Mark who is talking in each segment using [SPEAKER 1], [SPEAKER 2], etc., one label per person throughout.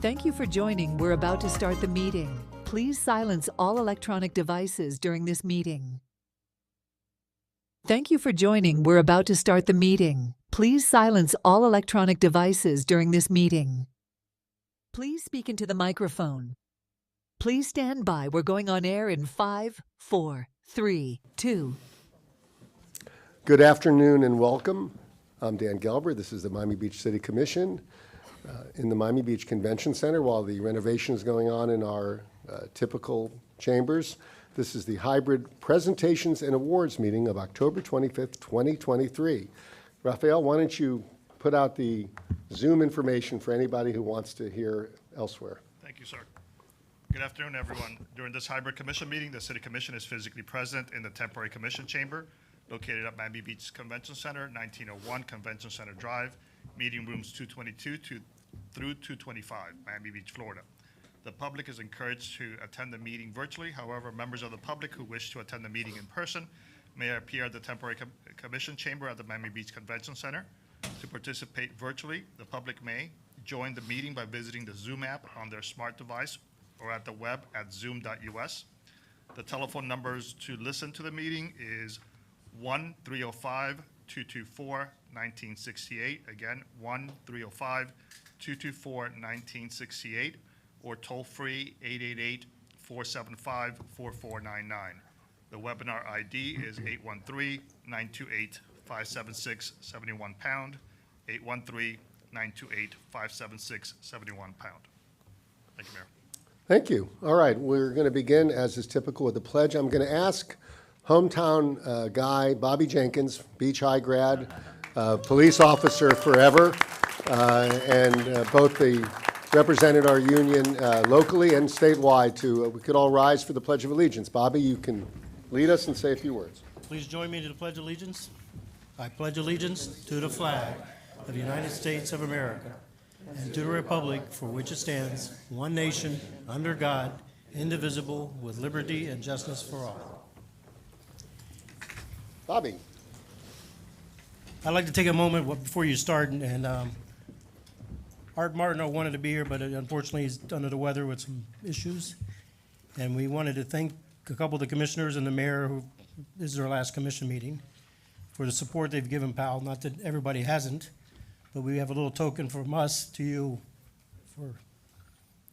[SPEAKER 1] Thank you for joining. We're about to start the meeting. Please silence all electronic devices during this meeting. Thank you for joining. We're about to start the meeting. Please silence all electronic devices during this meeting. Please speak into the microphone. Please stand by. We're going on air in 5, 4, 3, 2.
[SPEAKER 2] Good afternoon and welcome. I'm Dan Gelber. This is the Miami Beach City Commission in the Miami Beach Convention Center while the renovation is going on in our typical chambers. This is the hybrid presentations and awards meeting of October 25th, 2023. Raphael, why don't you put out the Zoom information for anybody who wants to hear elsewhere?
[SPEAKER 3] Thank you, sir. Good afternoon, everyone. During this hybrid commission meeting, the City Commission is physically present in the temporary commission chamber located at Miami Beach Convention Center, 1901 Convention Center Drive, meeting rooms 222 through 225, Miami Beach, Florida. The public is encouraged to attend the meeting virtually. However, members of the public who wish to attend the meeting in person may appear at the temporary commission chamber at the Miami Beach Convention Center. To participate virtually, the public may join the meeting by visiting the Zoom app on their smart device or at the web at zoom.us. The telephone numbers to listen to the meeting is 1-305-224-1968. Again, 1-305-224-1968. Or toll-free 888-475-4499. The webinar ID is 813-928-576-71 pound, 813-928-576-71 pound. Thank you, Mayor.
[SPEAKER 2] Thank you. All right, we're going to begin, as is typical, with the pledge. I'm going to ask hometown guy Bobby Jenkins, Beach High grad, police officer forever, and both represented our union locally and statewide we could all rise for the Pledge of Allegiance. Bobby, you can lead us and say a few words.
[SPEAKER 4] Please join me to the Pledge of Allegiance. I pledge allegiance to the flag of the United States of America and to the republic for which it stands, one nation, under God, indivisible, with liberty and justice for all.
[SPEAKER 2] Bobby.
[SPEAKER 4] I'd like to take a moment before you start, and Art Martineau wanted to be here, but unfortunately he's under the weather with some issues. And we wanted to thank a couple of the commissioners and the mayor, who this is our last commission meeting, for the support they've given PAL. Not that everybody hasn't, but we have a little token from us to you for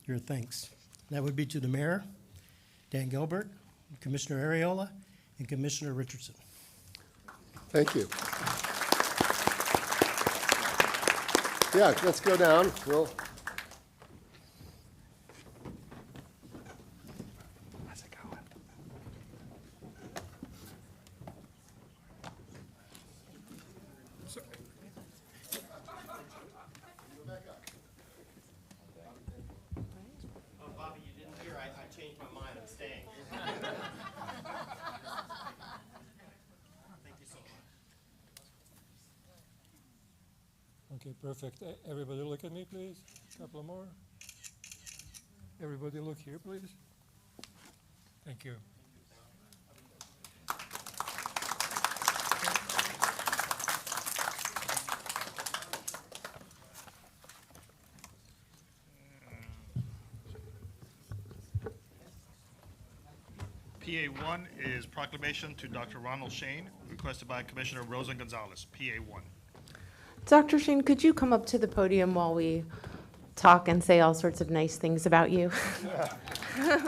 [SPEAKER 4] your thanks. That would be to the mayor, Dan Gelbert, Commissioner Arreola, and Commissioner Richardson.
[SPEAKER 2] Thank you. Yeah, let's go down. How's it going?
[SPEAKER 4] Oh, Bobby, you didn't hear. I changed my mind. I'm staying. Thank you so much.
[SPEAKER 5] Okay, perfect. Everybody look at me, please. A couple more. Everybody look here, please. Thank you.
[SPEAKER 3] PA1 is proclamation to Dr. Ronald Shane, requested by Commissioner Rosa Gonzalez, PA1.
[SPEAKER 6] Dr. Shane, could you come up to the podium while we talk and say all sorts of nice things about you?
[SPEAKER 5] Yeah. It's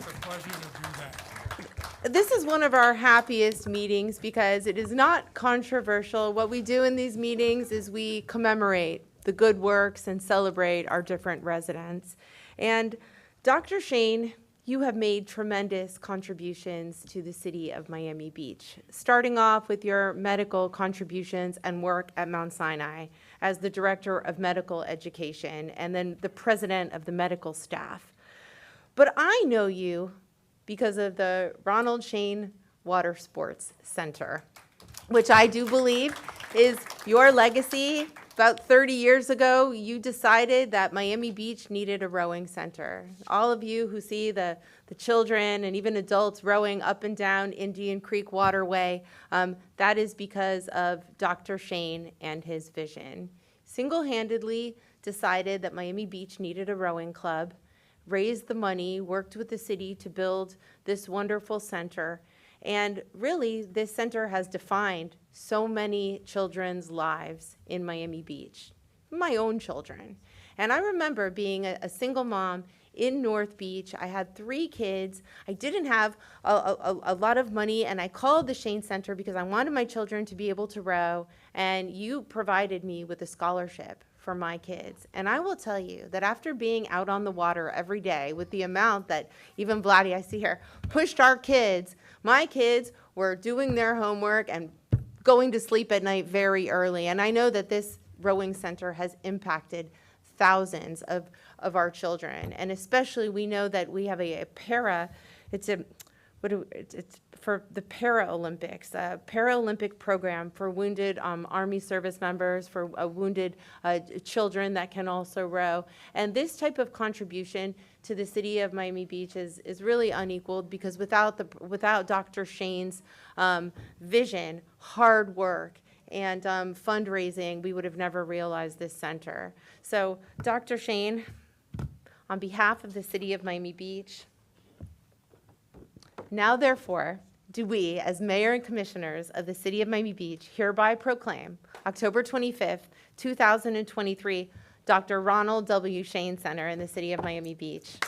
[SPEAKER 5] a pleasure to do that.
[SPEAKER 6] This is one of our happiest meetings because it is not controversial. What we do in these meetings is we commemorate the good works and celebrate our different residents. And Dr. Shane, you have made tremendous contributions to the city of Miami Beach, starting off with your medical contributions and work at Mount Sinai as the Director of Medical Education and then the President of the medical staff. But I know you because of the Ronald Shane Water Sports Center, which I do believe is your legacy. About 30 years ago, you decided that Miami Beach needed a rowing center. All of you who see the children and even adults rowing up and down Indian Creek Waterway, that is because of Dr. Shane and his vision. single-handedly decided that Miami Beach needed a rowing club, raised the money, worked with the city to build this wonderful center. And really, this center has defined so many children's lives in Miami Beach, my own children. And I remember being a single mom in North Beach. I had 3 kids. I didn't have a lot of money, and I called the Shane Center because I wanted my children to be able to row, and you provided me with a scholarship for my kids. And I will tell you that after being out on the water every day with the amount that even Vladdy, I see here, pushed our kids, my kids were doing their homework and going to sleep at night very early. And I know that this rowing center has impacted thousands of our children. And especially we know that we have a it's for the Paralympics, a Paralympic program for wounded Army service members, for wounded children that can also row. And this type of contribution to the city of Miami Beach is really unequaled, because without Dr. Shane's vision, hard work, and fundraising, we would have never realized this center. So, Dr. Shane, on behalf of the city of Miami Beach, now therefore, do we, as mayor and commissioners of the city of Miami Beach, hereby proclaim October 25th, 2023, Dr. Ronald W. Shane Center in the city of Miami Beach.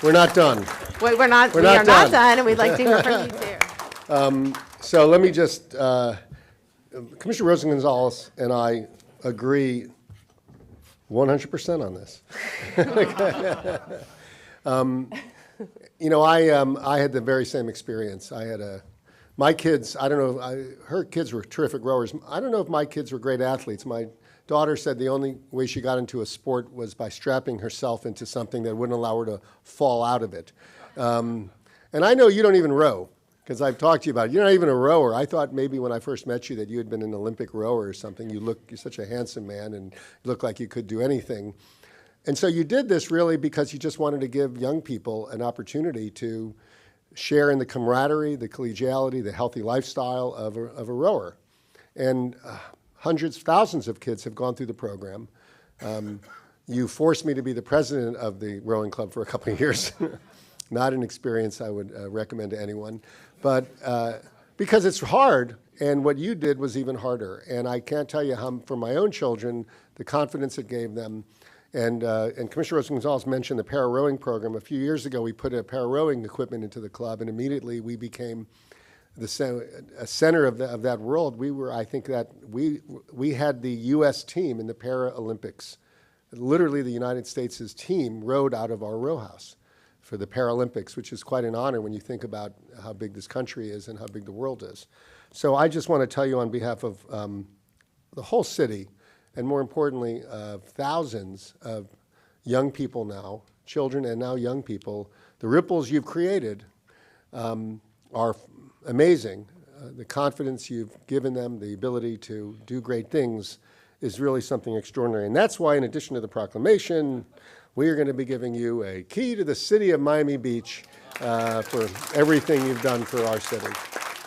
[SPEAKER 2] We're not done.
[SPEAKER 6] Wait, we are not
[SPEAKER 2] done.
[SPEAKER 6] done, and we'd like to hear from you too.
[SPEAKER 2] So let me just, Commissioner Rosen-Gonzalez and I agree 100% on this. You know, I had the very same experience. I had my kids, I don't know, her kids were terrific rowers. I don't know if my kids were great athletes. My daughter said the only way she got into a sport was by strapping herself into something that wouldn't allow her to fall out of it. And I know you don't even row, because I've talked to you about it. You're not even a rower. I thought maybe when I first met you that you had been an Olympic rower or something. You're such a handsome man and you look like you could do anything. And so you did this really because you just wanted to give young people an opportunity to share in the camaraderie, the collegiality, the healthy lifestyle of a rower. And hundreds, thousands of kids have gone through the program. You forced me to be the president of the rowing club for a couple of years. Not an experience I would recommend to anyone. But because it's hard, and what you did was even harder. And I can't tell you how, for my own children, the confidence it gave them. And Commissioner Rosen-Gonzalez mentioned the para-rowing program. A few years ago, we put a para-rowing equipment into the club, and immediately we became a center of that world. I think that we had the U.S. team in the Paralympics. Literally, the United States' team rowed out of our row house for the Paralympics, which is quite an honor when you think about how big this country is and how big the world is. So I just want to tell you on behalf of the whole city, and more importantly, thousands of young people now, children and now young people, the ripples you've created are amazing. The confidence you've given them, the ability to do great things is really something extraordinary. And that's why, in addition to the proclamation, we are going to be giving you a key to the city of Miami Beach for everything you've done for our city.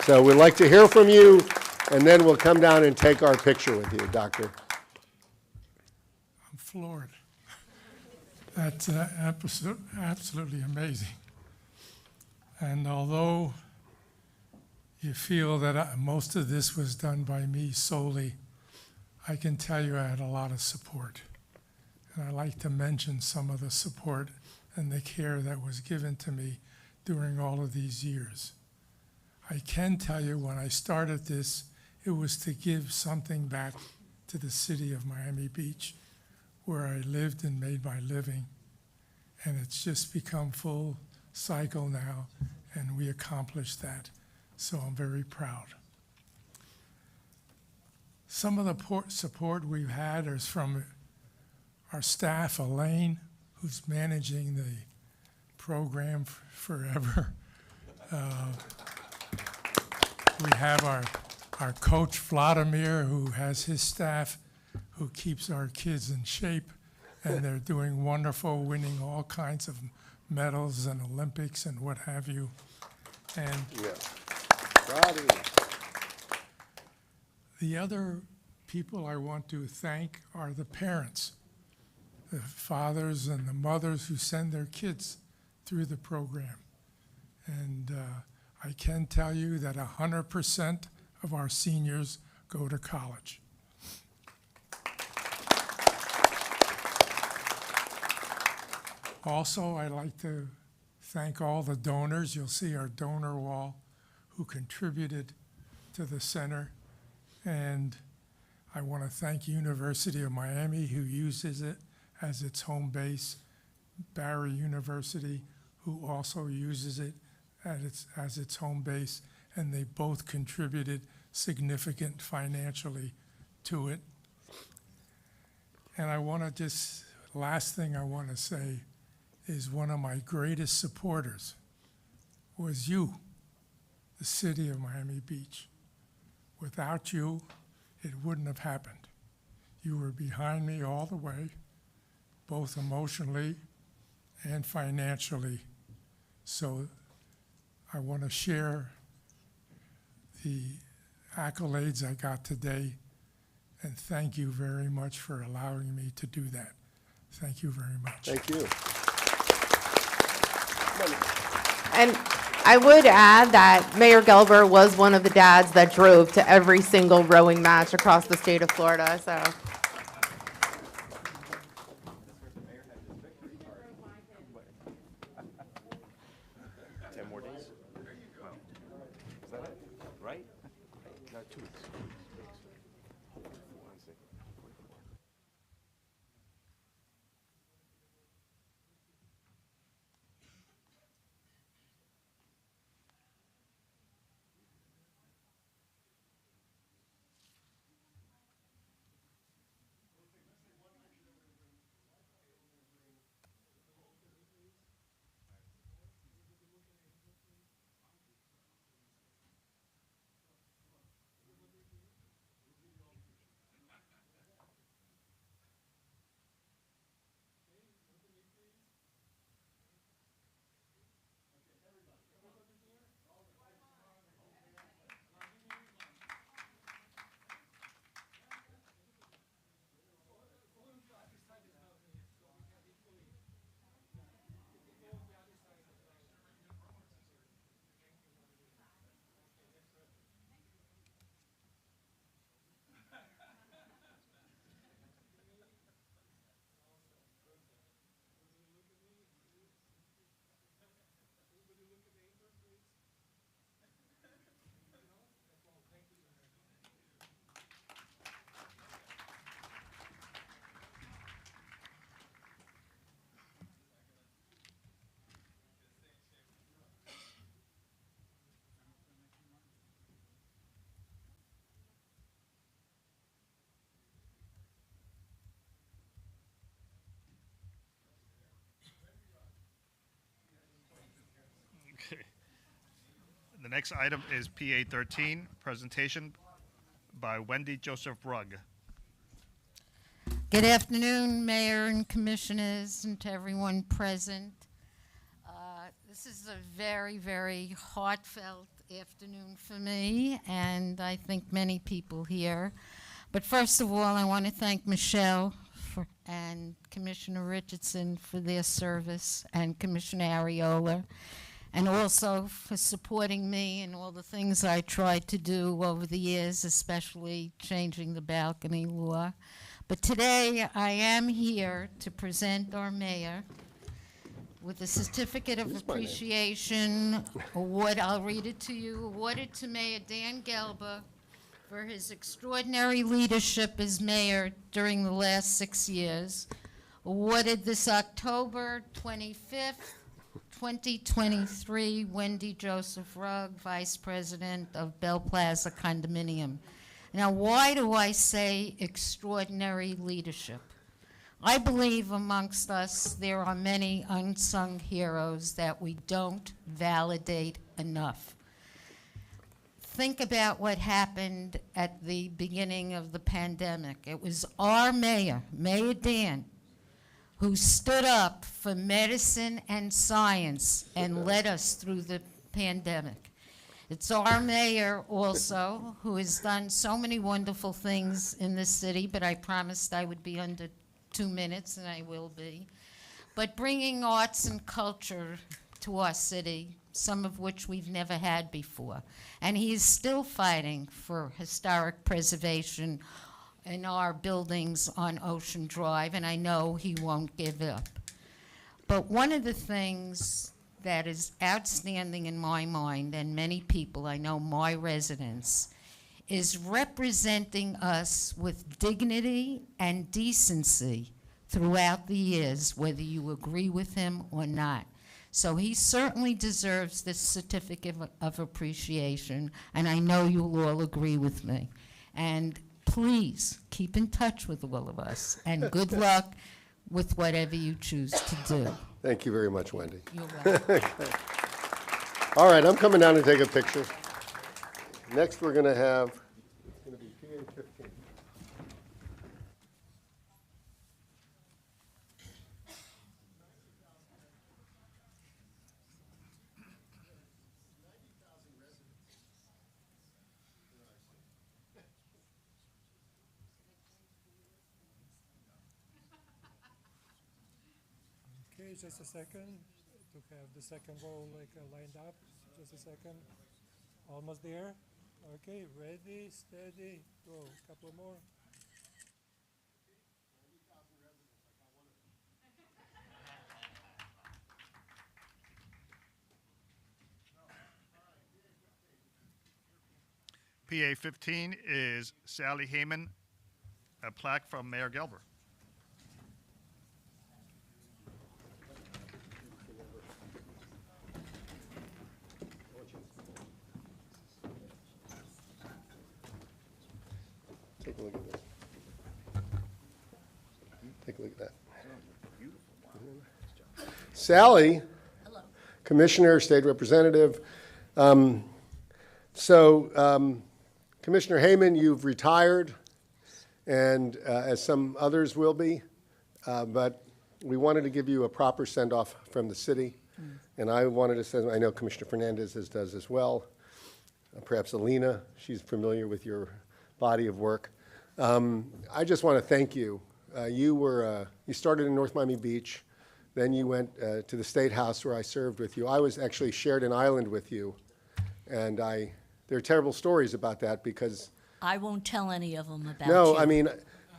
[SPEAKER 2] So we'd like to hear from you, and then we'll come down and take our picture with you, Doctor.
[SPEAKER 5] I'm floored. That's absolutely amazing. And although you feel that most of this was done by me solely, I can tell you I had a lot of support. And I'd like to mention some of the support and the care that was given to me during all of these years. I can tell you when I started this, it was to give something back to the city of Miami Beach, where I lived and made my living. And it's just become full cycle now, and we accomplished that. So I'm very proud. Some of the support we've had is from our staff, Elaine, who's managing the program forever. We have our coach, Vladimir, who has his staff, who keeps our kids in shape, and they're doing wonderful, winning all kinds of medals and Olympics and what have you. And The other people I want to thank are the parents, the fathers and the mothers who send their kids through the program. And I can tell you that 100% of our seniors go to college. Also, I'd like to thank all the donors. You'll see our donor wall who contributed to the center. And I want to thank University of Miami, who uses it as its home base, Barry University, who also uses it as its home base, and they both contributed significant financially to it. And I want to just, last thing I want to say is one of my greatest supporters was you, the city of Miami Beach. Without you, it wouldn't have happened. You were behind me all the way, both emotionally and financially. So I want to share the accolades I got today, and thank you very much for allowing me to do that. Thank you very much.
[SPEAKER 2] Thank you.
[SPEAKER 6] And I would add that Mayor Gelber was one of the dads that drove to every single rowing match across the state of Florida, so.
[SPEAKER 7] Right? No, 2 weeks.
[SPEAKER 3] The next item is PA 13, presentation by Wendy Joseph Rugg.
[SPEAKER 8] Good afternoon, Mayor and Commissioners, and to everyone present. This is a very, very heartfelt afternoon for me, and I think many people here. But first of all, I want to thank Michelle and Commissioner Richardson for their service, and Commissioner Ariola, and also for supporting me in all the things I tried to do over the years, especially changing the balcony law. But today, I am here to present our mayor with a certificate of appreciation award. I'll read it to you. Awarded to Mayor Dan Gelber for his extraordinary leadership as mayor during the last 6 years. Awarded this October 25th, 2023, Wendy Joseph Rugg, Vice President of Bell Plaza Condominium. Now, why do I say extraordinary leadership? I believe amongst us there are many unsung heroes that we don't validate enough. Think about what happened at the beginning of the pandemic. It was our mayor, Mayor Dan, who stood up for medicine and science and led us through the pandemic. It's our mayor also, who has done so many wonderful things in this city, but I promised I would be under 2 minutes, and I will be. But bringing arts and culture to our city, some of which we've never had before. And he is still fighting for historic preservation in our buildings on Ocean Drive, and I know he won't give up. But one of the things that is outstanding in my mind, and many people, I know my residents, is representing us with dignity and decency throughout the years, whether you agree with him or not. So he certainly deserves this certificate of appreciation, and I know you'll all agree with me. And please keep in touch with all of us, and good luck with whatever you choose to do.
[SPEAKER 2] Thank you very much, Wendy.
[SPEAKER 8] You're welcome.
[SPEAKER 2] All right, I'm coming down to take a picture. Next, we're going to have, it's going to be PA 15.
[SPEAKER 5] Okay, just a second to have the second row lined up. Just a second. Almost there. Okay, ready, steady, go. Couple more.
[SPEAKER 3] PA 15 is Sally Heyman, a plaque from Mayor Gelber.
[SPEAKER 2] Take a look at this. Take a look at that. Sally, Commissioner, State Representative. Commissioner Heyman, you've retired, and as some others will be, but we wanted to give you a proper send-off from the city, and I wanted to send, I know Commissioner Fernandez does as well, perhaps Alina, she's familiar with your body of work. I just want to thank you. You started in North Miami Beach, then you went to the State House where I served with you. I was actually shared an island with you, and there are terrible stories about that because...
[SPEAKER 9] I won't tell any of them about you.
[SPEAKER 2] No, I mean,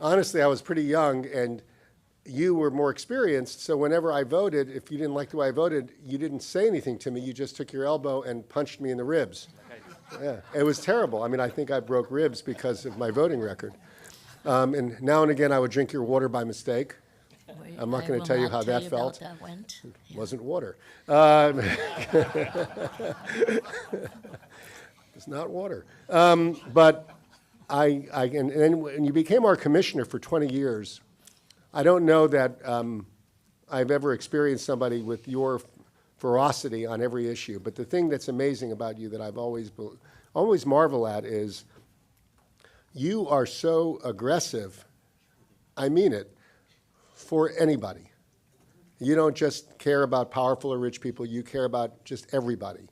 [SPEAKER 2] honestly, I was pretty young, and you were more experienced, so whenever I voted, if you didn't like the way I voted, you didn't say anything to me. You just took your elbow and punched me in the ribs. Yeah, it was terrible. I mean, I think I broke ribs because of my voting record. And now and again, I would drink your water by mistake. I'm not going to tell you how that felt.
[SPEAKER 9] That went.
[SPEAKER 2] It wasn't water. It's not water. But and then when you became our commissioner for 20 years, I don't know that I've ever experienced somebody with your ferocity on every issue. But the thing that's amazing about you that I've always marvel at is you are so aggressive, I mean it, for anybody. You don't just care about powerful or rich people, you care about just everybody.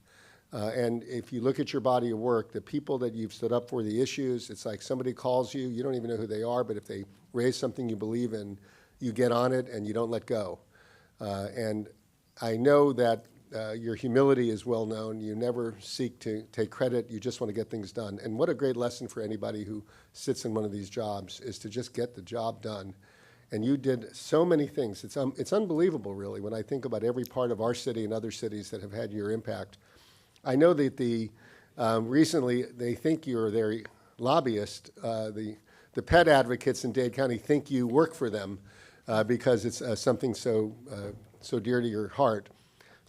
[SPEAKER 2] And if you look at your body of work, the people that you've stood up for, the issues, it's like somebody calls you, you don't even know who they are, but if they raise something you believe in, you get on it and you don't let go. And I know that your humility is well known. You never seek to take credit. You just want to get things done. And what a great lesson for anybody who sits in one of these jobs is to just get the job done. And you did so many things. It's unbelievable, really, when I think about every part of our city and other cities that have had your impact. I know that recently they think you're their lobbyist. The pet advocates in Dade County think you work for them because it's something so dear to your heart.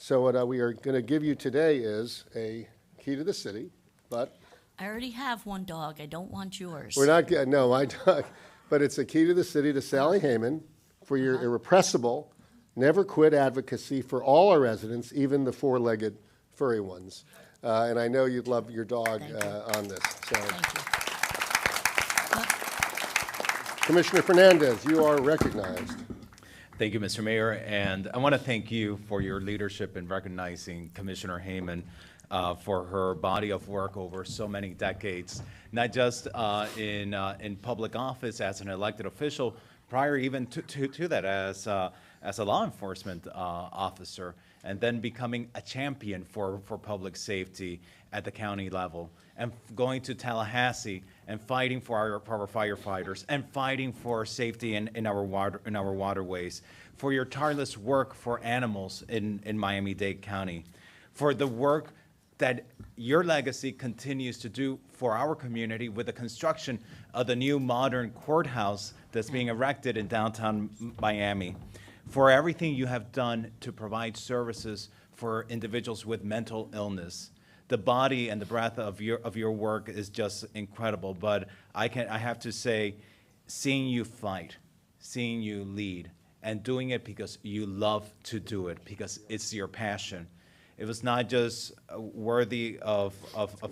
[SPEAKER 2] So what we are going to give you today is a key to the city, but
[SPEAKER 9] I already have one dog. I don't want yours.
[SPEAKER 2] we're not getting, no, my dog, but it's a key to the city to Sally Heyman for your irrepressible, never quit advocacy for all our residents, even the four-legged furry ones. And I know you'd love your dog on this. So.
[SPEAKER 9] Thank you.
[SPEAKER 2] Commissioner Fernandez, you are recognized.
[SPEAKER 10] Thank you, Mr. Mayor, and I want to thank you for your leadership in recognizing Commissioner Heyman. for her body of work over so many decades, not just in public office as an elected official, prior even to that as a law enforcement officer, and then becoming a champion for public safety at the county level, and going to Tallahassee and fighting for our firefighters, and fighting for safety in our waterways, for your tireless work for animals in Miami-Dade County, for the work that your legacy continues to do for our community with the construction of the new modern courthouse that's being erected in downtown Miami, for everything you have done to provide services for individuals with mental illness. The body and the breadth of your work is just incredible. But I have to say, seeing you fight, seeing you lead, and doing it because you love to do it, because it's your passion. It was not just worthy of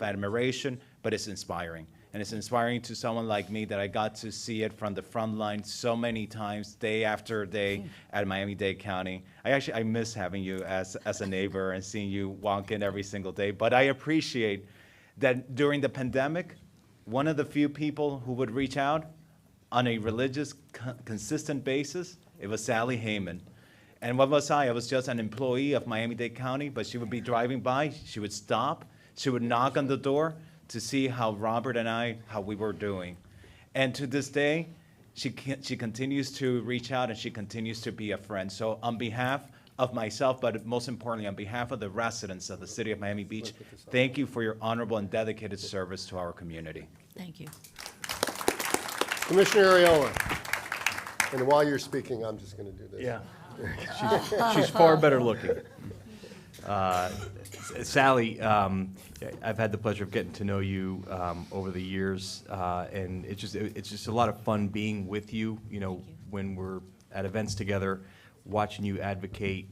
[SPEAKER 10] admiration, but it's inspiring. And it's inspiring to someone like me that I got to see it from the front line so many times, day after day at Miami-Dade County. I miss having you as a neighbor and seeing you walk in every single day. But I appreciate that during the pandemic, one of the few people who would reach out on a religious, consistent basis, it was Sally Heyman. And what was I? I was just an employee of Miami-Dade County, but she would be driving by, she would stop, she would knock on the door to see how Robert and I, how we were doing. And to this day, she continues to reach out and she continues to be a friend. So on behalf of myself, but most importantly, on behalf of the residents of the city of Miami Beach, thank you for your honorable and dedicated service to our community.
[SPEAKER 9] Thank you.
[SPEAKER 2] Commissioner Ariola. And while you're speaking, I'm just going to do this.
[SPEAKER 7] Yeah. She's far better looking. Sally, I've had the pleasure of getting to know you over the years, and it's just a lot of fun being with you. You know, when we're at events together, watching you advocate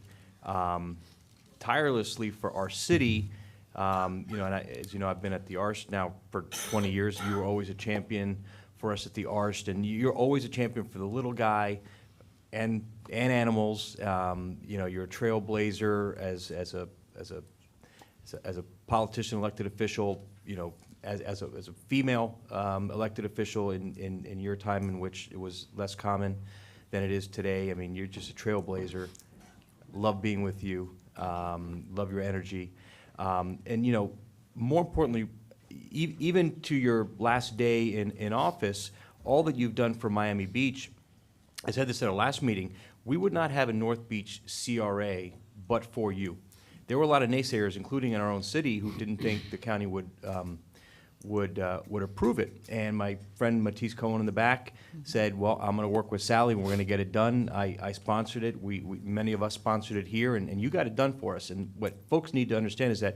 [SPEAKER 7] tirelessly for our city. You know, and as you know, I've been at the Arch now for 20 years. You were always a champion for us at the Arch, and you're always a champion for the little guy and animals. You know, you're a trailblazer as a politician, elected official. You know, as a female elected official in your time, in which it was less common than it is today. I mean, you're just a trailblazer. Love being with you. Love your energy. And you know, more importantly, even to your last day in office, all that you've done for Miami Beach. I said this at our last meeting, we would not have a North Beach CRA but for you. There were a lot of naysayers, including in our own city, who didn't think the county would approve it. And my friend Matisse Cohen in the back said, well, I'm going to work with Sally and we're going to get it done. I sponsored it. Many of us sponsored it here, and you got it done for us. And what folks need to understand is that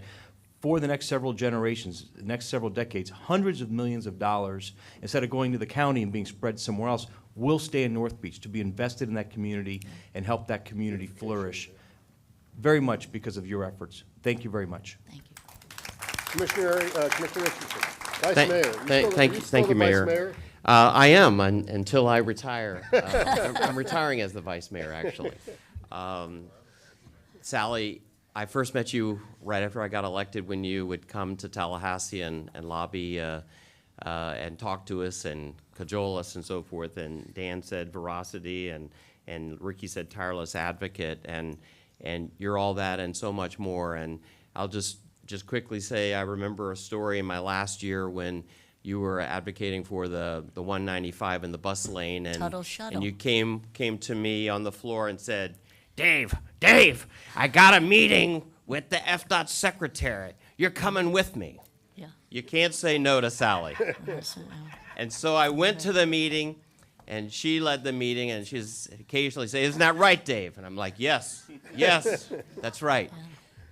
[SPEAKER 7] for the next several generations, the next several decades, hundreds of millions of dollars, instead of going to the county and being spread somewhere else, will stay in North Beach to be invested in that community and help that community flourish very much because of your efforts. Thank you very much.
[SPEAKER 9] Thank you.
[SPEAKER 2] Commissioner Richardson. Vice
[SPEAKER 11] Thank-
[SPEAKER 2] Mayor.
[SPEAKER 11] thank you,
[SPEAKER 2] still the
[SPEAKER 11] Mayor.
[SPEAKER 2] Vice Mayor?
[SPEAKER 11] I am until I retire. I'm retiring as the vice mayor, actually. Sally, I first met you right after I got elected when you would come to Tallahassee and lobby and talk to us and cajole us and so forth. And Dan said veracity, and Ricky said tireless advocate, and you're all that and so much more. And I'll just quickly say I remember a story in my last year when you were advocating for the 195 in the bus lane, and
[SPEAKER 9] Tuttle shuttle.
[SPEAKER 11] and you came to me on the floor and said, Dave, I got a meeting with the FDOT secretary. You're coming with me.
[SPEAKER 9] Yeah.
[SPEAKER 11] You can't say no to Sally. And so I went to the meeting, and she led the meeting, and she's occasionally say, isn't that right, Dave? And I'm like, yes, that's right.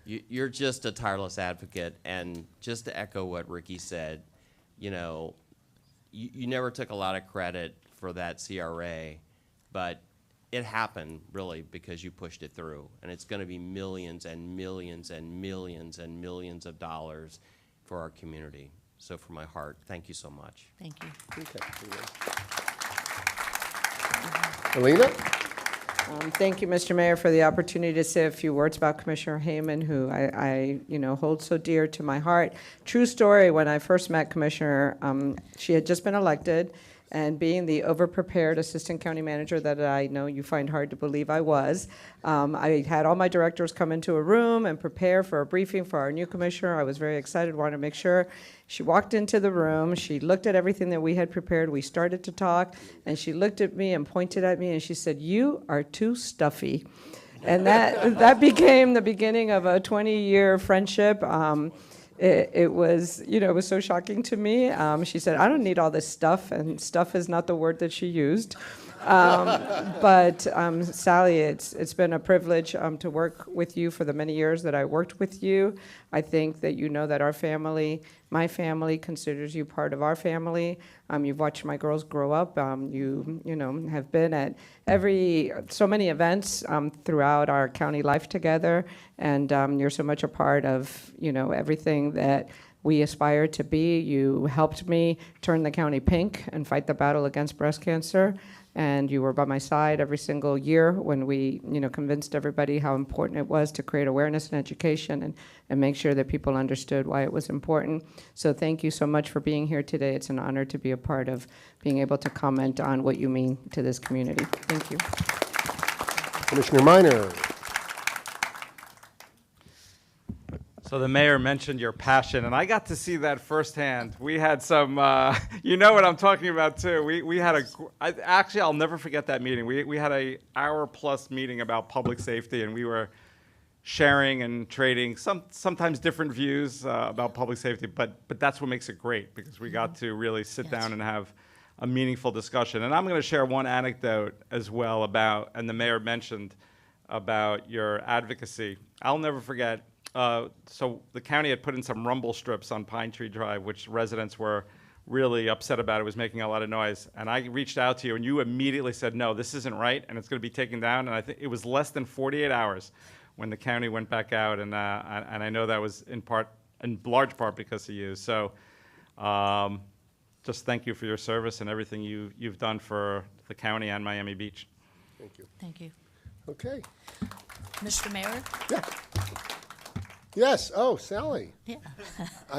[SPEAKER 11] You're just a tireless advocate. And just to echo what Ricky said, you know, you never took a lot of credit for that CRA, but it happened really because you pushed it through. And it's going to be millions and millions and millions and millions of dollars for our community. So from my heart, thank you so much.
[SPEAKER 9] Thank you.
[SPEAKER 2] Okay. Alina?
[SPEAKER 12] Thank you, Mr. Mayor, for the opportunity to say a few words about Commissioner Hayman, who I hold so dear to my heart. True story, when I first met Commissioner, she had just been elected, and being the overprepared assistant county manager that I know you find hard to believe I was, I had all my directors come into a room and prepare for a briefing for our new commissioner. I was very excited, wanted to make sure. She walked into the room, she looked at everything that we had prepared, we started to talk, and she looked at me and pointed at me and she said, "You are too stuffy." And that became the beginning of a 20-year friendship. It was, it was so shocking to me. She said, "I don't need all this stuff," and stuff is not the word that she used. But Sally, it's been a privilege to work with you for the many years that I worked with you. I think that you know that our family, my family, considers you part of our family. You've watched my girls grow up. You have been at so many events throughout our county life together, and you're so much a part of everything that we aspire to be. You helped me turn the county pink and fight the battle against breast cancer. And you were by my side every single year when we, convinced everybody how important it was to create awareness and education and make sure that people understood why it was important. So thank you so much for being here today. It's an honor to be a part of being able to comment on what you mean to this community. Thank you.
[SPEAKER 2] Commissioner Minor.
[SPEAKER 13] So the mayor mentioned your passion, and I got to see that firsthand. We had some, you know what I'm talking about too. We had actually, I'll never forget that meeting. We had an hour-plus meeting about public safety, and we were sharing and trading sometimes different views about public safety, but that's what makes it great, because we got to really sit down and have a meaningful discussion. And I'm going to share one anecdote as well about, and the mayor mentioned about your advocacy. I'll never forget. So the county had put in some rumble strips on Pine Tree Drive, which residents were really upset about. It was making a lot of noise. And I reached out to you, and you immediately said, "No, this isn't right, and it's going to be taken down." And I think it was less than 48 hours when the county went back out, and I know that was in large part because of you. So just thank you for your service and everything you've done for the county and Miami Beach.
[SPEAKER 2] Thank you.
[SPEAKER 9] Thank you.
[SPEAKER 2] Okay.
[SPEAKER 9] Mr. Mayor?
[SPEAKER 2] Yeah. Yes. Oh, Sally.
[SPEAKER 9] Yeah.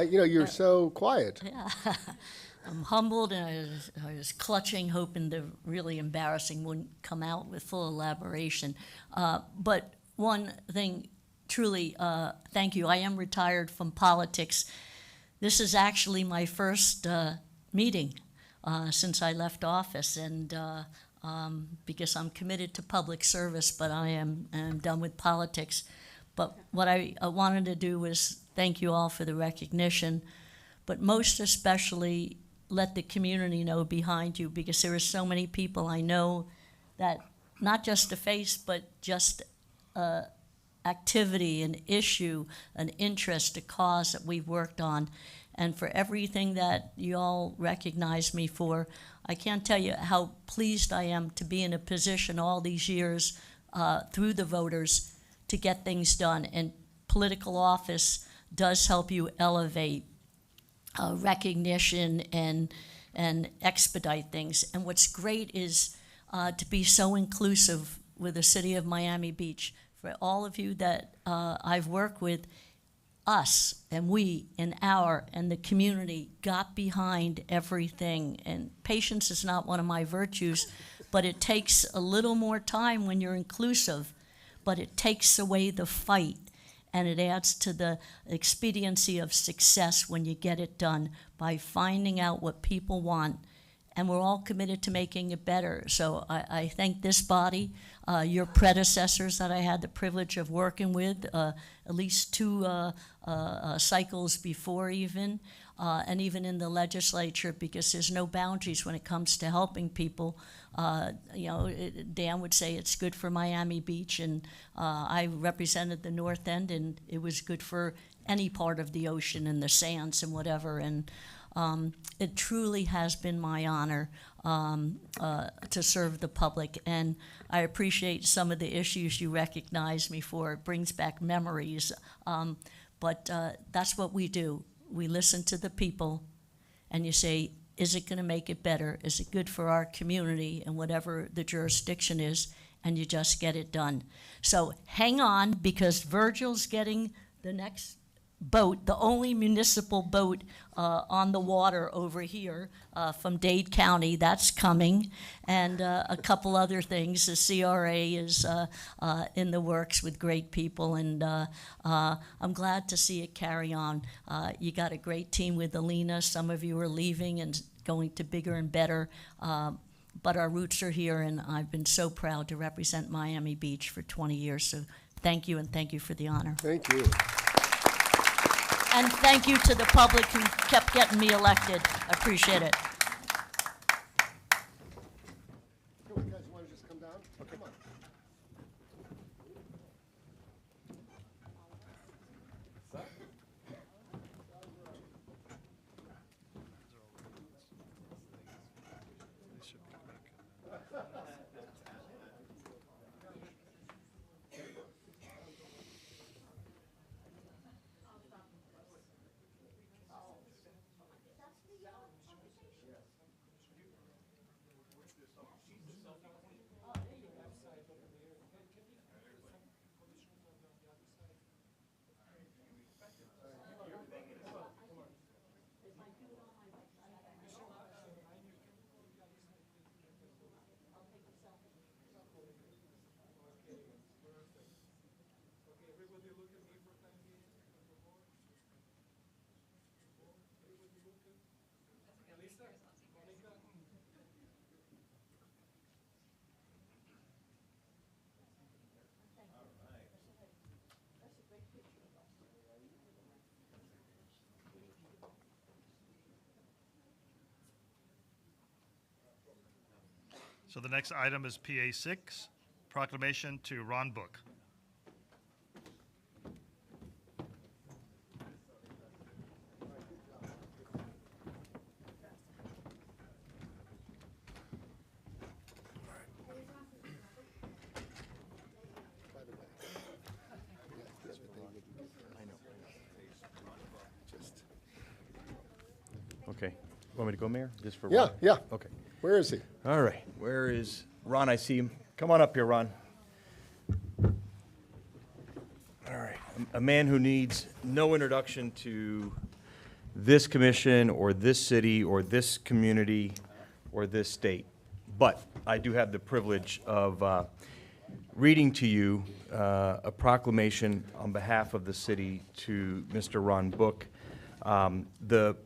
[SPEAKER 2] You're so quiet.
[SPEAKER 9] Yeah. I'm humbled, and I was clutching, hoping the really embarrassing wouldn't come out with full elaboration. But one thing, truly, thank you. I am retired from politics. This is actually my first meeting since I left office, and because I'm committed to public service, but I am done with politics. But what I wanted to do was thank you all for the recognition, but most especially let the community know behind you, because there are so many people I know that not just a face, but just activity, an issue, an interest, a cause that we've worked on. And for everything that you all recognize me for, I can't tell you how pleased I am to be in a position all these years through the voters to get things done. And political office does help you elevate recognition and expedite things. And what's great is to be so inclusive with the city of Miami Beach. For all of you that I've worked with, us and we and the community got behind everything. And patience is not one of my virtues, but it takes a little more time when you're inclusive. But it takes away the fight, and it adds to the expediency of success when you get it done by finding out what people want. And we're all committed to making it better. So I thank this body, your predecessors that I had the privilege of working with, at least two cycles before even, and even in the legislature, because there's no boundaries when it comes to helping people. Dan would say it's good for Miami Beach, and I represented the North End, and it was good for any part of the ocean and the sands and whatever. And it truly has been my honor to serve the public, and I appreciate some of the issues you recognize me for. It brings back memories, but that's what we do. We listen to the people, and you say, is it going to make it better? Is it good for our community and whatever the jurisdiction is? and you just get it done. So hang on, because Virgil's getting the next boat, the only municipal boat on the water over here from Dade County. That's coming, and a couple other things. The CRA is in the works with great people, and I'm glad to see it carry on. You got a great team with Alina. Some of you are leaving and going to bigger and better. But our roots are here, and I've been so proud to represent Miami Beach for 20 years. So thank you, and thank you for the honor.
[SPEAKER 2] Thank you.
[SPEAKER 9] And thank you to the public who kept getting me elected. I appreciate it.
[SPEAKER 2] You guys want to just come down? Come on.
[SPEAKER 3] So the next item is PA 6, proclamation to Ron Book.
[SPEAKER 7] Okay. Want me to go, Mayor? Just for
[SPEAKER 2] Yeah,
[SPEAKER 7] Ron?
[SPEAKER 2] yeah.
[SPEAKER 7] Okay.
[SPEAKER 2] Where is he?
[SPEAKER 7] All right. Where is Ron? I see him. Come on up here, Ron. All right. A man who needs no introduction to this commission or this city or this community or this state. But I do have the privilege of reading to you a proclamation on behalf of the city to Mr. Ron Book. The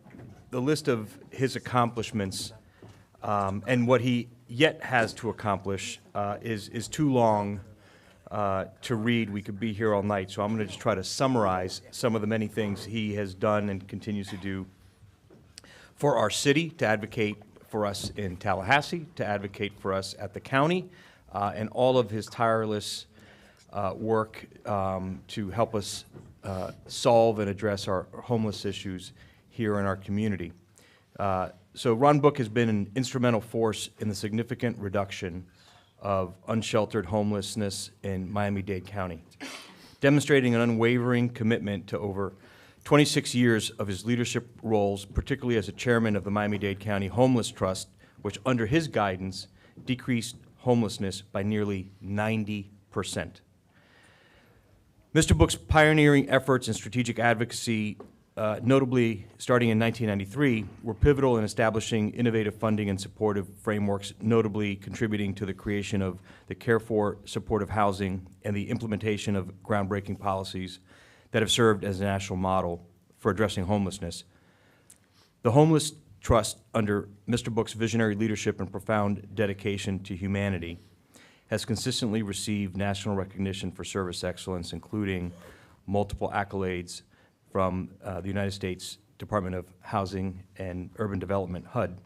[SPEAKER 7] list of his accomplishments and what he yet has to accomplish is too long to read. We could be here all night, so I'm going to just try to summarize some of the many things he has done and continues to do for our city, to advocate for us in Tallahassee, to advocate for us at the county, and all of his tireless work to help us solve and address our homeless issues here in our community. So Ron Book has been an instrumental force in the significant reduction of unsheltered homelessness in Miami-Dade County, demonstrating an unwavering commitment to over 26 years of his leadership roles, particularly as a chairman of the Miami-Dade County Homeless Trust, which under his guidance decreased homelessness by nearly 90%. Mr. Book's pioneering efforts in strategic advocacy, notably starting in 1993, were pivotal in establishing innovative funding and supportive frameworks, notably contributing to the creation of the Care for Supportive Housing and the implementation of groundbreaking policies that have served as a national model for addressing homelessness. The Homeless Trust, under Mr. Book's visionary leadership and profound dedication to humanity, has consistently received national recognition for service excellence, including multiple accolades from the United States Department of Housing and Urban Development, HUD,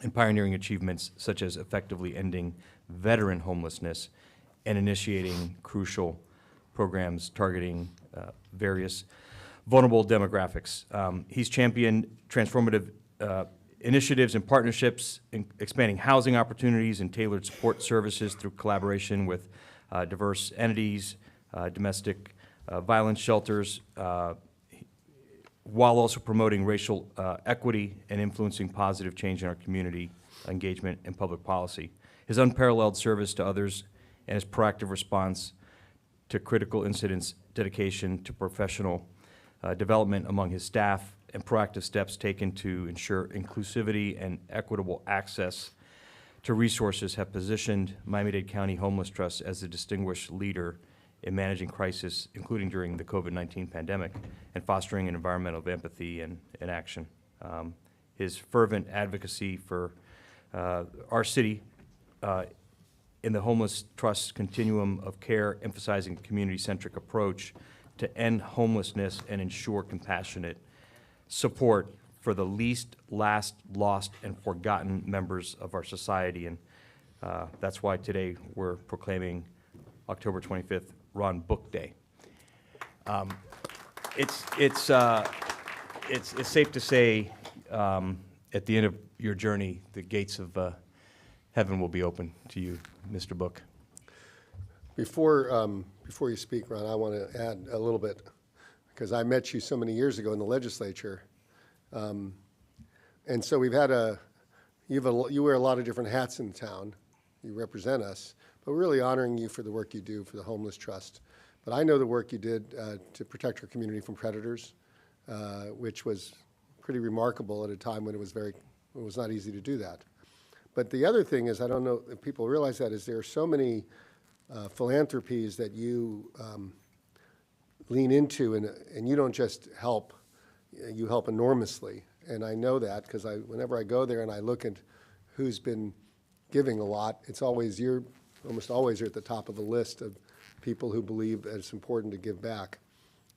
[SPEAKER 7] and pioneering achievements such as effectively ending veteran homelessness and initiating crucial programs targeting various vulnerable demographics. He's championed transformative initiatives and partnerships, expanding housing opportunities and tailored support services through collaboration with diverse entities, domestic violence shelters, while also promoting racial equity and influencing positive change in our community engagement and public policy. His unparalleled service to others and his proactive response to critical incidents, dedication to professional development among his staff, and proactive steps taken to ensure inclusivity and equitable access to resources have positioned Miami-Dade County Homeless Trust as a distinguished leader in managing crisis, including during the COVID-19 pandemic, and fostering an environment of empathy and action. His fervent advocacy for our city in the Homeless Trust's continuum of care, emphasizing community-centric approach to end homelessness and ensure compassionate support for the least, last, lost, and forgotten members of our society. And that's why today we're proclaiming October 25th Ron Book Day. It's safe to say at the end of your journey, the gates of heaven will be open to you, Mr. Book.
[SPEAKER 2] Before you speak, Ron, I want to add a little bit, because I met you so many years ago in the legislature. And so we've had you wear a lot of different hats in town. You represent us, but we're really honoring you for the work you do for the Homeless Trust. But I know the work you did to protect our community from predators, which was pretty remarkable at a time when it was not easy to do that. But the other thing is, I don't know if people realize that, is there are so many philanthropies that you lean into, and you don't just help, you help enormously. And I know that because whenever I go there and I look at who's been giving a lot, it's always almost always you're at the top of the list of people who believe that it's important to give back.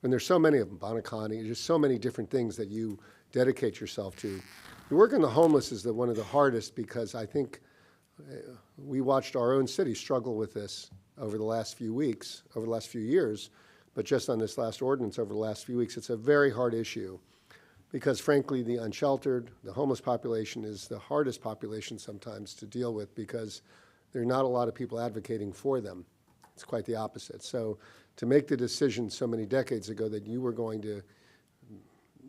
[SPEAKER 2] And there's so many of them, Bonacani, just so many different things that you dedicate yourself to. The work on the homeless is one of the hardest, because I think we watched our own city struggle with this over the last few weeks, over the last few years, but just on this last ordinance over the last few weeks, it's a very hard issue. Because frankly, the unsheltered, the homeless population is the hardest population sometimes to deal with, because there are not a lot of people advocating for them. It's quite the opposite. So to make the decision so many decades ago that you were going to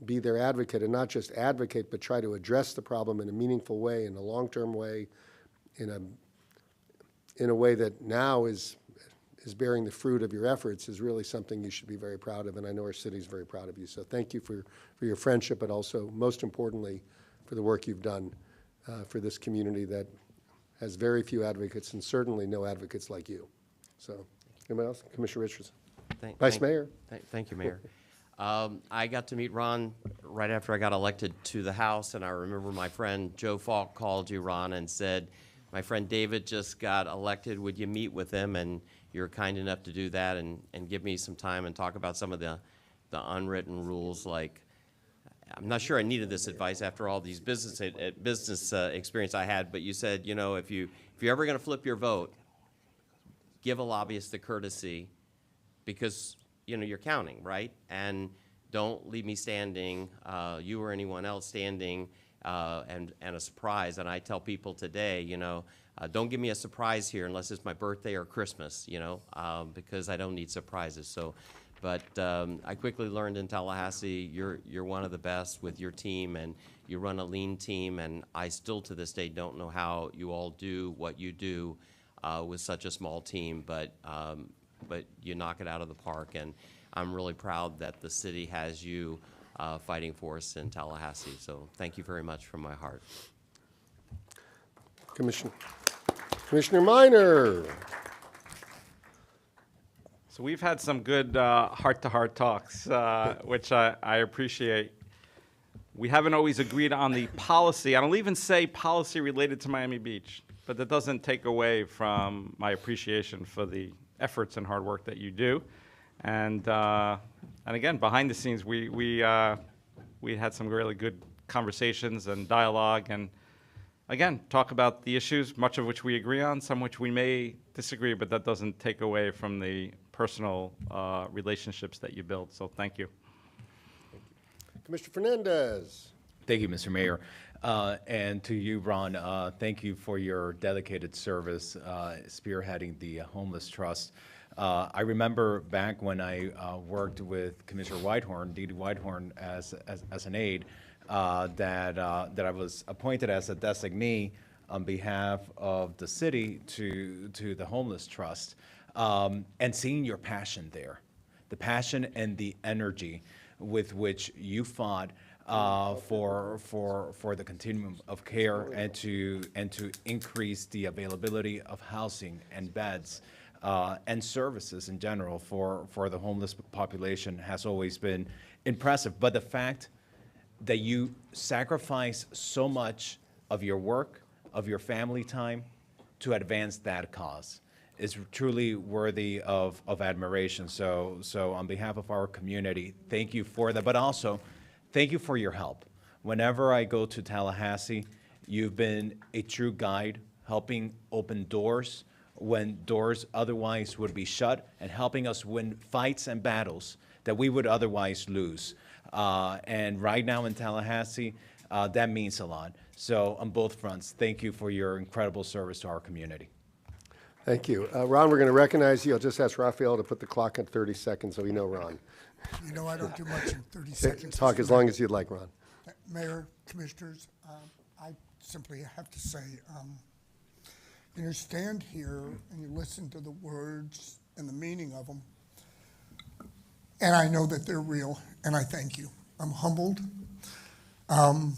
[SPEAKER 2] be their advocate, and not just advocate, but try to address the problem in a meaningful way, in a long-term way, in a way that now is bearing the fruit of your efforts, is really something you should be very proud of, and I know our city is very proud of you. So thank you for your friendship, but also, most importantly, for the work you've done for this community that has very few advocates, and certainly no advocates like you. So, anybody else? Commissioner Richardson. Vice Mayor.
[SPEAKER 11] Thank you, Mayor. I got to meet Ron right after I got elected to the House, and I remember my friend Joe Falk called you, Ron, and said, my friend David just got elected, would you meet with him? And you're kind enough to do that and give me some time and talk about some of the unwritten rules. Like, I'm not sure I needed this advice after all these business experience I had, but you said, you know, if you're ever going to flip your vote, give a lobbyist the courtesy, because you know you're counting, right? And don't leave me standing, you or anyone else standing, and a surprise. And I tell people today, you know, don't give me a surprise here unless it's my birthday or Christmas, you know, because I don't need surprises. So, but I quickly learned in Tallahassee, you're one of the best with your team, and you run a lean team, and I still to this day don't know how you all do what you do with such a small team, but you knock it out of the park, and I'm really proud that the city has you fighting for us in Tallahassee. So thank you very much from my heart.
[SPEAKER 2] Commissioner Minor.
[SPEAKER 13] So we've had some good heart-to-heart talks, which I appreciate. We haven't always agreed on the policy. I don't even say policy related to Miami Beach, but that doesn't take away from my appreciation for the efforts and hard work that you do. And again, behind the scenes, we had some really good conversations and dialogue, and again, talk about the issues, much of which we agree on, some which we may disagree, but that doesn't take away from the personal relationships that you build. So thank you.
[SPEAKER 2] Commissioner Fernandez.
[SPEAKER 10] Thank you, Mr. Mayor. And to you, Ron, thank you for your dedicated service spearheading the Homeless Trust. I remember back when I worked with Commissioner Whitehorn, Dee Dee Whitehorn, as an aide, that I was appointed as a designee on behalf of the city to the Homeless Trust, and seeing your passion there, the passion and the energy with which you fought for the continuum of care and to increase the availability of housing and beds and services in general for the homeless population has always been impressive. But the fact that you sacrifice so much of your work, of your family time, to advance that cause is truly worthy of admiration. So on behalf of our community, thank you for that, but also thank you for your help. Whenever I go to Tallahassee, you've been a true guide, helping open doors when doors otherwise would be shut, and helping us win fights and battles that we would otherwise lose. And right now in Tallahassee, that means a lot. So on both fronts, thank you for your incredible service to our community.
[SPEAKER 2] Thank you. Ron, we're going to recognize you. I'll just ask Raphael to put the clock at 30 seconds so we know Ron.
[SPEAKER 14] You know, I don't do much in 30 seconds.
[SPEAKER 2] Talk as long as you'd like, Ron.
[SPEAKER 14] Mayor, Commissioners, I simply have to say, you stand here and you listen to the words and the meaning of them, and I know that they're real, and I thank you. I'm humbled. To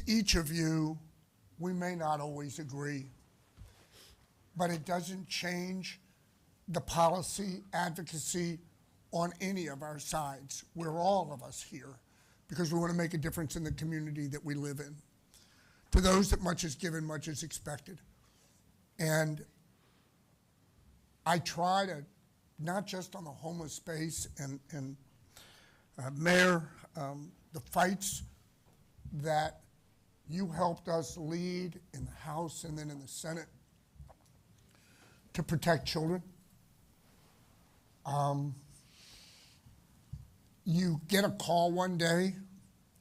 [SPEAKER 14] each of you, we may not always agree, but it doesn't change the policy advocacy on any of our sides. We're all of us here because we want to make a difference in the community that we live in. To those that much is given, much is expected. And I try to, not just on the homeless space and Mayor, the fights that you helped us lead in the House and then in the Senate to protect children. You get a call one day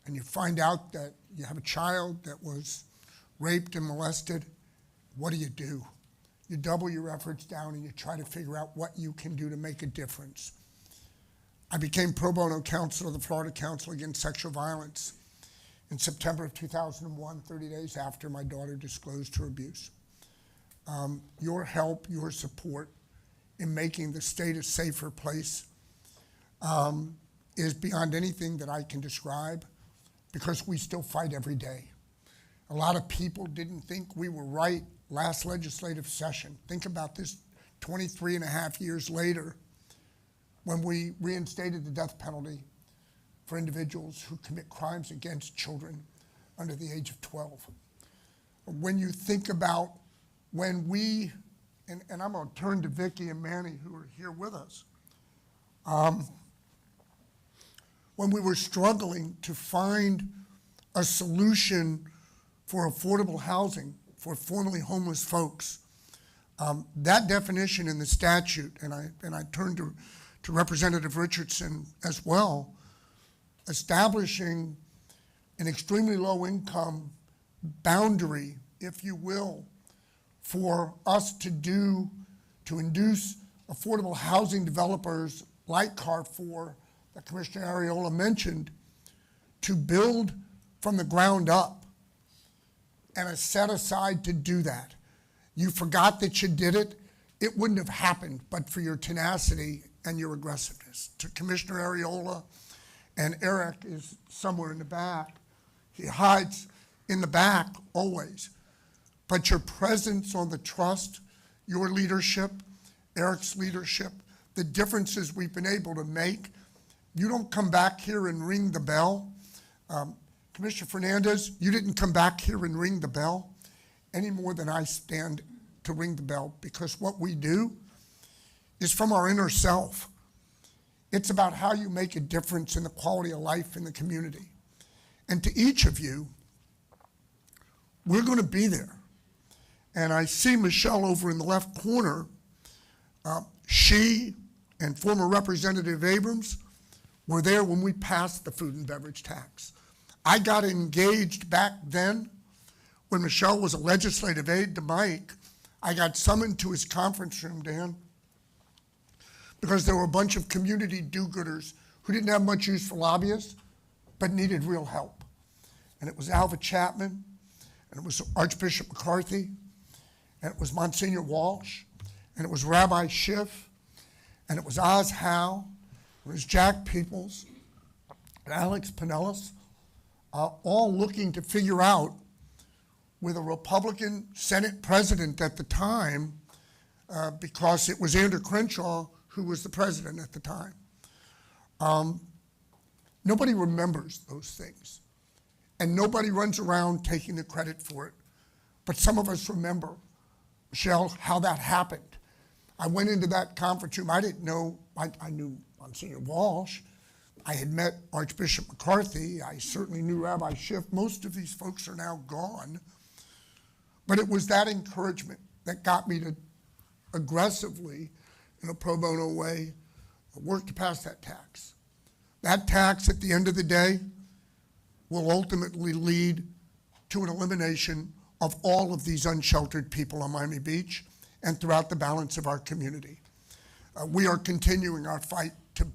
[SPEAKER 14] and you find out that you have a child that was raped and molested. What do? You double your efforts down and you try to figure out what you can do to make a difference. I became pro bono counsel of the Florida Council Against Sexual Violence in September of 2001, 30 days after my daughter disclosed her abuse. Your help, your support in making the state a safer place is beyond anything that I can describe, because we still fight every day. A lot of people didn't think we were right last legislative session. Think about this 23 and a half years later, when we reinstated the death penalty for individuals who commit crimes against children under the age of 12. When you think about when we, and I'm going to turn to Vicki and Manny who are here with us, when we were struggling to find a solution for affordable housing for formerly homeless folks, that definition in the statute, and I turn to Representative Richardson as well, establishing an extremely low income boundary, if you will, for us to induce affordable housing developers like Carrefour, that Commissioner Arreola mentioned, to build from the ground up, and a set aside to do that. You forgot that you did it. It wouldn't have happened but for your tenacity and your aggressiveness. To Commissioner Arreola, and Eric is somewhere in the back. He hides in the back always. But your presence on the trust, your leadership, Eric's leadership, the differences we've been able to make. You don't come back here and ring the bell. Commissioner Fernandez, you didn't come back here and ring the bell any more than I stand to ring the bell, because what we do is from our inner self. It's about how you make a difference in the quality of life in the community. And to each of you, we're going to be there. And I see Michelle over in the left corner. She and former Representative Abrams were there when we passed the food and beverage tax. I got engaged back then when Michelle was a legislative aide to Mike. I got summoned to his conference room, Dan, because there were a bunch of community do-gooders who didn't have much use for lobbyists, but needed real help. And it was Alva Chapman, and it was Archbishop McCarthy, and it was Monsignor Walsh, and it was Rabbi Schiff, and it was Oz Howe, it was Jack Peoples, and Alex Pinellas, all looking to figure out, with a Republican Senate president at the time, because it was Andrew Crenshaw who was the president at the time. Nobody remembers those things, and nobody runs around taking the credit for it. But some of us remember, Michelle, how that happened. I went into that conference room. I didn't know, I knew Monsignor Walsh. I had met Archbishop McCarthy. I certainly knew Rabbi Schiff. Most of these folks are now gone. But it was that encouragement that got me to aggressively, in a pro bono way, work to pass that tax. That tax, at the end of the day, will ultimately lead to an elimination of all of these unsheltered people on Miami Beach and throughout the balance of our community. We are continuing our fight to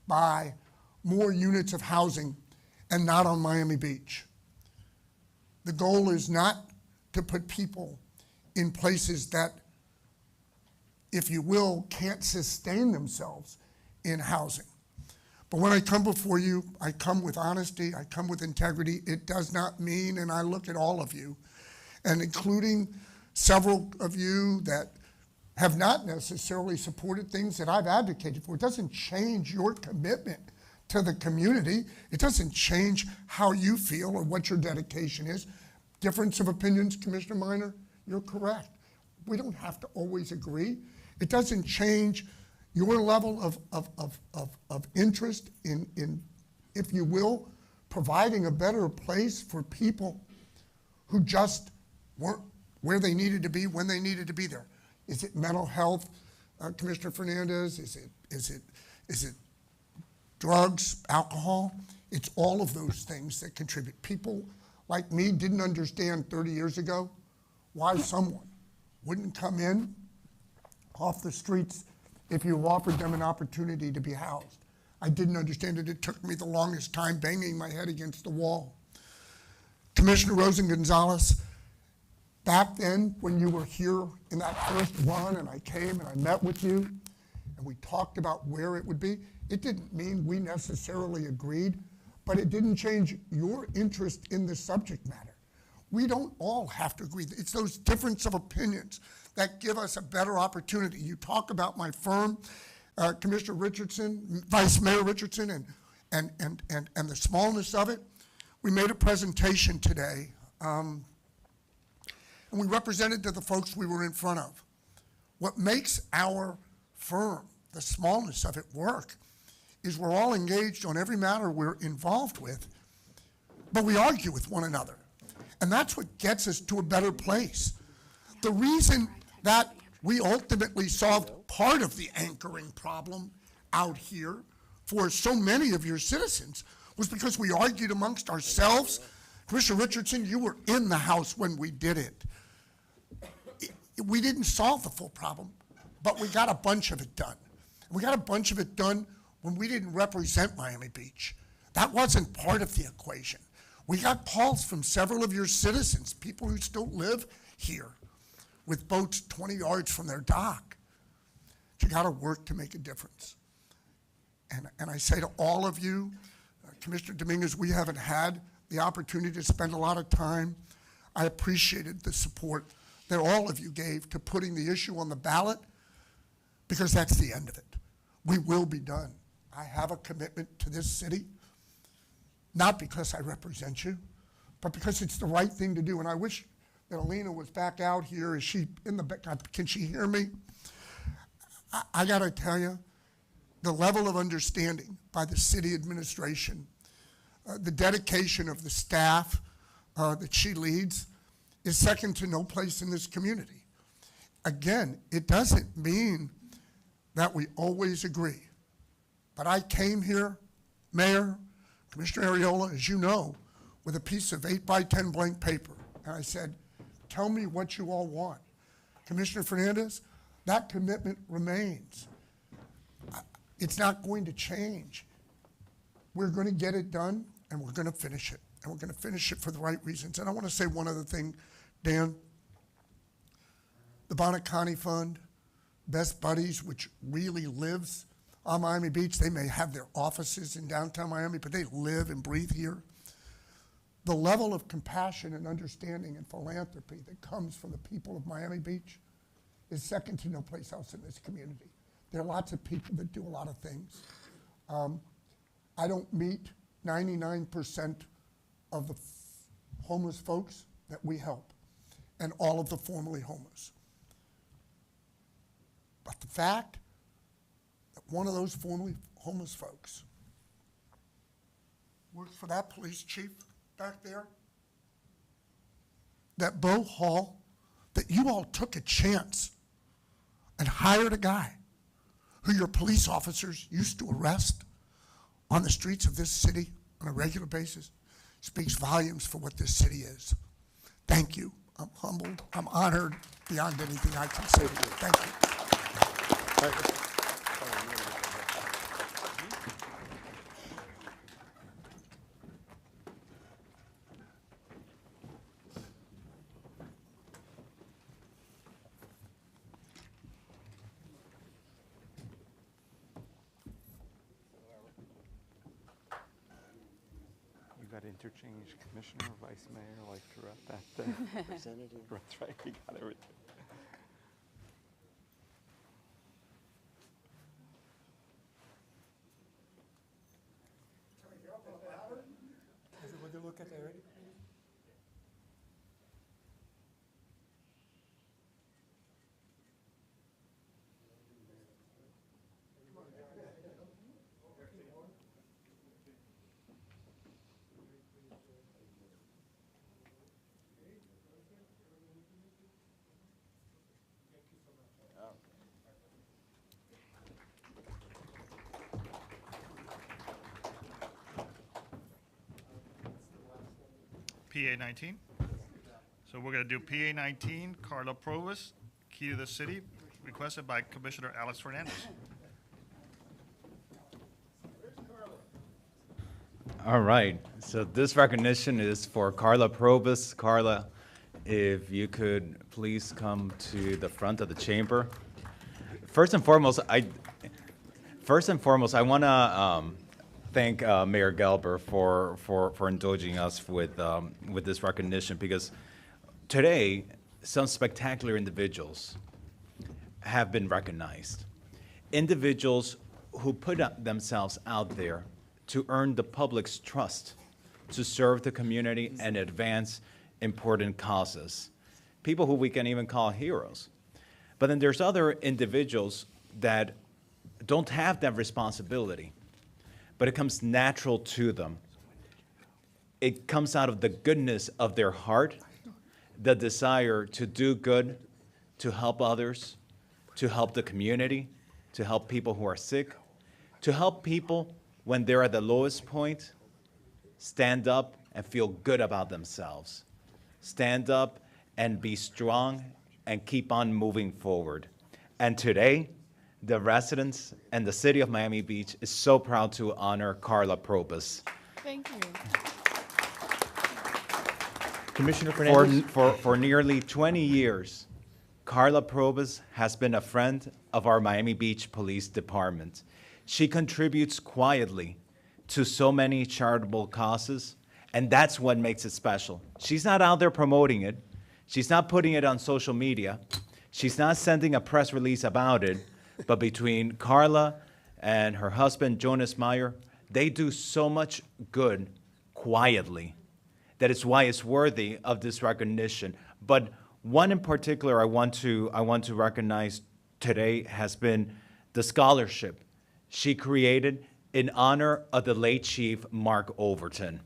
[SPEAKER 14] buy more units of housing, and not on Miami Beach. The goal is not to put people in places that, if you will, can't sustain themselves in housing. But when I come before you, I come with honesty, I come with integrity. It does not mean, and I look at all of you, and including several of you that have not necessarily supported things that I've advocated for. It doesn't change your commitment to the community. It doesn't change how you feel or what your dedication is. Difference of opinions, Commissioner Minor, you're correct. We don't have to always agree. It doesn't change your level of interest in, if you will, providing a better place for people who just weren't where they needed to be when they needed to be there. Is it mental health, Commissioner Fernandez? Is it drugs, alcohol? It's all of those things that contribute. People like me didn't understand 30 years ago why someone wouldn't come in off the streets if you offered them an opportunity to be housed. I didn't understand it. It took me the longest time banging my head against the wall. Commissioner Rosen Gonzalez, back then when you were here in that first run and I came and I met with you and we talked about where it would be, it didn't mean we necessarily agreed, but it didn't change your interest in the subject matter. We don't all have to agree. It's those difference of opinions that give us a better opportunity. You talk about my firm, Commissioner Richardson, Vice Mayor Richardson, and the smallness of it. We made a presentation today, and we represented to the folks we were in front of. What makes our firm, the smallness of it, work is we're all engaged on every matter we're involved with, but we argue with one another. And that's what gets us to a better place. The reason that we ultimately solved part of the anchoring problem out here for so many of your citizens was because we argued amongst ourselves. Commissioner Richardson, you were in the House when we did it. We didn't solve the full problem, but we got a bunch of it done. We got a bunch of it done when we didn't represent Miami Beach. That wasn't part of the equation. We got calls from several of your citizens, people who still live here, with boats 20 yards from their dock. You got to work to make a difference. And I say to all of you, Commissioner Dominguez, we haven't had the opportunity to spend a lot of time. I appreciated the support that all of you gave to putting the issue on the ballot, because that's the end of it. We will be done. I have a commitment to this city, not because I represent you, but because it's the right thing to do. And I wish that Alina was back out here. Is she in the back? Can she hear me? I got to tell you, the level of understanding by the city administration, the dedication of the staff that she leads is second to no place in this community. Again, it doesn't mean that we always agree. But I came here, Mayor, Commissioner Arreola, as you know, with a piece of 8x10 blank paper. And I said, tell me what you all want. Commissioner Fernandez, that commitment remains. It's not going to change. We're going to get it done, and we're going to finish it. and we're going to finish it for the right reasons. And I want to say one other thing, Dan. The Bonnet County Fund, Best Buddies, which really lives on Miami Beach. They may have their offices in downtown Miami, but they live and breathe here. The level of compassion and understanding and philanthropy that comes from the people of Miami Beach is second to no place else in this community. There are lots of people that do a lot of things. I don't meet 99% of the homeless folks that we help and all of the formerly homeless. But the fact that one of those formerly homeless folks works for that police chief back there, that Bo Hall, that you all took a chance and hired a guy who your police officers used to arrest on the streets of this city on a regular basis, speaks volumes for what this city is. Thank you. I'm humbled. I'm honored beyond anything I can say to you. Thank you.
[SPEAKER 13] You got interchange commissioner, vice mayor, like throughout that.
[SPEAKER 11] Representative.
[SPEAKER 13] That's right, you got everything.
[SPEAKER 14] Would you look at that already?
[SPEAKER 3] PA 19. So we're going to do PA 19, Carla Provis, Key to the City, requested by Commissioner Alex Fernandez.
[SPEAKER 10] All right, so this recognition is for Carla Probus. Carla, if you could please come to the front of the chamber. First and foremost, I want to thank Mayor Gelber for indulging us with this recognition, because today some spectacular individuals have been recognized. Individuals who put themselves out there to earn the public's trust, to serve the community and advance important causes. People who we can even call heroes. But then there's other individuals that don't have that responsibility, but it comes natural to them. It comes out of the goodness of their heart, the desire to do good, to help others, to help the community, to help people who are sick, to help people when they're at the lowest point, stand up and feel good about themselves. Stand up and be strong and keep on moving forward. And today, the residents and the city of Miami Beach is so proud to honor Carla Probus.
[SPEAKER 6] Thank you.
[SPEAKER 11] Commissioner Fernandez?
[SPEAKER 10] For nearly 20 years, Carla Probus has been a friend of our Miami Beach Police Department. She contributes quietly to so many charitable causes, and that's what makes it special. She's not out there promoting it. She's not putting it on social media. She's not sending a press release about it. But between Carla and her husband, Jonas Meyer, they do so much good quietly that is why it's worthy of this recognition. But one in particular I want to recognize today has been the scholarship she created in honor of the late Chief Mark Overton.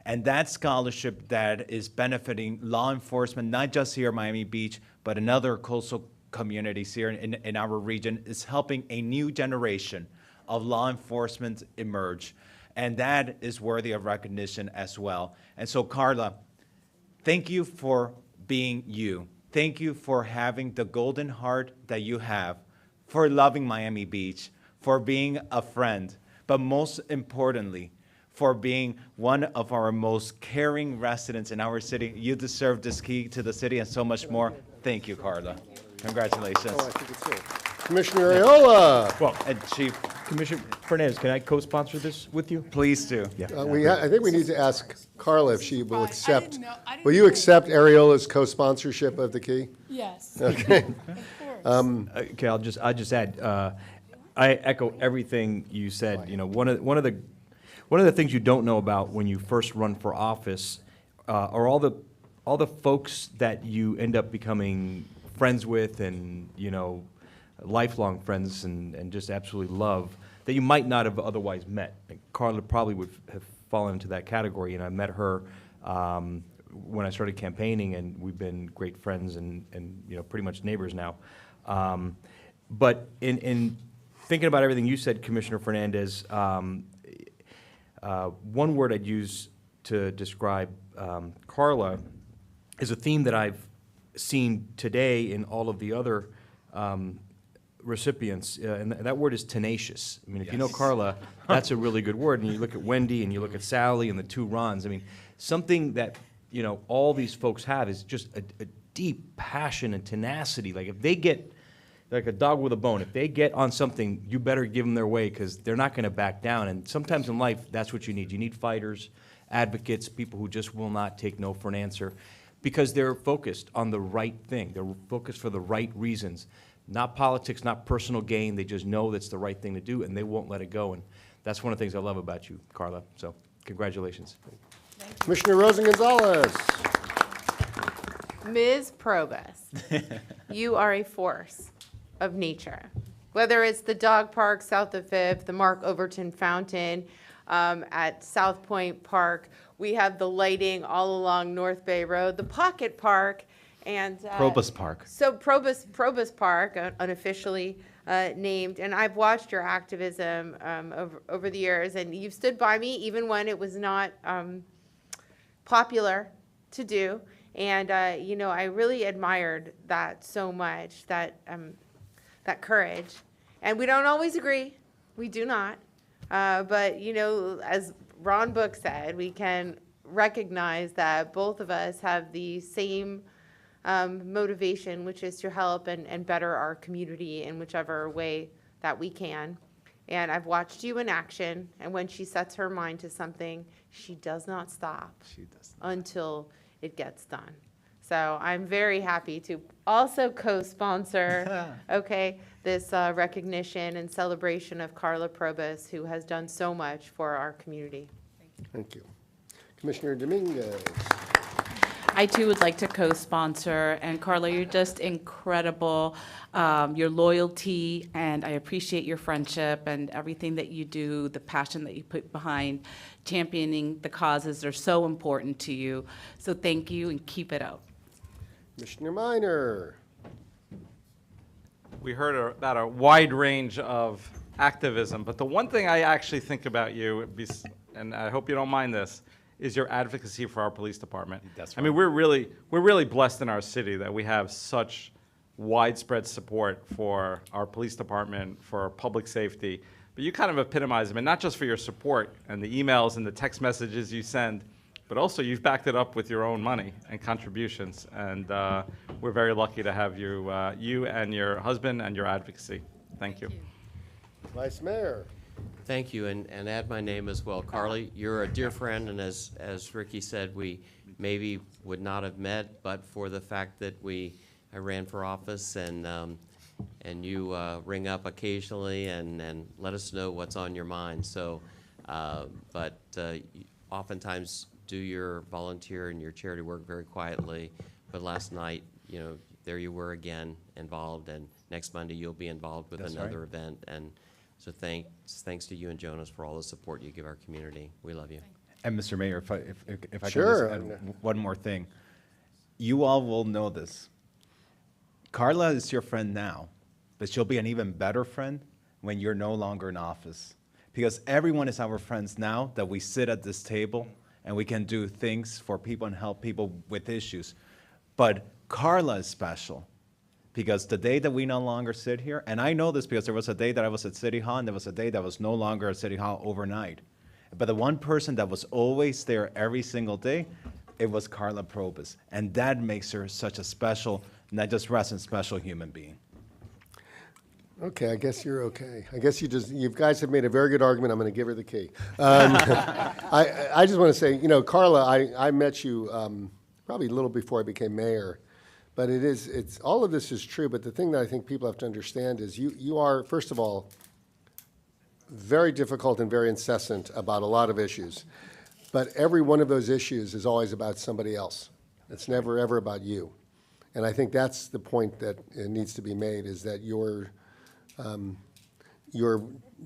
[SPEAKER 10] And that scholarship that is benefiting law enforcement, not just here at Miami Beach, but in other coastal communities here in our region, is helping a new generation of law enforcement emerge. And that is worthy of recognition as well. And so, Carla, thank you for being you. Thank you for having the golden heart that you have, for loving Miami Beach, for being a friend, but most importantly, for being one of our most caring residents in our city. You deserve this key to the city and so much more. Thank you, Carla. Congratulations.
[SPEAKER 2] Oh, I think it's here. Commissioner Ayola.
[SPEAKER 10] Well, and Chief,
[SPEAKER 7] Commissioner Fernandez, can I co-sponsor this with you?
[SPEAKER 10] please do.
[SPEAKER 2] I think we need to ask Carla if she will accept. Will you accept Ariola's co-sponsorship of the key?
[SPEAKER 15] Yes.
[SPEAKER 2] Okay.
[SPEAKER 7] Okay, I'll just add, I echo everything you said. You know, one of the things you don't know about when you first run for office are all the folks that you end up becoming friends with, and you know, lifelong friends, and just absolutely love, that you might not have otherwise met. And Carla probably would have fallen into that category, and I met her when I started campaigning, and we've been great friends and you know, pretty much neighbors now. But in thinking about everything you said, Commissioner Fernandez, one word I'd use to describe Carla is a theme that I've seen today in all of the other recipients, and that word is tenacious. I mean, if you know Carla, that's a really good word. And you look at Wendy, and you look at Sally, and the two Rons. I mean, something that, you know, all these folks have is just a deep passion and tenacity. Like, if they get, like a dog with a bone, if they get on something, you better give them their way, because they're not going to back down. And sometimes in life, that's what you need. You need fighters, advocates, people who just will not take no for an answer, because they're focused on the right thing. They're focused for the right reasons. Not politics, not personal gain. They just know that's the right thing to do, and they won't let it go. And that's one of the things I love about you, Carla. So congratulations.
[SPEAKER 2] Commissioner Rosen Gonzalez.
[SPEAKER 6] Ms. Probus, you are a force of nature. Whether it's the dog park south of Fifth, the Mark Overton Fountain at South Point Park, we have the lighting all along North Bay Road, the Pocket Park, and
[SPEAKER 10] Probus Park.
[SPEAKER 6] So Probus Park, unofficially named, and I've watched your activism over the years, and you've stood by me even when it was not popular to do. And you know, I really admired that so much, that courage. And we don't always agree, we do not. But you know, as Ron Book said, we can recognize that both of us have the same motivation, which is to help and better our community in whichever way that we can. And I've watched you in action, and when she sets her mind to something, she does not stop until it gets done. So I'm very happy to also co-sponsor, okay, this recognition and celebration of Carla Probus, who has done so much for our community.
[SPEAKER 2] Thank you. Commissioner Dominguez.
[SPEAKER 15] I too would like to co-sponsor, and Carla, you're just incredible. Your loyalty, and I appreciate your friendship and everything that you do, the passion that you put behind championing the causes that are so important to you. So thank you, and keep it up.
[SPEAKER 2] Commissioner Minor.
[SPEAKER 13] We heard about a wide range of activism, but the one thing I actually think about you, and I hope you don't mind this, is your advocacy for our police department.
[SPEAKER 10] That's
[SPEAKER 13] I mean, we're really blessed in our city that we have such widespread support for our police department, for public safety. But you kind of epitomize them, and not just for your support and the emails and the text messages you send, but also you've backed it up with your own money and contributions. And we're very lucky to have you, you and your husband and your advocacy. Thank you.
[SPEAKER 2] Vice Mayor.
[SPEAKER 11] Thank you, and add my name as well. Carly, you're a dear friend, and as Ricky said, we maybe would not have met, but for the fact that I ran for office, and you ring up occasionally and let us know what's on your mind. So, but oftentimes do your volunteer and your charity work very quietly. But last night, you know, there you were again involved, and next Monday you'll be involved with another event. And so thanks to you and Jonas for all the support you give our community. We love you.
[SPEAKER 10] And Mr. Mayor, if I
[SPEAKER 2] Sure.
[SPEAKER 10] can just add one more thing. You all will know this. Carla is your friend now, but she'll be an even better friend when you're no longer in office. Because everyone is our friends now that we sit at this table and we can do things for people and help people with issues. But Carla is special. Because the day that we no longer sit here, and I know this because there was a day that I was at City Hall, and there was a day that I was no longer at City Hall overnight. But the one person that was always there every single day, it was Carla Probus. And that makes her such a special, not just resident, special human being.
[SPEAKER 2] Okay, I guess you're okay. I guess you guys have made a very good argument. I'm going to give her the key. I just want to say, Carla, I met you probably a little before I became mayor, but it's all of this is true. But the thing that I think people have to understand is you are, first of all, very difficult and very incessant about a lot of issues. But every one of those issues is always about somebody else. It's never, ever about you. And I think that's the point that needs to be made, is that your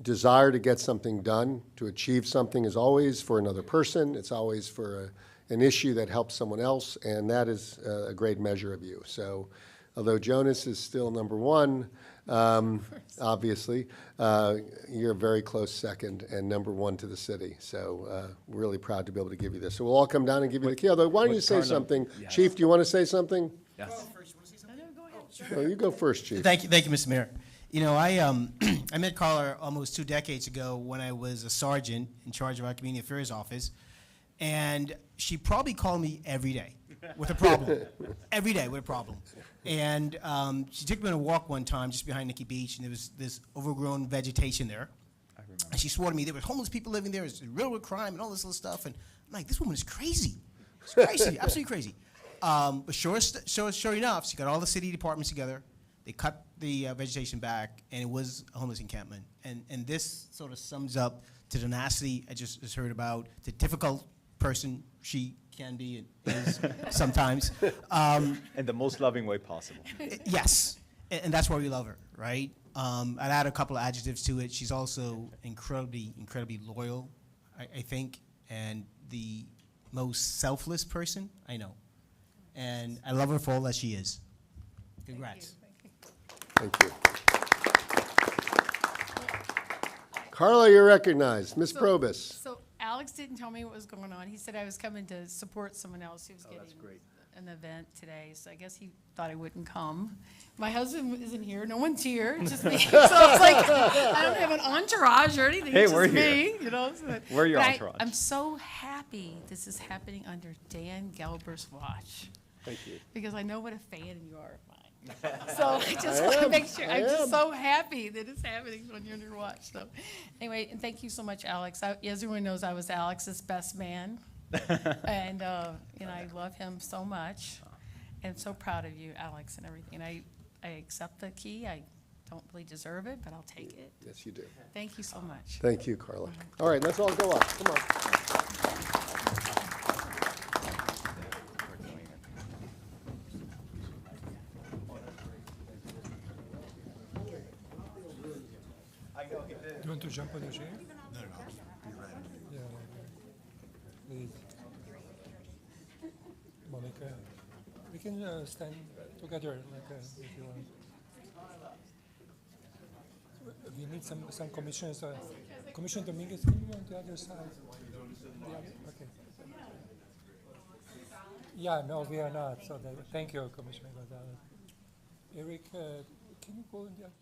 [SPEAKER 2] desire to get something done, to achieve something, is always for another person. It's always for an issue that helps someone else, and that is a great measure of you. So although Jonas is still number one, obviously, you're a very close second and number one to the city. So we're really proud to be able to give you this. So we'll all come down and give you the key. Although, why don't you say something?
[SPEAKER 10] Yes.
[SPEAKER 2] Chief, do you want to say something?
[SPEAKER 10] Yes.
[SPEAKER 2] No, you go first, Chief.
[SPEAKER 16] Thank you, Mr. Mayor. I met Carla almost 2 decades ago when I was a sergeant in charge of our community affairs office, and she probably called me every day with a problem, every day with a problem. And she took me on a walk one time just behind Nikki Beach, and there was this overgrown vegetation there. And she swore to me there were homeless people living there, it's railroad crime and all this little stuff. And I'm like, this woman is crazy. It's crazy, absolutely crazy. But sure enough, she got all the city departments together. They cut the vegetation back, and it was a homeless encampment. And this sort of sums up the tenacity I just heard about, the difficult person she can be and is sometimes.
[SPEAKER 10] In the most loving way possible.
[SPEAKER 16] Yes, and that's why we love her, right? I'd add a couple of adjectives to it. She's also incredibly loyal, I think, and the most selfless person I know. And I love her for all that she is. Congrats.
[SPEAKER 2] Thank you. Carla, you're recognized. Ms. Probus.
[SPEAKER 17] So Alex didn't tell me what was going on. He said I was coming to support someone else who was getting an event today, so I guess he thought I wouldn't come. My husband isn't here. No one's here. It's just me. So it's like I don't have an entourage or anything.
[SPEAKER 10] Hey,
[SPEAKER 17] it's
[SPEAKER 10] we're
[SPEAKER 17] just
[SPEAKER 10] here.
[SPEAKER 17] me. So,
[SPEAKER 10] We're your
[SPEAKER 17] but
[SPEAKER 10] entourage.
[SPEAKER 17] I'm so happy this is happening under Dan Gelber's watch.
[SPEAKER 2] Thank you.
[SPEAKER 17] Because I know what a fan you are of mine. So I just want to make sure. I'm just so happy that it's happening when you're under watch. So anyway, and thank you so much, Alex. As everyone knows, I was Alex's best man. And I love him so much. And I'm so proud of you, Alex, and everything. I accept the key. I don't really deserve it, but I'll take it.
[SPEAKER 2] Yes, you do.
[SPEAKER 17] Thank you so much.
[SPEAKER 2] Thank you, Carla. All right, let's all go up. Come on.
[SPEAKER 5] You want to jump on your chair? No. Yeah. Please. Monica, we can stand together if you want. We need some commissioners. Commissioner Dominguez, can you go on the other side? Yeah, okay. Yeah, no, we are not. So thank you, Commissioner Gonzalez. Eric, can you go in the other?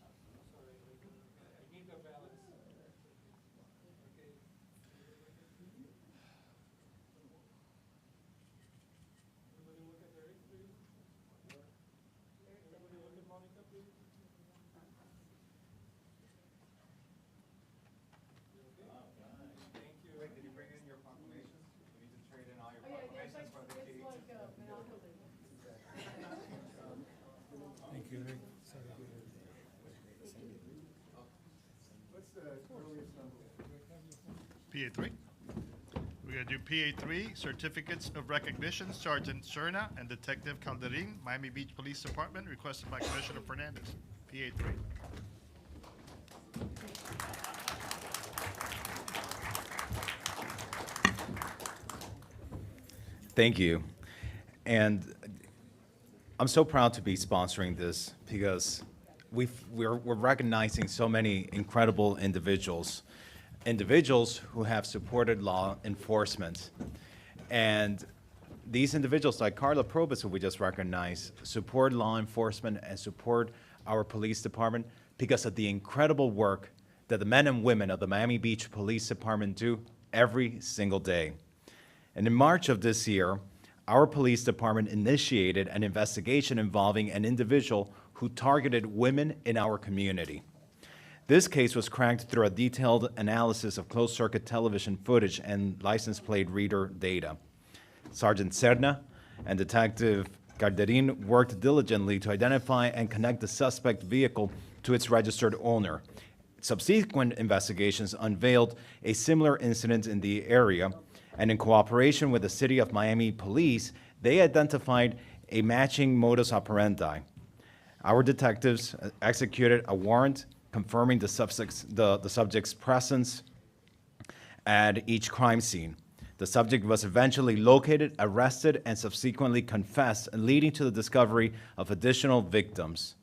[SPEAKER 5] Thank you, Rick. Sorry.
[SPEAKER 3] PA3. We're going to do PA3, Certificates of Recognition, Sergeant Serna and Detective Calderin, Miami Beach Police Department, requested by Commissioner Fernandez. PA3.
[SPEAKER 10] Thank you. And I'm so proud to be sponsoring this because we're recognizing so many incredible individuals who have supported law enforcement. And these individuals like Carla Probus, who we just recognized, support law enforcement and support our police department because of the incredible work that the men and women of the Miami Beach Police Department do every single day. And in March of this year, our police department initiated an investigation involving an individual who targeted women in our community. This case was cracked through a detailed analysis of closed-circuit television footage and license plate reader data. Sergeant Serna and Detective Carderin worked diligently to identify and connect the suspect vehicle to its registered owner. Subsequent investigations unveiled a similar incident in the area, and in cooperation with the City of Miami Police, they identified a matching modus operandi. Our detectives executed a warrant confirming the subject's presence at each crime scene. The subject was eventually located, arrested, and subsequently confessed, leading to the discovery of additional victims.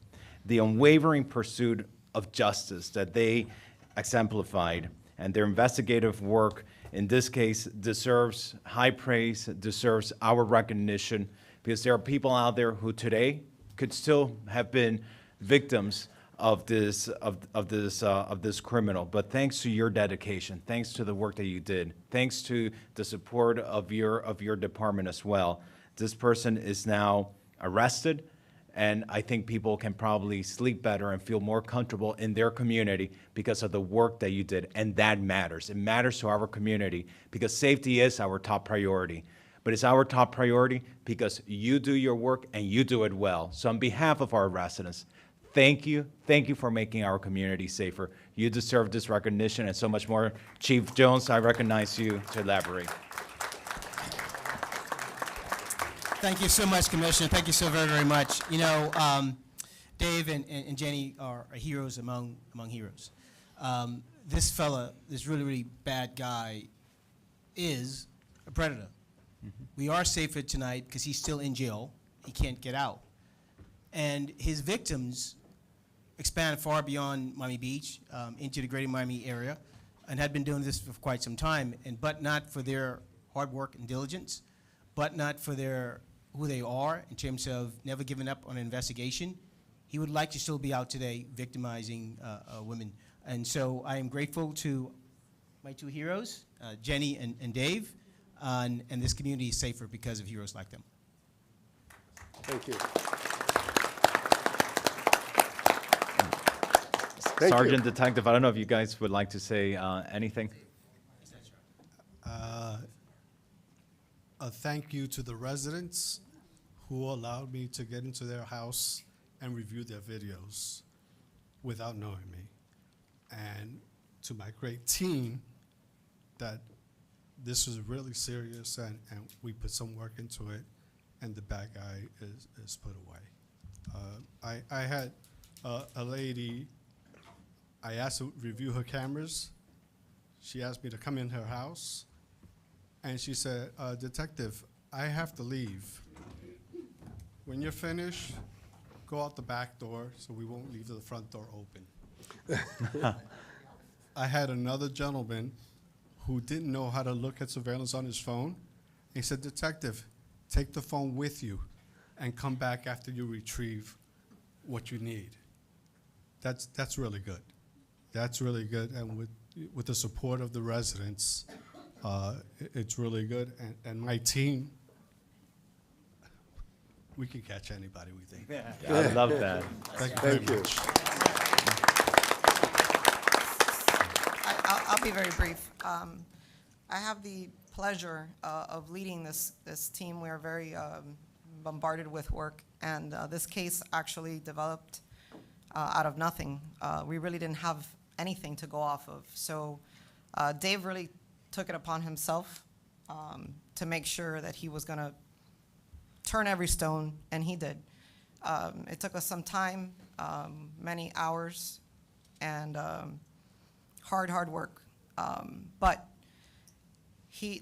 [SPEAKER 10] The unwavering pursuit of justice that they exemplified and their investigative work in this case deserves high praise, deserves our recognition, because there are people out there who today could still have been victims of this criminal. But thanks to your dedication, thanks to the work that you did, thanks to the support of your department as well, this person is now arrested, and I think people can probably sleep better and feel more comfortable in their community because of the work that you did, and that matters. It matters to our community because safety is our top priority. But it's our top priority because you do your work and you do it well. So on behalf of our residents, thank you for making our community safer. You deserve this recognition and so much more. Chief Jones, I recognize you to elaborate.
[SPEAKER 16] Thank you so much, Commissioner. Thank you so very, very much. You know, Dave and Jenny are heroes among heroes. This fella, this really, really bad guy, is a predator. Mm-hmm. We are safer tonight because he's still in jail. He can't get out. And his victims expand far beyond Miami Beach into the greater Miami area and had been doing this for quite some time, but not for their hard work and diligence, but not for who they are in terms of never giving up on an investigation. He would like to still be out today victimizing women. And so I am grateful to my two heroes, Jenny and Dave, and this community is safer because of heroes like them.
[SPEAKER 2] Thank you.
[SPEAKER 10] Sergeant Detective, I don't know if you guys would like to say anything.
[SPEAKER 18] A thank you to the residents who allowed me to get into their house and review their videos without knowing me. And to my great team, that this was really serious and we put some work into it and the bad guy is put away. I had a lady, I asked to review her cameras. She asked me to come in her house. And she said, Detective, I have to leave. When you're finished, go out the back door so we won't leave the front door open. I had another gentleman who didn't know how to look at surveillance on his phone. He said, Detective, take the phone with you and come back after you retrieve what you need. That's really good. That's really good. And with the support of the residents, it's really good, and my team, we can catch anybody, we think.
[SPEAKER 10] Yeah. I love that.
[SPEAKER 18] Thank you.
[SPEAKER 19] I'll be very brief. I have the pleasure of leading this team. We are very bombarded with work, and this case actually developed out of nothing. We really didn't have anything to go off of. So Dave really took it upon himself to make sure that he was going to turn every stone, and he did. It took us some time, many hours, and hard work. But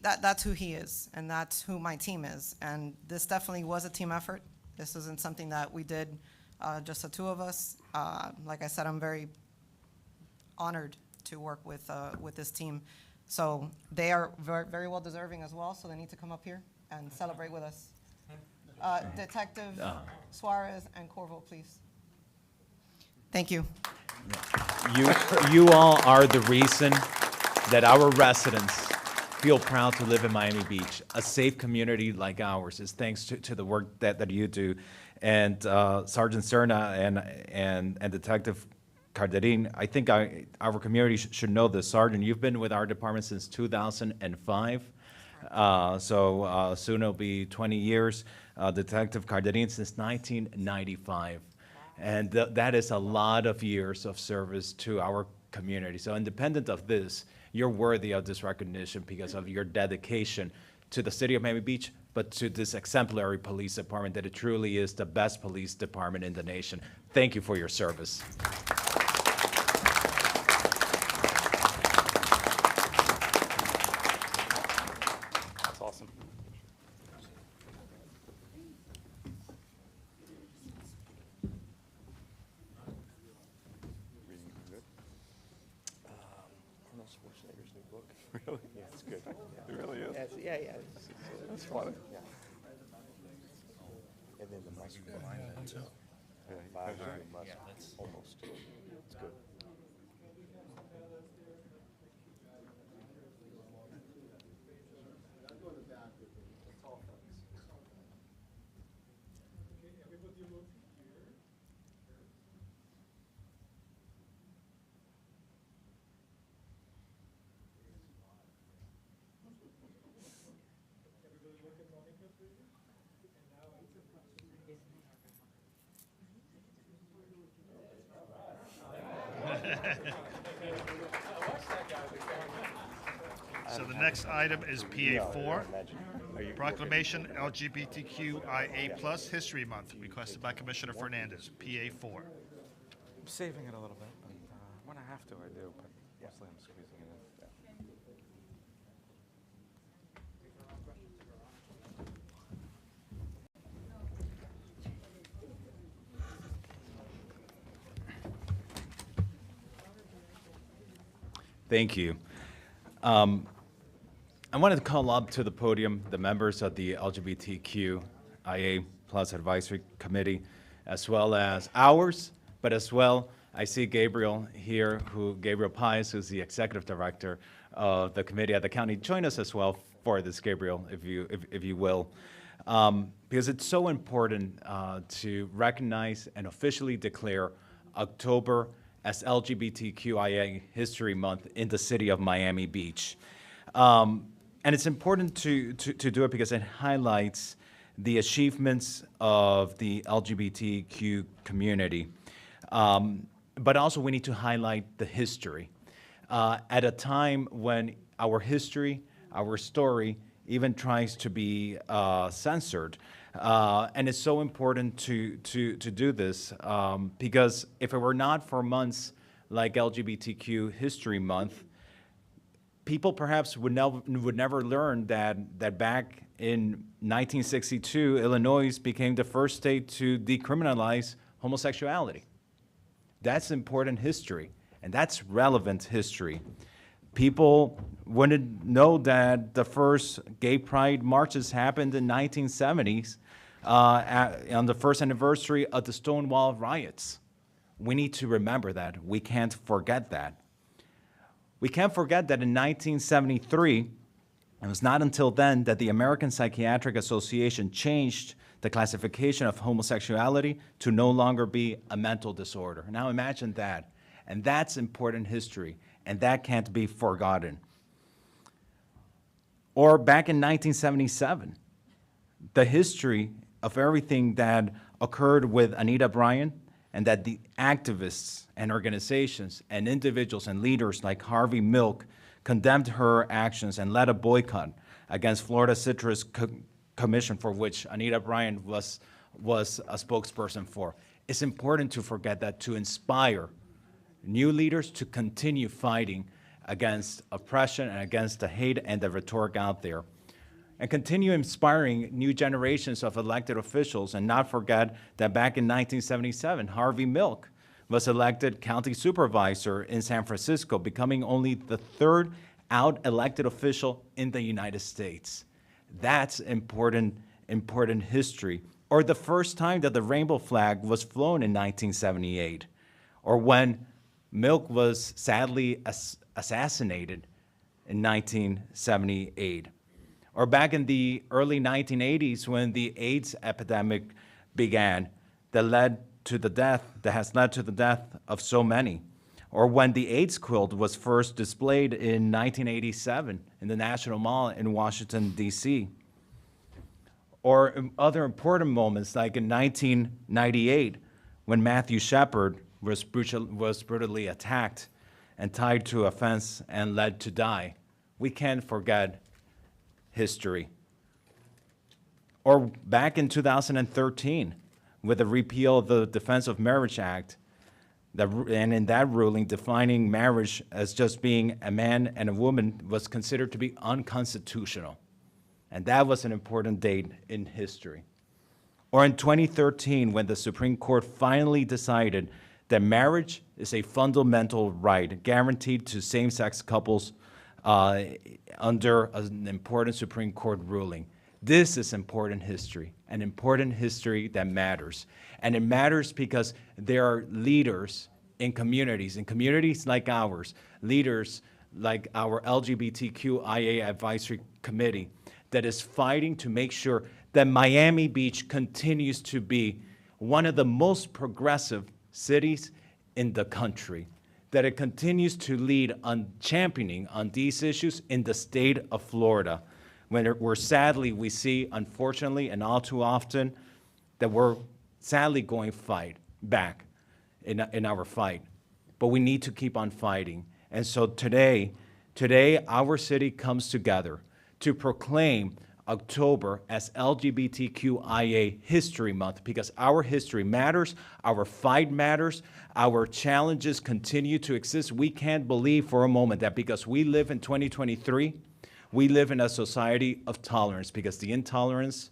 [SPEAKER 19] that's who he is, and that's who my team is. And this definitely was a team effort. This isn't something that we did just the two of us. Like I said, I'm very honored to work with this team. So they are very, very well deserving as well, so they need to come up here and celebrate with us. Detective Suarez and Corvo, please. Thank you.
[SPEAKER 10] You all are the reason that our residents feel proud to live in Miami Beach. A safe community like ours is thanks to the work that you do. And Sergeant Serna and Detective Carderin, I think our community should know this. Sergeant, you've been with our department since 2005. So soon it'll be 20 years. Detective Carderin since 1995. And that is a lot of years of service to our community. So independent of this, you're worthy of this recognition because of your dedication to the city of Miami Beach, but to this exemplary police department that it truly is the best police department in the nation. Thank you for your service.
[SPEAKER 13] That's awesome.
[SPEAKER 20] Arnold Schwarzenegger's new book. Really? Yeah, it's good.
[SPEAKER 13] It really is.
[SPEAKER 20] Yeah.
[SPEAKER 13] That's funny.
[SPEAKER 20] Yeah. And then the Musk behind that too.
[SPEAKER 13] Yeah,
[SPEAKER 20] Musk, almost. It's good.
[SPEAKER 3] So the next item is PA4, Proclamation LGBTQIA+ History Month, requested by Commissioner Fernandez, PA4.
[SPEAKER 13] I'm saving it a little bit, but when I have to, I do. But mostly I'm squeezing it in.
[SPEAKER 10] Thank you. I wanted to call up to the podium the members of the LGBTQIA+ Advisory Committee, as well as ours, but as well, I see Gabriel here, Gabriel Pius, who's the Executive Director of the committee at the county. Join us as well for this, Gabriel, if you will. Because it's so important to recognize and officially declare October as LGBTQIA History Month in the city of Miami Beach. And it's important to do it because it highlights the achievements of the LGBTQ community. But also we need to highlight the history. At a time when our history, our story, even tries to be censored. And it's so important to do this because if it were not for months like LGBTQ History Month, people perhaps would never learn that back in 1962, Illinois became the first state to decriminalize homosexuality. That's important history, and that's relevant history. People wouldn't know that the first gay pride marches happened in 1970s on the first anniversary of the Stonewall riots. We need to remember that. We can't forget that. We can't forget that in 1973, it was not until then that the American Psychiatric Association changed the classification of homosexuality to no longer be a mental disorder. Now imagine that. And that's important history, and that can't be forgotten. Or back in 1977, the history of everything that occurred with Anita Bryant, and that the activists and organizations and individuals and leaders like Harvey Milk condemned her actions and led a boycott against Florida Citrus Commission, for which Anita Bryant was a spokesperson for. It's important to forget that, to inspire new leaders to continue fighting against oppression and against the hate and the rhetoric out there. And continue inspiring new generations of elected officials, and not forget that back in 1977, Harvey Milk was elected county supervisor in San Francisco, becoming only the third out elected official in the United States. That's important history. Or the first time that the rainbow flag was flown in 1978, or when Milk was sadly assassinated in 1978. Or back in the early 1980s when the AIDS epidemic began that has led to the death of so many. Or when the AIDS quilt was first displayed in 1987 in the National Mall in Washington, D.C. Or other important moments like in 1998 when Matthew Shepard was brutally attacked and tied to a fence and led to die. We can't forget history. Or back in 2013, with the repeal of the Defense of Marriage Act, and in that ruling, defining marriage as just being a man and a woman was considered to be unconstitutional. And that was an important date in history. Or in 2013, when the Supreme Court finally decided that marriage is a fundamental right guaranteed to same-sex couples under an important Supreme Court ruling. This is important history, an important history that matters. And it matters because there are leaders in communities like ours, leaders like our LGBTQIA Advisory Committee, that is fighting to make sure that Miami Beach continues to be one of the most progressive cities in the country, that it continues to lead on championing on these issues in the state of Florida, where sadly we see, unfortunately, and all too often, that we're sadly going fight back in our fight. But we need to keep on fighting. And so today, our city comes together to proclaim October as LGBTQIA History Month, because our history matters, our fight matters, our challenges continue to exist. We can't believe for a moment that because we live in 2023, we live in a society of tolerance, because the intolerance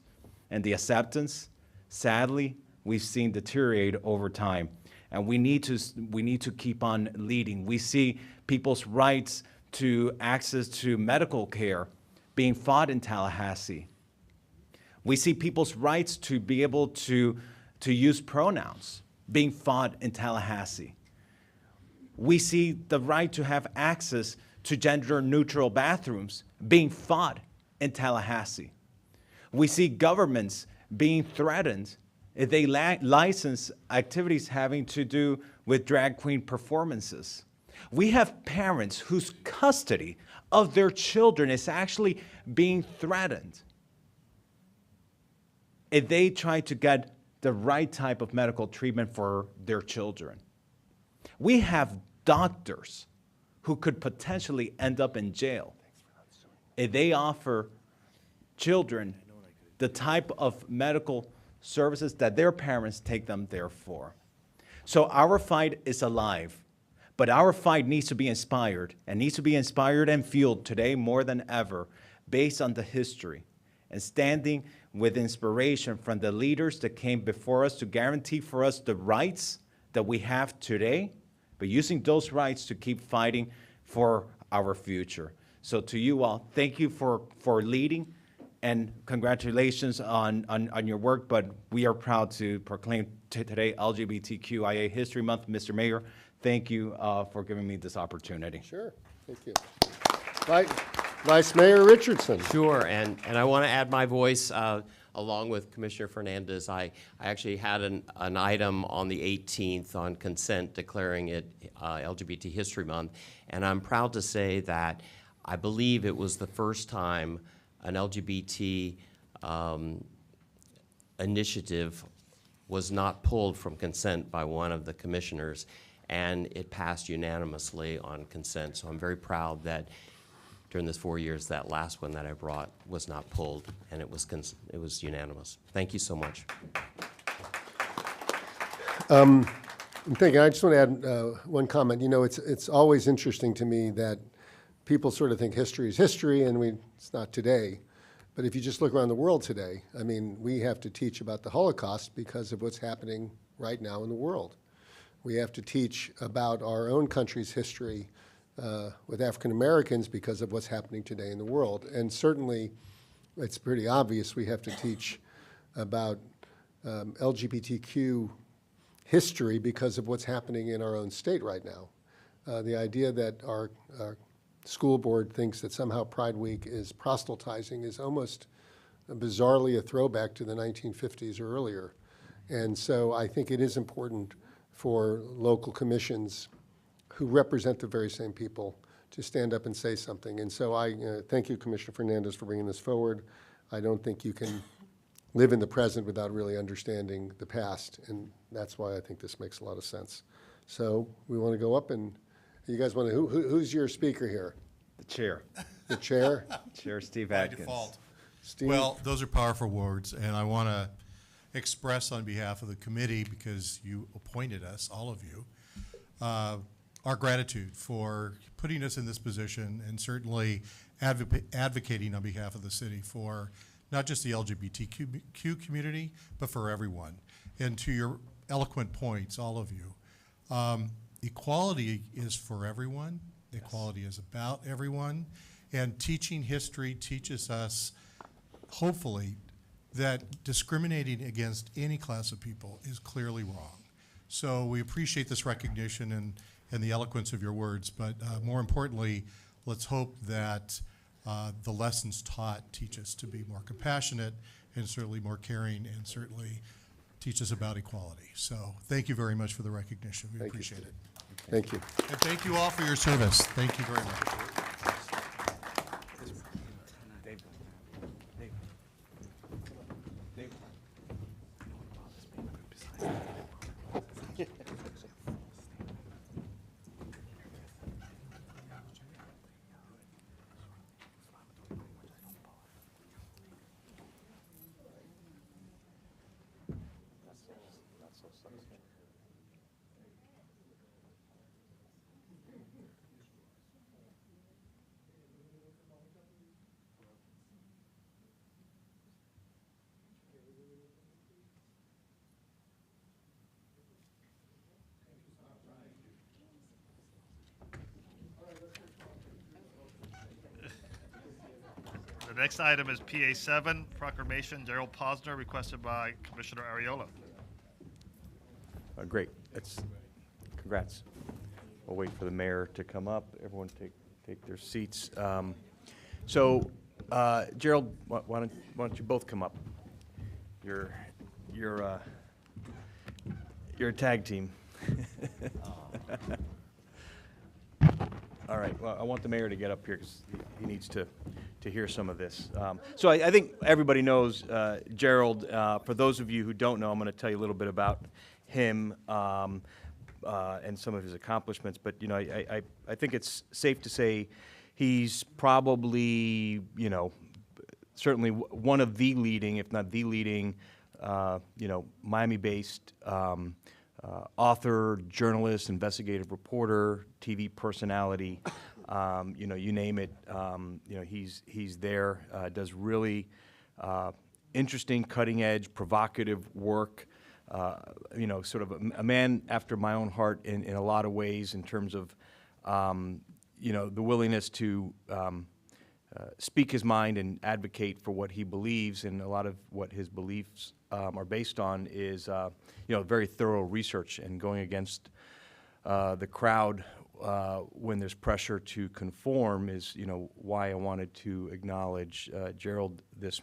[SPEAKER 10] and the acceptance, sadly, we've seen deteriorate over time. And we need to keep on leading. We see people's rights to access to medical care being fought in Tallahassee. We see people's rights to be able to use pronouns being fought in Tallahassee. We see the right to have access to gender-neutral bathrooms being fought in Tallahassee. We see governments being threatened if they license activities having to do with drag queen performances. We have parents whose custody of their children is actually being threatened if they try to get the right type of medical treatment for their children. We have doctors who could potentially end up in jail if they offer children the type of medical services that their parents take them there for. So our fight is alive, but our fight needs to be inspired, and needs to be inspired and fueled today more than ever based on the history and standing with inspiration from the leaders that came before us to guarantee for us the rights that we have today, but using those rights to keep fighting for our future. So to you all, thank you for leading, and congratulations on your work, but we are proud to proclaim today LGBTQIA History Month. Mr. Mayor, thank you for giving me this opportunity.
[SPEAKER 2] Sure, thank you. Vice Mayor Richardson.
[SPEAKER 11] Sure, and I want to add my voice along with Commissioner Fernandez. I actually had an item on the 18th on consent declaring it LGBT History Month, and I'm proud to say that I believe it was the first time an LGBT initiative was not pulled from consent by one of the commissioners, and it passed unanimously on consent. So I'm very proud that during this 4 years, that last one that I brought was not pulled, and it was unanimous. Thank you so much.
[SPEAKER 2] I'm thinking, I just want to add one comment. You know, it's always interesting to me that people sort of think history is history, and it's not today. But if you just look around the world today, I mean, we have to teach about the Holocaust because of what's happening right now in the world. We have to teach about our own country's history with African Americans because of what's happening today in the world. And certainly, it's pretty obvious we have to teach about LGBTQ history because of what's happening in our own state right now. The idea that our school board thinks that somehow Pride Week is proselytizing is almost bizarrely a throwback to the 1950s or earlier. And so I think it is important for local commissions who represent the very same people to stand up and say something. And so I thank you, Commissioner Fernandez, for bringing this forward. I don't think you can live in the present without really understanding the past, and that's why I think this makes a lot of sense. So we want to go up, and you guys want to, who's your speaker here?
[SPEAKER 10] The chair.
[SPEAKER 2] The chair?
[SPEAKER 10] Chair Steve
[SPEAKER 21] By
[SPEAKER 10] Atkins.
[SPEAKER 21] default.
[SPEAKER 2] Steve?
[SPEAKER 21] Well, those are powerful words, and I want to express on behalf of the committee, because you appointed us, all of you, our gratitude for putting us in this position and certainly advocating on behalf of the city for not just the LGBTQ community, but for everyone. And to your eloquent points, all of you, equality is for everyone. Equality is about everyone. And teaching history teaches us, hopefully, that discriminating against any class of people is clearly wrong. So we appreciate this recognition and the eloquence of your words, but more importantly, let's hope that the lessons taught teach us to be more compassionate and certainly more caring and certainly teach us about equality. So thank you very much for the recognition. We appreciate it.
[SPEAKER 2] Thank you.
[SPEAKER 21] And thank you all for your service. Thank you very much.
[SPEAKER 3] The next item is PA 7, proclamation Gerald Posner, requested by Commissioner Ariola.
[SPEAKER 7] Great. Congrats. We'll wait for the mayor to come up. Everyone take their seats. Gerald, why don't you both come up? You're a tag team. All right. Well, I want the mayor to get up here because he needs to hear some of this. So I think everybody knows Gerald. For those of you who don't know, I'm going to tell you a little bit about him and some of his accomplishments. But you know, I think it's safe to say he's probably, you know, certainly one of the leading, if not the leading, you know, Miami-based author, journalist, investigative reporter, TV personality. You know, you name it. You know, he's there. Does really interesting, cutting-edge, provocative work. You know, sort of a man after my own heart in a lot of ways in terms of, you know, the willingness to speak his mind and advocate for what he believes, and a lot of what his beliefs are based on is, you know, very thorough research and going against the crowd when there's pressure to conform is, you know, why I wanted to acknowledge Gerald this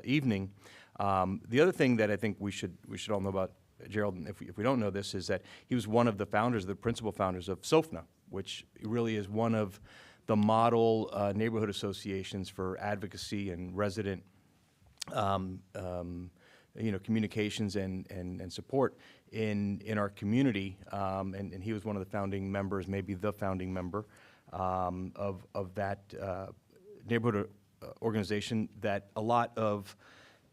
[SPEAKER 7] evening. The other thing that I think we should all know about Gerald, and if we don't know this, is that he was one of the founders, the principal founders of SOFNA, which really is one of the model neighborhood associations for advocacy and resident you know, communications and support in our community, and he was one of the founding members, maybe the founding member of that neighborhood organization that a lot of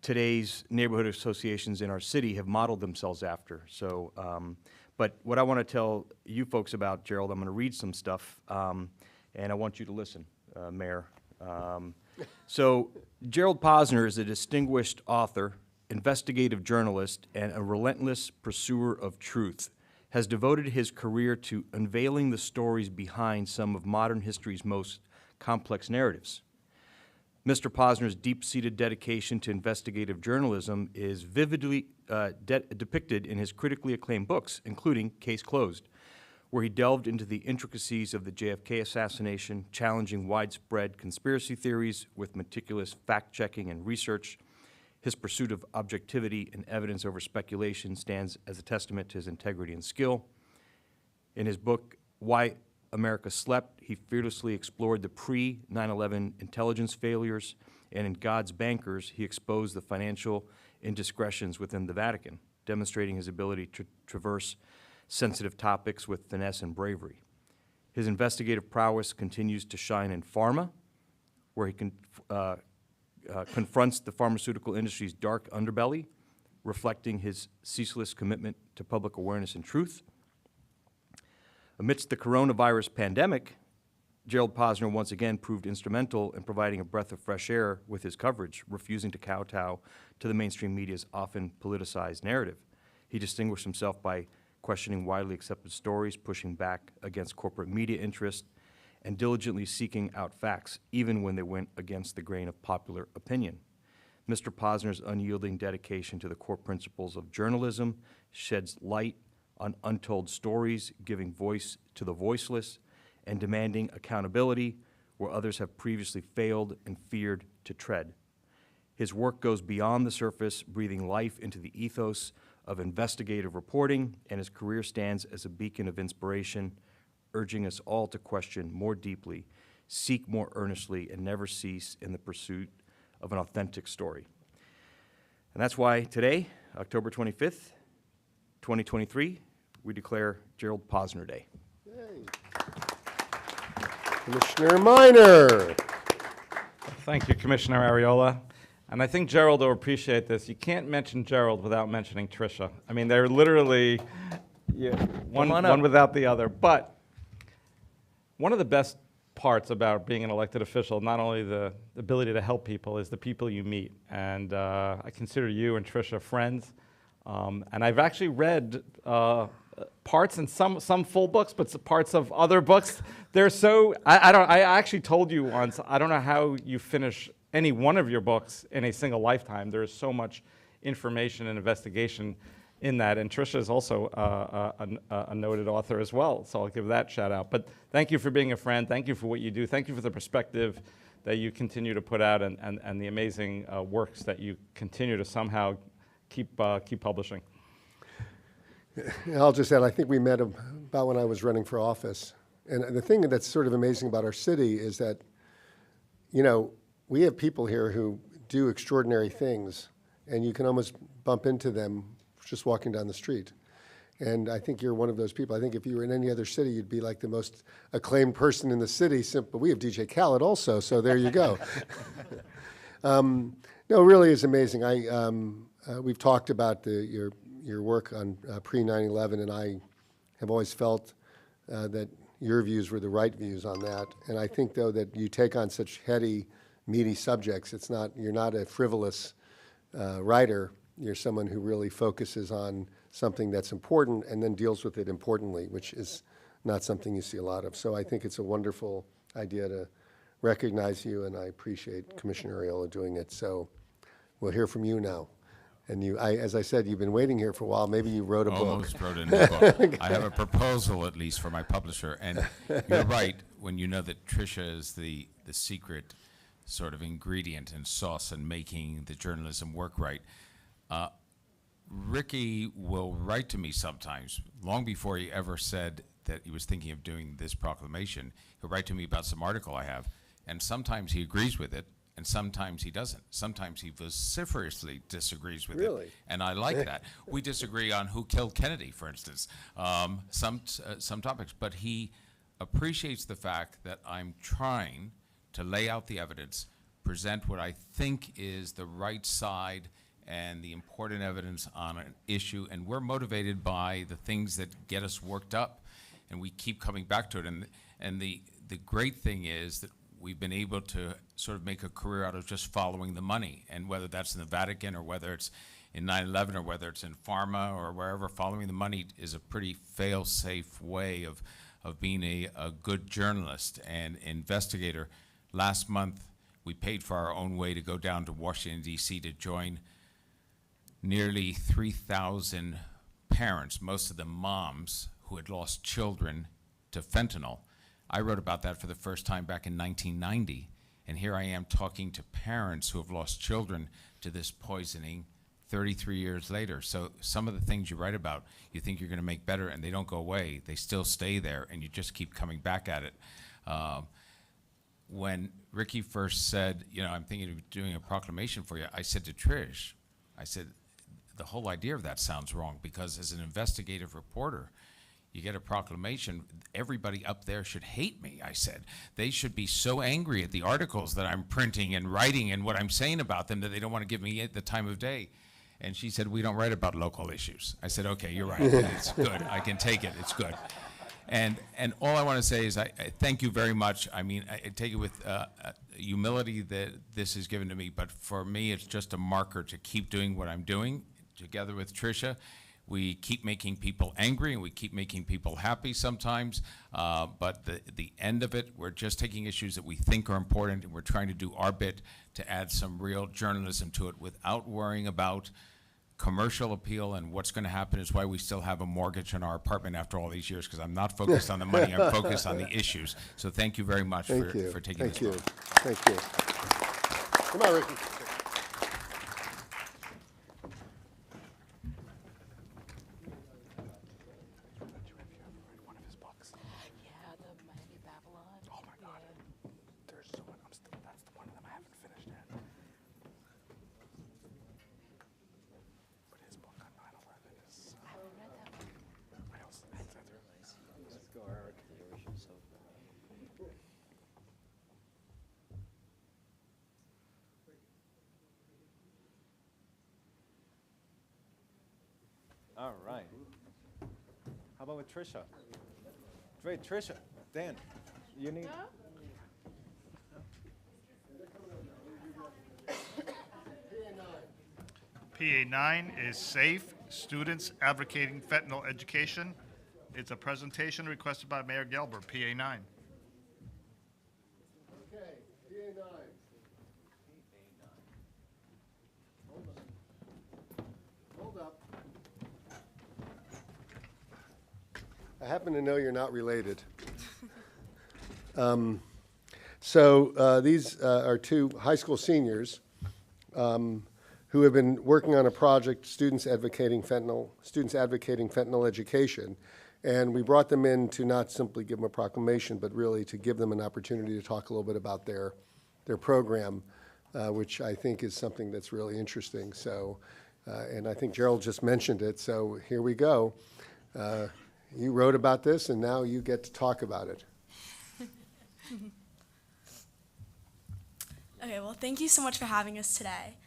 [SPEAKER 7] today's neighborhood associations in our city have modeled themselves after. So, but what I want to tell you folks about Gerald, I'm going to read some stuff, and I want you to listen, Mayor. So Gerald Posner is a distinguished author, investigative journalist, and a relentless pursuer of truth. Has devoted his career to unveiling the stories behind some of modern history's most complex narratives. Mr. Posner's deep-seated dedication to investigative journalism is vividly depicted in his critically acclaimed books, including Case Closed, where he delved into the intricacies of the JFK assassination, challenging widespread conspiracy theories with meticulous fact-checking and research. His pursuit of objectivity and evidence over speculation stands as a testament to his integrity and skill. In his book, Why America Slept, he fearlessly explored the pre-9/11 intelligence failures, and in God's Bankers, he exposed the financial indiscretions within the Vatican, demonstrating his ability to traverse sensitive topics with finesse and bravery. His investigative prowess continues to shine in pharma, where he confronts the pharmaceutical industry's dark underbelly, reflecting his ceaseless commitment to public awareness and truth. Amidst the coronavirus pandemic, Gerald Posner once again proved instrumental in providing a breath of fresh air with his coverage, refusing to kowtow to the mainstream media's often politicized narrative. He distinguished himself by questioning widely accepted stories, pushing back against corporate media interest, and diligently seeking out facts, even when they went against the grain of popular opinion. Mr. Posner's unyielding dedication to the core principles of journalism sheds light on untold stories, giving voice to the voiceless, and demanding accountability where others have previously failed and feared to tread. His work goes beyond the surface, breathing life into the ethos of investigative reporting, and his career stands as a beacon of inspiration, urging us all to question more deeply, seek more earnestly, and never cease in the pursuit of an authentic story. And that's why today, October 25th, 2023, we declare Gerald Posner Day.
[SPEAKER 2] Commissioner Minor.
[SPEAKER 13] Thank you, Commissioner Ariola. And I think Gerald will appreciate this. You can't mention Gerald without mentioning Tricia. I mean, they're literally one without the other. But one of the best parts about being an elected official, not only the ability to help people, is the people you meet. And I consider you and Tricia friends. And I've actually read parts in some full books, but parts of other books. They're so, I actually told you once, I don't know how you finish any one of your books in a single lifetime. There is so much information and investigation in that. And Tricia is also a noted author as well, so I'll give that shout out. But thank you for being a friend. Thank you for what you do. Thank you for the perspective that you continue to put out and the amazing works that you continue to somehow keep publishing.
[SPEAKER 2] I'll just add, I think we met about when I was running for office. And the thing that's sort of amazing about our city is that, you know, we have people here who do extraordinary things, and you can almost bump into them just walking down the street. And I think you're one of those people. I think if you were in any other city, you'd be like the most acclaimed person in the city. But we have DJ Khaled also, so there you go. No, it really is amazing. We've talked about your work on pre-9/11, and I have always felt that your views were the right views on that. And I think, though, that you take on such heady, meaty subjects. You're not a frivolous writer. You're someone who really focuses on something that's important and then deals with it importantly, which is not something you see a lot of. So I think it's a wonderful idea to recognize you, and I appreciate Commissioner Ariola doing it. So we'll hear from you now. And as I said, you've been waiting here for a while. Maybe you wrote a book.
[SPEAKER 1] Almost wrote a new book. I have a proposal, at least, for my publisher. And you're right, when you know that Tricia is the secret sort of ingredient and sauce in making the journalism work right. Ricky will write to me sometimes, long before he ever said that he was thinking of doing this proclamation. He'll write to me about some article I have, and sometimes he agrees with it, and sometimes he doesn't. Sometimes he vociferously disagrees with it, and I like that. We disagree on who killed Kennedy, for instance, some topics, but he appreciates the fact that I'm trying to lay out the evidence, present what I think is the right side and the important evidence on an issue, and we're motivated by the things that get us worked up, and we keep coming back to it. And the great thing is that we've been able to sort of make a career out of just following the money, and whether that's in the Vatican or whether it's in 9/11 or whether it's in pharma or wherever, following the money is a pretty fail-safe way of being a good journalist and investigator. Last month, we paid for our own way to go down to Washington, D.C. to join nearly 3,000 parents, most of them moms, who had lost children to fentanyl. I wrote about that for the first time back in 1990, and here I am talking to parents who have lost children to this poisoning 33 years later. So some of the things you write about, you think you're going to make better, and they don't go away. They still stay there, and you just keep coming back at it. When Ricky first said, you know, I'm thinking of doing a proclamation for you, I said to Trish, I said, the whole idea of that sounds wrong, because as an investigative reporter, you get a proclamation, everybody up there should hate me, I said. They should be so angry at the articles that I'm printing and writing and what I'm saying about them that they don't want to give me the time of day. And she said, we don't write about local issues. I said, okay, you're right, it's good, I can take it, it's good. And all I want to say is I thank you very much. I mean, I take it with humility that this is given to me, but for me, it's just a marker to keep doing what I'm doing together with Tricia. We keep making people angry, and we keep making people happy sometimes, but the end of it, we're just taking issues that we think are important, and we're trying to do our bit to add some real journalism to it without worrying about commercial appeal. And what's going to happen is why we still have a mortgage on our apartment after all these years, because I'm not focused on the money, I'm focused on the issues. So thank you very much for taking this.
[SPEAKER 2] Thank you. Thank you. Come on, Ricky.
[SPEAKER 10] All right. How about with Tricia? Great, Tricia. Dan, you need.
[SPEAKER 3] PA9 is SAFE, Students Advocating Fentanyl Education. It's a presentation requested by Mayor Gelber, PA9.
[SPEAKER 2] Okay, PA9. Hold up. I happen to know you're not related. These are two high school seniors who have been working on a project, Students Advocating Fentanyl Education. And we brought them in to not simply give them a proclamation, but really to give them an opportunity to talk a little bit about their program, which I think is something that's really interesting. So, and I think Gerald just mentioned it, so here we go. You wrote about this, and now you get to talk about it.
[SPEAKER 4] Okay, well, thank you so much for having us today.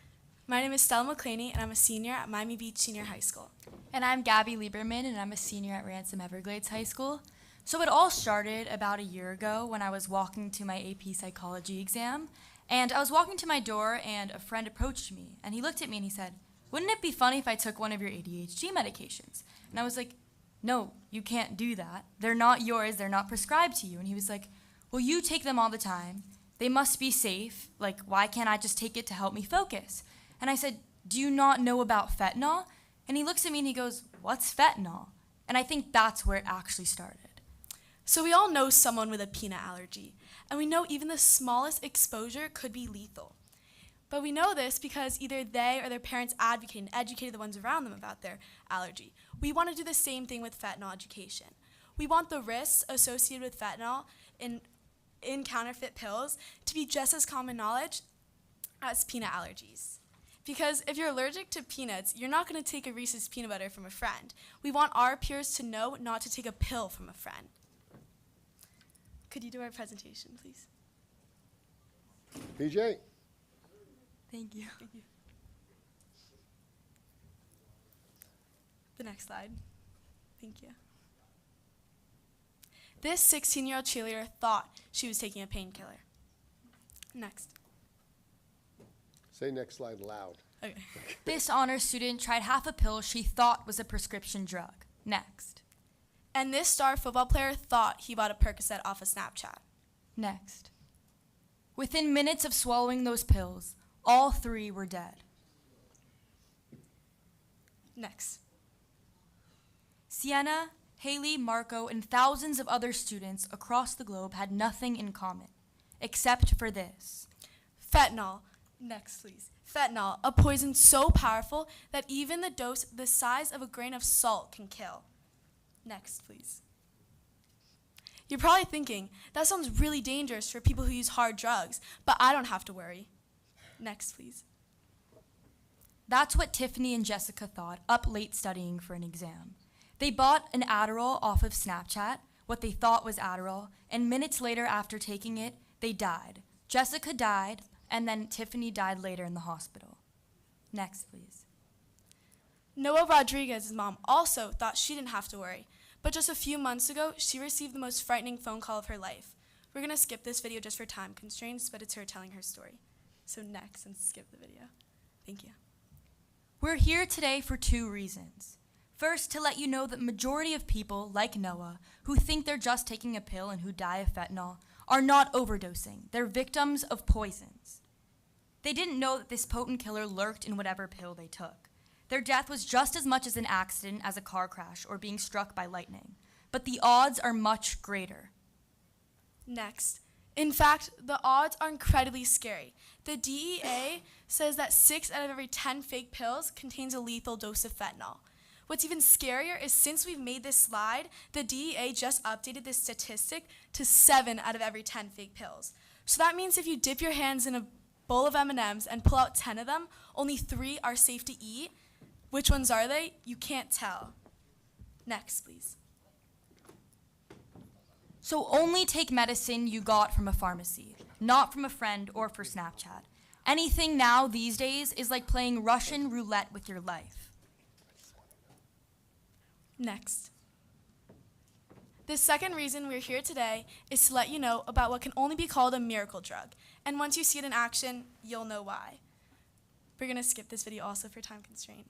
[SPEAKER 4] My name is Stella McClaney, and I'm a senior at Miami Beach Senior High School.
[SPEAKER 22] And I'm Gabby Lieberman, and I'm a senior at Ransom Everglades High School. So it all started about a year ago when I was walking to my AP Psychology exam. And I was walking to my door, and a friend approached me. And he looked at me and he said, "Wouldn't it be funny if I took one of your ADHD medications?" And I was like, "No, you can't do that. They're not yours. They're not prescribed to you." And he was like, "Well, you take them all the time. They must be safe. Like, why can't I just take it to help me focus?" And I said, "Do you not know about fentanyl?" And he looks at me and he goes, "What's fentanyl?" And I think that's where it actually started.
[SPEAKER 4] So we all know someone with a peanut allergy, and we know even the smallest exposure could be lethal. But we know this because either they or their parents advocated and educated the ones around them about their allergy. We want to do the same thing with fentanyl education. We want the risks associated with fentanyl in counterfeit pills to be just as common knowledge as peanut allergies. Because if you're allergic to peanuts, you're not going to take a Reese's peanut butter from a friend. We want our peers to know not to take a pill from a friend. Could you do our presentation, please?
[SPEAKER 2] PJ.
[SPEAKER 4] Thank you. The next slide. Thank you. This 16-year-old cheerleader thought she was taking a painkiller. Next.
[SPEAKER 2] Say next slide loud.
[SPEAKER 4] Okay.
[SPEAKER 22] This honor student tried half a pill she thought was a prescription drug. Next.
[SPEAKER 4] And this star football player thought he bought a Percocet off of Snapchat.
[SPEAKER 22] Next. Within minutes of swallowing those pills, all three were dead.
[SPEAKER 4] Next.
[SPEAKER 22] Sienna, Haley, Marco, and thousands of other students across the globe had nothing in common, except for this.
[SPEAKER 4] Fentanyl. Next, please. Fentanyl, a poison so powerful that even the dose the size of a grain of salt can kill. Next, please. You're probably thinking, that sounds really dangerous for people who use hard drugs, but I don't have to worry. Next, please.
[SPEAKER 22] That's what Tiffany and Jessica thought, up late studying for an exam. They bought an Adderall off of Snapchat, what they thought was Adderall, and minutes later after taking it, they died. Jessica died, and then Tiffany died later in the hospital. Next, please.
[SPEAKER 4] Noah Rodriguez's mom also thought she didn't have to worry, but just a few months ago, she received the most frightening phone call of her life. We're gonna skip this video just for time constraints, but it's her telling her story. So next, and skip the video. Thank you.
[SPEAKER 22] We're here today for 2 reasons. First, to let you know that majority of people, like Noah, who think they're just taking a pill and who die of fentanyl, are not overdosing. They're victims of poisons. They didn't know that this potent killer lurked in whatever pill they took. Their death was just as much as an accident as a car crash or being struck by lightning, but the odds are much greater.
[SPEAKER 4] Next. In fact, the odds are incredibly scary. The DEA says that 6 out of every 10 fake pills contains a lethal dose of fentanyl. What's even scarier is since we've made this slide, the DEA just updated this statistic to 7 out of every 10 fake pills. So that means if you dip your hands in a bowl of M&Ms and pull out 10 of them, only 3 are safe to eat. Which ones are they? You can't tell. Next, please.
[SPEAKER 22] So only take medicine you got from a pharmacy, not from a friend or for Snapchat. Anything now these days is like playing Russian roulette with your life.
[SPEAKER 4] Next. The second reason we're here today is to let you know about what can only be called a miracle drug. And once you see it in action, you'll know why. We're gonna skip this video also for time constraint.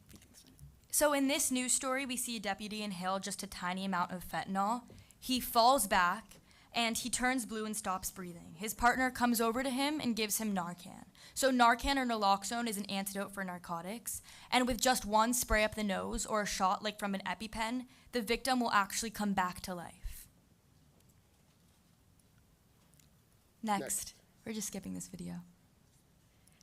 [SPEAKER 22] So in this news story, we see a deputy inhale just a tiny amount of fentanyl. He falls back, and he turns blue and stops breathing. His partner comes over to him and gives him Narcan. So Narcan or naloxone is an antidote for narcotics, and with just one spray up the nose or a shot like from an EpiPen, the victim will actually come back to life. Next. We're just skipping this video.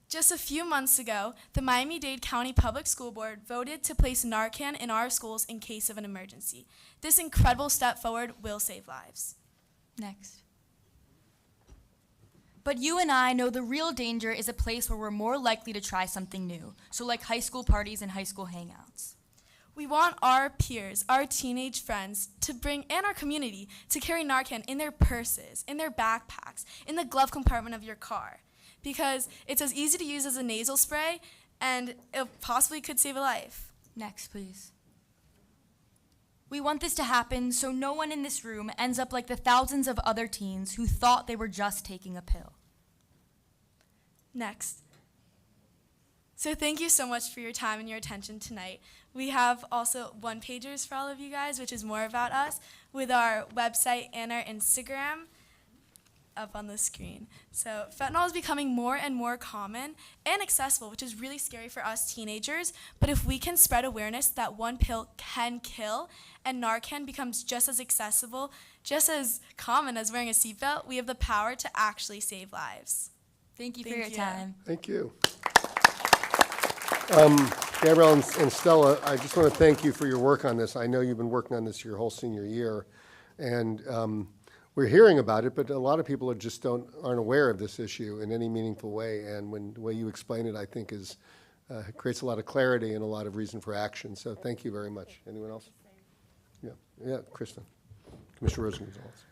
[SPEAKER 4] Just a few months ago, the Miami-Dade County Public School Board voted to place Narcan in our schools in case of an emergency. This incredible step forward will save lives.
[SPEAKER 22] Next. But you and I know the real danger is a place where we're more likely to try something new, so like high school parties and high school hangouts.
[SPEAKER 4] We want our peers, our teenage friends, to bring, and our community, to carry Narcan in their purses, in their backpacks, in the glove compartment of your car. Because it's as easy to use as a nasal spray, and it possibly could save a life.
[SPEAKER 22] Next, please. We want this to happen so no one in this room ends up like the thousands of other teens who thought they were just taking a pill.
[SPEAKER 4] Next. So thank you so much for your time and your attention tonight. We have also one-pagers for all of you guys, which is more about us, with our website and our Instagram up on the screen. So fentanyl is becoming more and more common and accessible, which is really scary for us teenagers. But if we can spread awareness that one pill can kill and Narcan becomes just as accessible, just as common as wearing a seatbelt, we have the power to actually save lives.
[SPEAKER 22] Thank you for your time.
[SPEAKER 2] Thank you. Gabrielle and Stella, I just want to thank you for your work on this. I know you've been working on this your whole senior year, and we're hearing about it, but a lot of people just aren't aware of this issue in any meaningful way. And the way you explain it, I think, creates a lot of clarity and a lot of reason for action. So thank you very much. Anyone else? Yeah, Kristen. Commissioner Rosen-Gonzalez.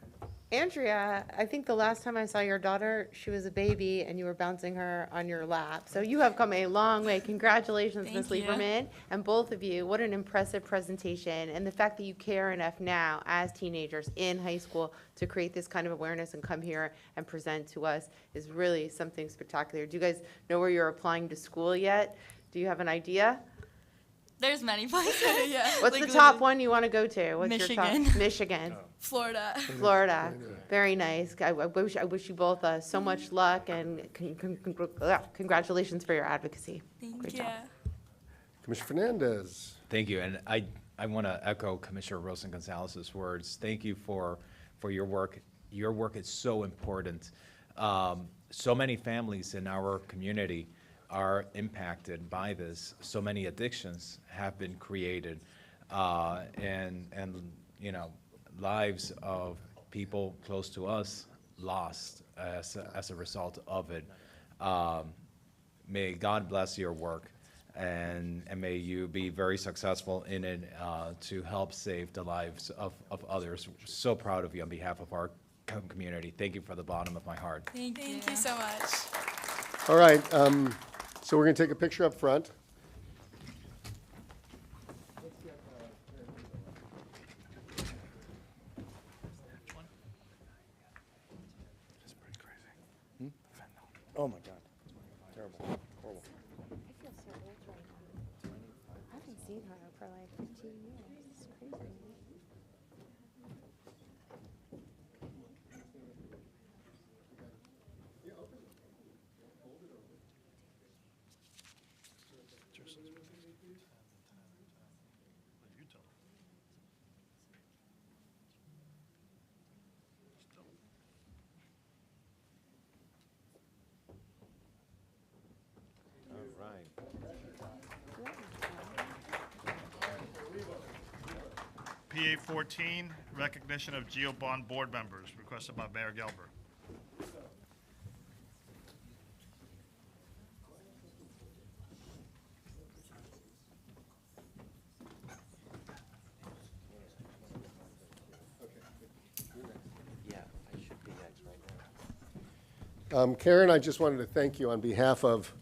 [SPEAKER 6] Andrea, I think the last time I saw your daughter, she was a baby and you were bouncing her on your lap. So you have come a long way. Congratulations, Ms.
[SPEAKER 22] Thank you.
[SPEAKER 6] Lieberman, and both of you. What an impressive presentation. And the fact that you care enough now as teenagers in high school to create this kind of awareness and come here and present to us is really something spectacular. Do you guys know where you're applying to school yet? Do you have an idea?
[SPEAKER 22] There's many places.
[SPEAKER 4] Yeah.
[SPEAKER 6] What's the top one you want to go to? What's
[SPEAKER 22] Michigan.
[SPEAKER 6] Your top? Michigan.
[SPEAKER 4] Florida.
[SPEAKER 6] Florida. Very nice. I wish you both so much luck and congratulations for your advocacy.
[SPEAKER 4] Thank
[SPEAKER 6] Great
[SPEAKER 4] you.
[SPEAKER 6] job.
[SPEAKER 2] Commissioner Fernandez.
[SPEAKER 10] Thank you. And I I want to echo Commissioner Rosen Gonzalez's words. Thank you for your work. Your work is so important. So many families in our community are impacted by this. So many addictions have been created, and you know, lives of people close to us lost as a result of it. May God bless your work, and may you be very successful in it to help save the lives of others. So proud of you on behalf of our community. Thank you from the bottom of my heart.
[SPEAKER 4] Thank you so much.
[SPEAKER 2] All right, so we're going to take a picture up front.
[SPEAKER 20] Oh, my God. Terrible. Horrible.
[SPEAKER 6] I feel so old right now. I haven't seen her for like 15 years. It's crazy.
[SPEAKER 20] All right.
[SPEAKER 3] PA 14, recognition of GeoBond board members, requested by Mayor Gelber.
[SPEAKER 20] Yeah, I should be next right now.
[SPEAKER 2] Karen, I just wanted to thank you on behalf of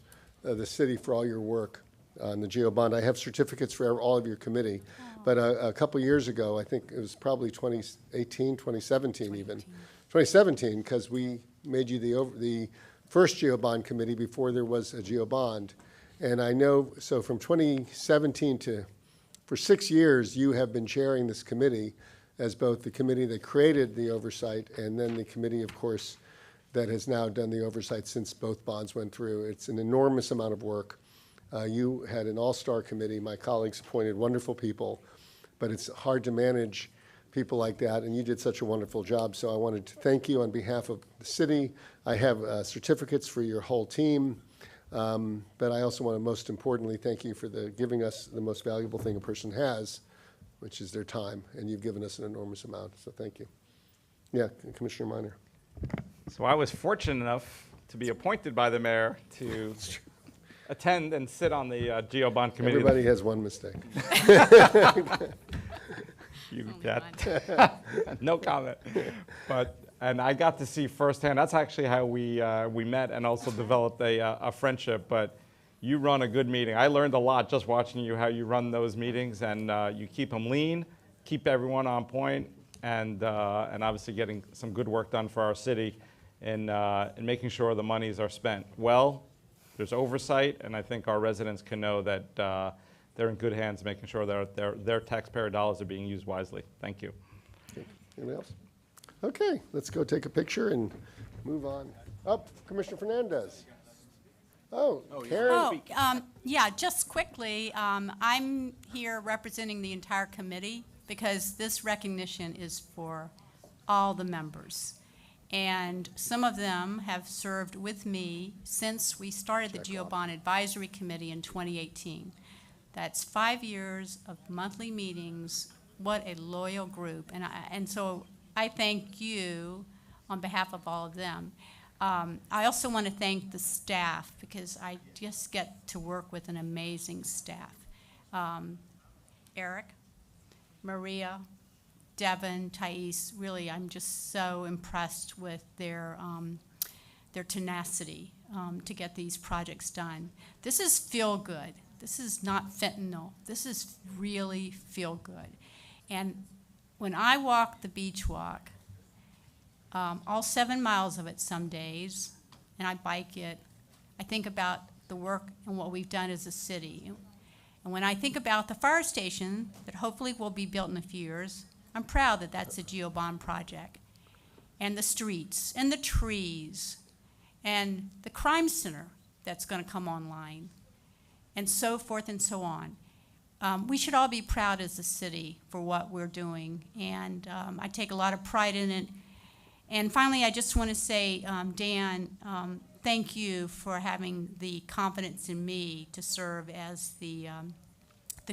[SPEAKER 2] the city for all your work on the GeoBond. I have certificates for all of your committee, but a couple years ago, I think it was probably 2018, 2017 even, 2017, because we made you the first GeoBond committee before there was a GeoBond. And I know, so from 2017 to, for 6 years, you have been chairing this committee as both the committee that created the oversight and then the committee, of course, that has now done the oversight since both bonds went through. It's an enormous amount of work. You had an all-star committee. My colleagues appointed wonderful people, but it's hard to manage people like that, and you did such a wonderful job. So I wanted to thank you on behalf of the city. I have certificates for your whole team, but I also want to most importantly thank you for giving us the most valuable thing a person has, which is their time, and you've given us an enormous amount, so thank you. Yeah, Commissioner Minor.
[SPEAKER 13] So I was fortunate enough to be appointed by the mayor to attend and sit on the GeoBond committee.
[SPEAKER 2] Everybody has one mistake.
[SPEAKER 13] You bet. No comment. And I got to see firsthand, that's actually how we met and also developed a friendship. But you run a good meeting. I learned a lot just watching you, how you run those meetings, and you keep them lean, keep everyone on point, and obviously getting some good work done for our city in making sure the monies are spent well. There's oversight, and I think our residents can know that they're in good hands, making sure that their taxpayer dollars are being used wisely. Thank you.
[SPEAKER 2] Anybody else? Okay, let's go take a picture and move on. Up, Commissioner Fernandez. Oh, Karen.
[SPEAKER 8] Yeah, just quickly, I'm here representing the entire committee because this recognition is for all the members. And some of them have served with me since we started the GeoBond Advisory Committee in 2018. That's 5 years of monthly meetings. What a loyal group. And so I thank you on behalf of all of them. I also want to thank the staff because I just get to work with an amazing staff. Eric, Maria, Devin, Thais, really, I'm just so impressed with their tenacity to get these projects done. This is feel good. This is not fentanyl. This is really feel good. And when I walk the beach walk, all 7 miles of it some days, and I bike it, I think about the work and what we've done as a city. And when I think about the fire station that hopefully will be built in a few years, I'm proud that that's a GeoBond project. And the streets, and the trees, and the crime center that's going to come online, and so forth and so on. we should all be proud as a city for what we're doing, and I take a lot of pride in it. And finally, I just want to say, Dan, thank you for having the confidence in me to serve as the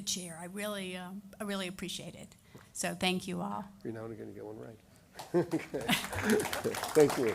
[SPEAKER 8] chair. I really appreciate it. So thank you all.
[SPEAKER 2] You're now going to get one right. Okay. Thank you.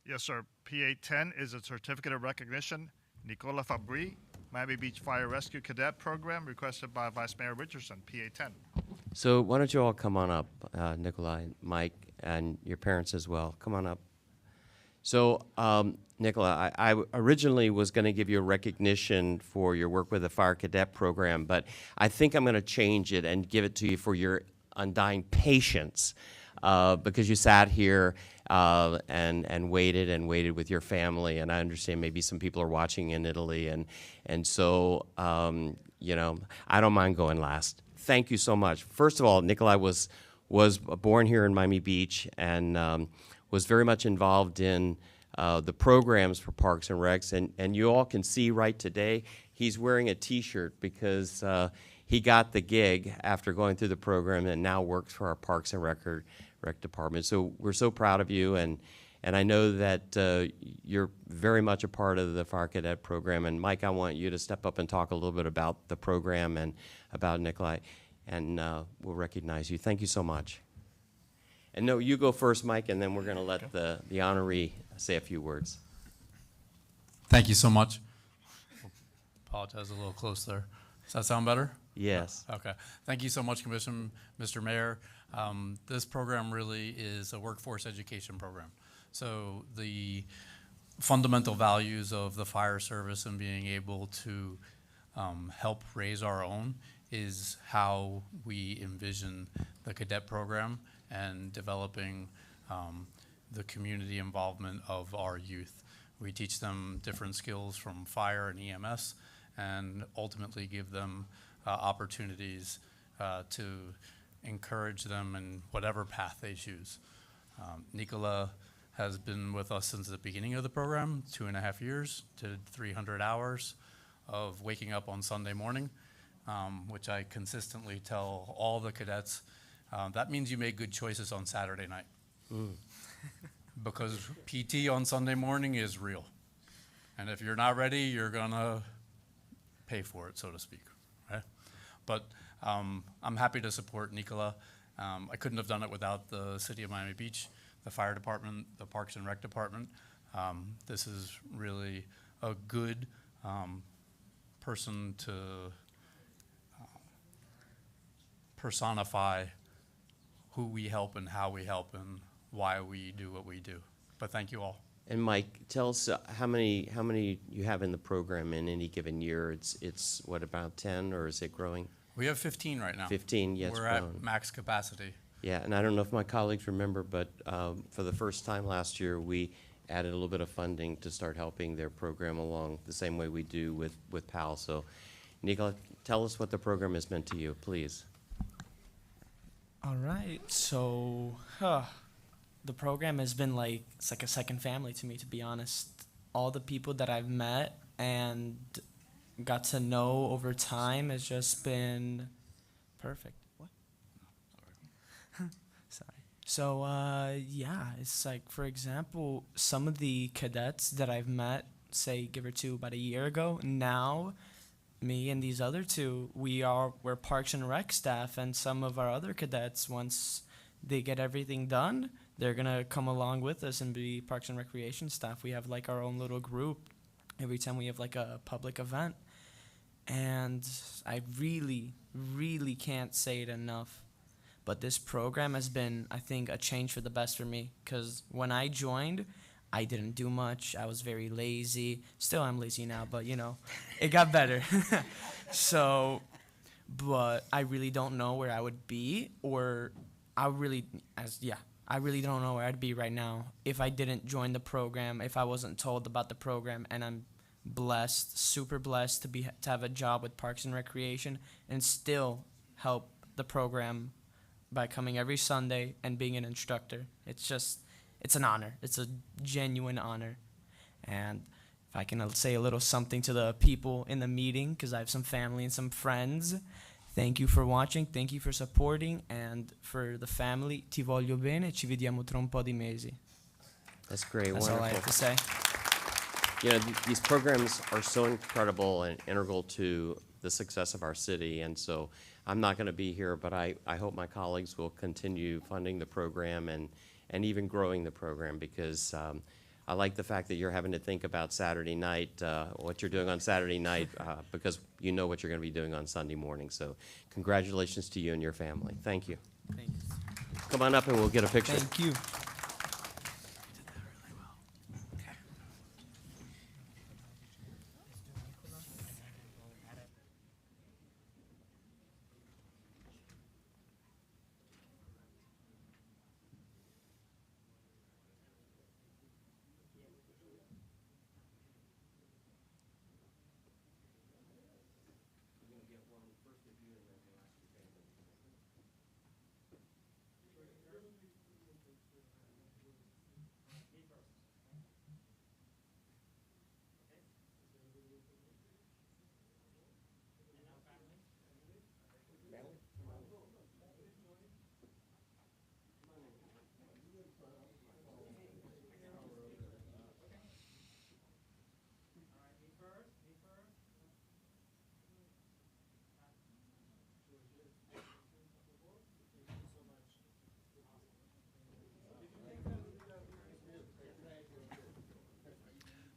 [SPEAKER 3] Yes, sir. PA 10 is a certificate of recognition. Nicola Fabri, Miami Beach Fire Rescue Cadet Program, requested by Vice Mayor Richardson, PA 10.
[SPEAKER 11] So why don't you all come on up, Nikolai, Mike, and your parents as well. Come on up. So, Nicola, I originally was going to give you a recognition for your work with the Fire Cadet Program, but I think I'm going to change it and give it to you for your undying patience, because you sat here and waited with your family, and I understand maybe some people are watching in Italy, and so you know, I don't mind going last. Thank you so much. First of all, Nikolai was born here in Miami Beach and was very much involved in the programs for Parks and Recs, and you all can see right today he's wearing a T-shirt because he got the gig after going through the program and now works for our Parks and Rec department. So we're so proud of you, and I know that you're very much a part of the Fire Cadet Program. And Mike, I want you to step up and talk a little bit about the program and about Nikolai, and we'll recognize you. Thank you so much. And no, you go first, Mike, and then we're going to let the honoree say a few words.
[SPEAKER 9] Thank you so much. Apologize, a little close there. Does that sound better?
[SPEAKER 11] Yes.
[SPEAKER 9] Okay. Thank you so much, Commission, Mr. Mayor. This program really is a workforce education program. So the fundamental values of the fire service and being able to help raise our own is how we envision the cadet program and developing the community involvement of our youth. We teach them different skills from fire and EMS, and ultimately give them opportunities to encourage them in whatever path they choose. Nicola has been with us since the beginning of the program, 2.5 years, did 300 hours of waking up on Sunday morning, which I consistently tell all the cadets, that means you make good choices on Saturday night. Because PT on Sunday morning is real. And if you're not ready, you're gonna pay for it, so to speak, right? But I'm happy to support Nicola. I couldn't have done it without the City of Miami Beach, the Fire Department, the Parks and Rec Department. This is really a good person to personify who we help and how we help and why we do what we do. But thank you all.
[SPEAKER 11] And Mike, tell us how many you have in the program in any given year. It's what, about 10, or is it growing?
[SPEAKER 9] We have 15 right now.
[SPEAKER 11] 15, yes.
[SPEAKER 9] We're at max capacity.
[SPEAKER 11] Yeah, and I don't know if my colleagues remember, but for the first time last year, we added a little bit of funding to start helping their program along the same way we do with PAL. So, Nicola, tell us what the program has meant to you, please.
[SPEAKER 12] All right, so the program has been it's like a second family to me, to be honest. All the people that I've met and got to know over time has just been perfect. What? Sorry. So, yeah, it's like, for example, some of the cadets that I've met, say, give or two, about a year ago, now me and these other two, we're Parks and Rec staff, and some of our other cadets, once they get everything done, they're gonna come along with us and be Parks and Recreation staff. We have like our own little group every time we have like a public event. And I really, really can't say it enough, but this program has been, I think, a change for the best for me, because when I joined, I didn't do much. I was very lazy. Still, I'm lazy now, but, you know, it got better. So but I really don't know where I would be, or I really don't know where I'd be right now if I didn't join the program, if I wasn't told about the program. And I'm blessed, super blessed to have a job with Parks and Recreation and still help the program by coming every Sunday and being an instructor. It's an honor. It's a genuine honor. And if I can say a little something to the people in the meeting, because I have some family and some friends, thank you for watching, thank you for supporting, and for the family, ti voglio bene, ci vediamo tra un po' di mesi.
[SPEAKER 11] That's great.
[SPEAKER 12] That's all I have to say.
[SPEAKER 11] You know, these programs are so incredible and integral to the success of our city, and so I'm not going to be here, but I hope my colleagues will continue funding the program and even growing the program, because I like the fact that you're having to think about Saturday night, what you're doing on Saturday night, because you know what you're going to be doing on Sunday morning. So congratulations to you and your family. Thank you.
[SPEAKER 12] Thanks.
[SPEAKER 11] Come on up and we'll get a picture.
[SPEAKER 12] Thank you.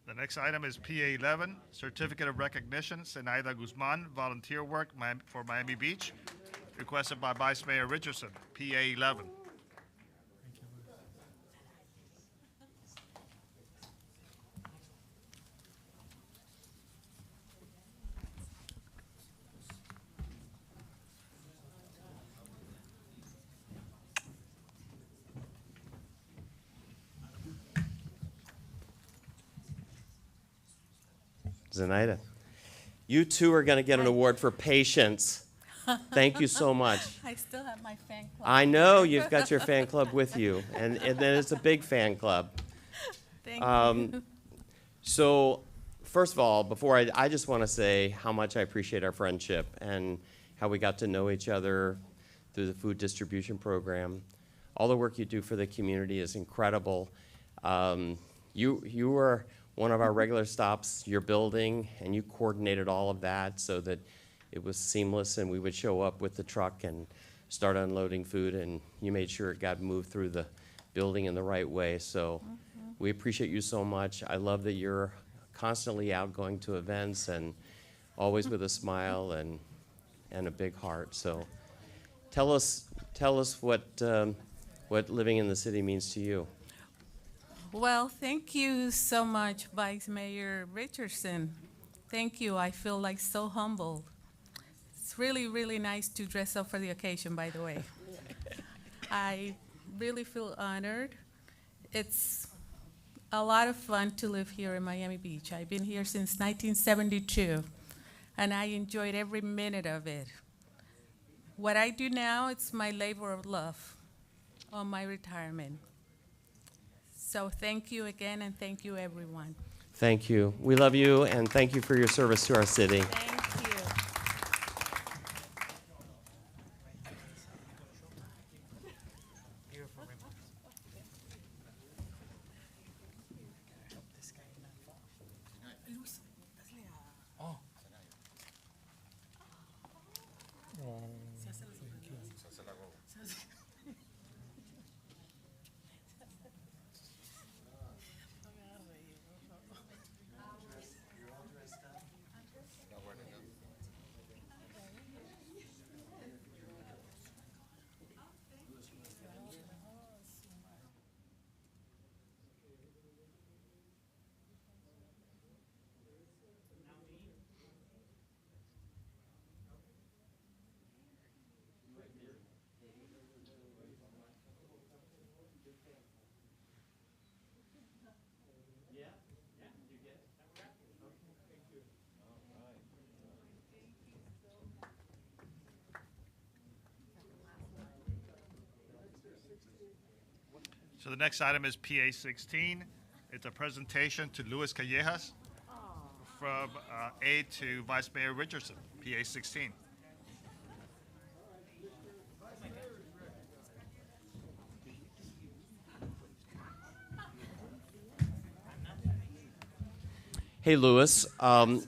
[SPEAKER 3] The next item is PA 11, Certificate of Recognition, Zenaida Guzman, volunteer work for Miami Beach, requested by Vice Mayor Richardson, PA 11.
[SPEAKER 11] Zenaida, you too are going to get an award for patience. Thank you so much.
[SPEAKER 8] I still have my fan club.
[SPEAKER 11] I know you've got your fan club with you, and then it's a big fan club.
[SPEAKER 8] Thank you.
[SPEAKER 11] So, first of all, I just want to say how much I appreciate our friendship and how we got to know each other through the food distribution program. All the work you do for the community is incredible. You were one of our regular stops, your building, and you coordinated all of that so that it was seamless, and we would show up with the truck and start unloading food, and you made sure it got moved through the building in the right way. So we appreciate you so much. I love that you're constantly out going to events and always with a smile and a big heart. So tell us what living in the city means to you.
[SPEAKER 14] Well, thank you so much, Vice Mayor Richardson. Thank you. I feel like so humbled. It's really, really nice to dress up for the occasion, by the way. I really feel honored. It's a lot of fun to live here in Miami Beach. I've been here since 1972, and I enjoyed every minute of it. What I do now, it's my labor of love on my retirement. So thank you again, and thank you, everyone.
[SPEAKER 11] Thank you. We love you, and thank you for your service to our city.
[SPEAKER 14] Thank you.
[SPEAKER 3] So the next item is PA 16. It's a presentation to Luis Callejas from aide to Vice Mayor Richardson, PA 16.
[SPEAKER 11] Hey, Louis,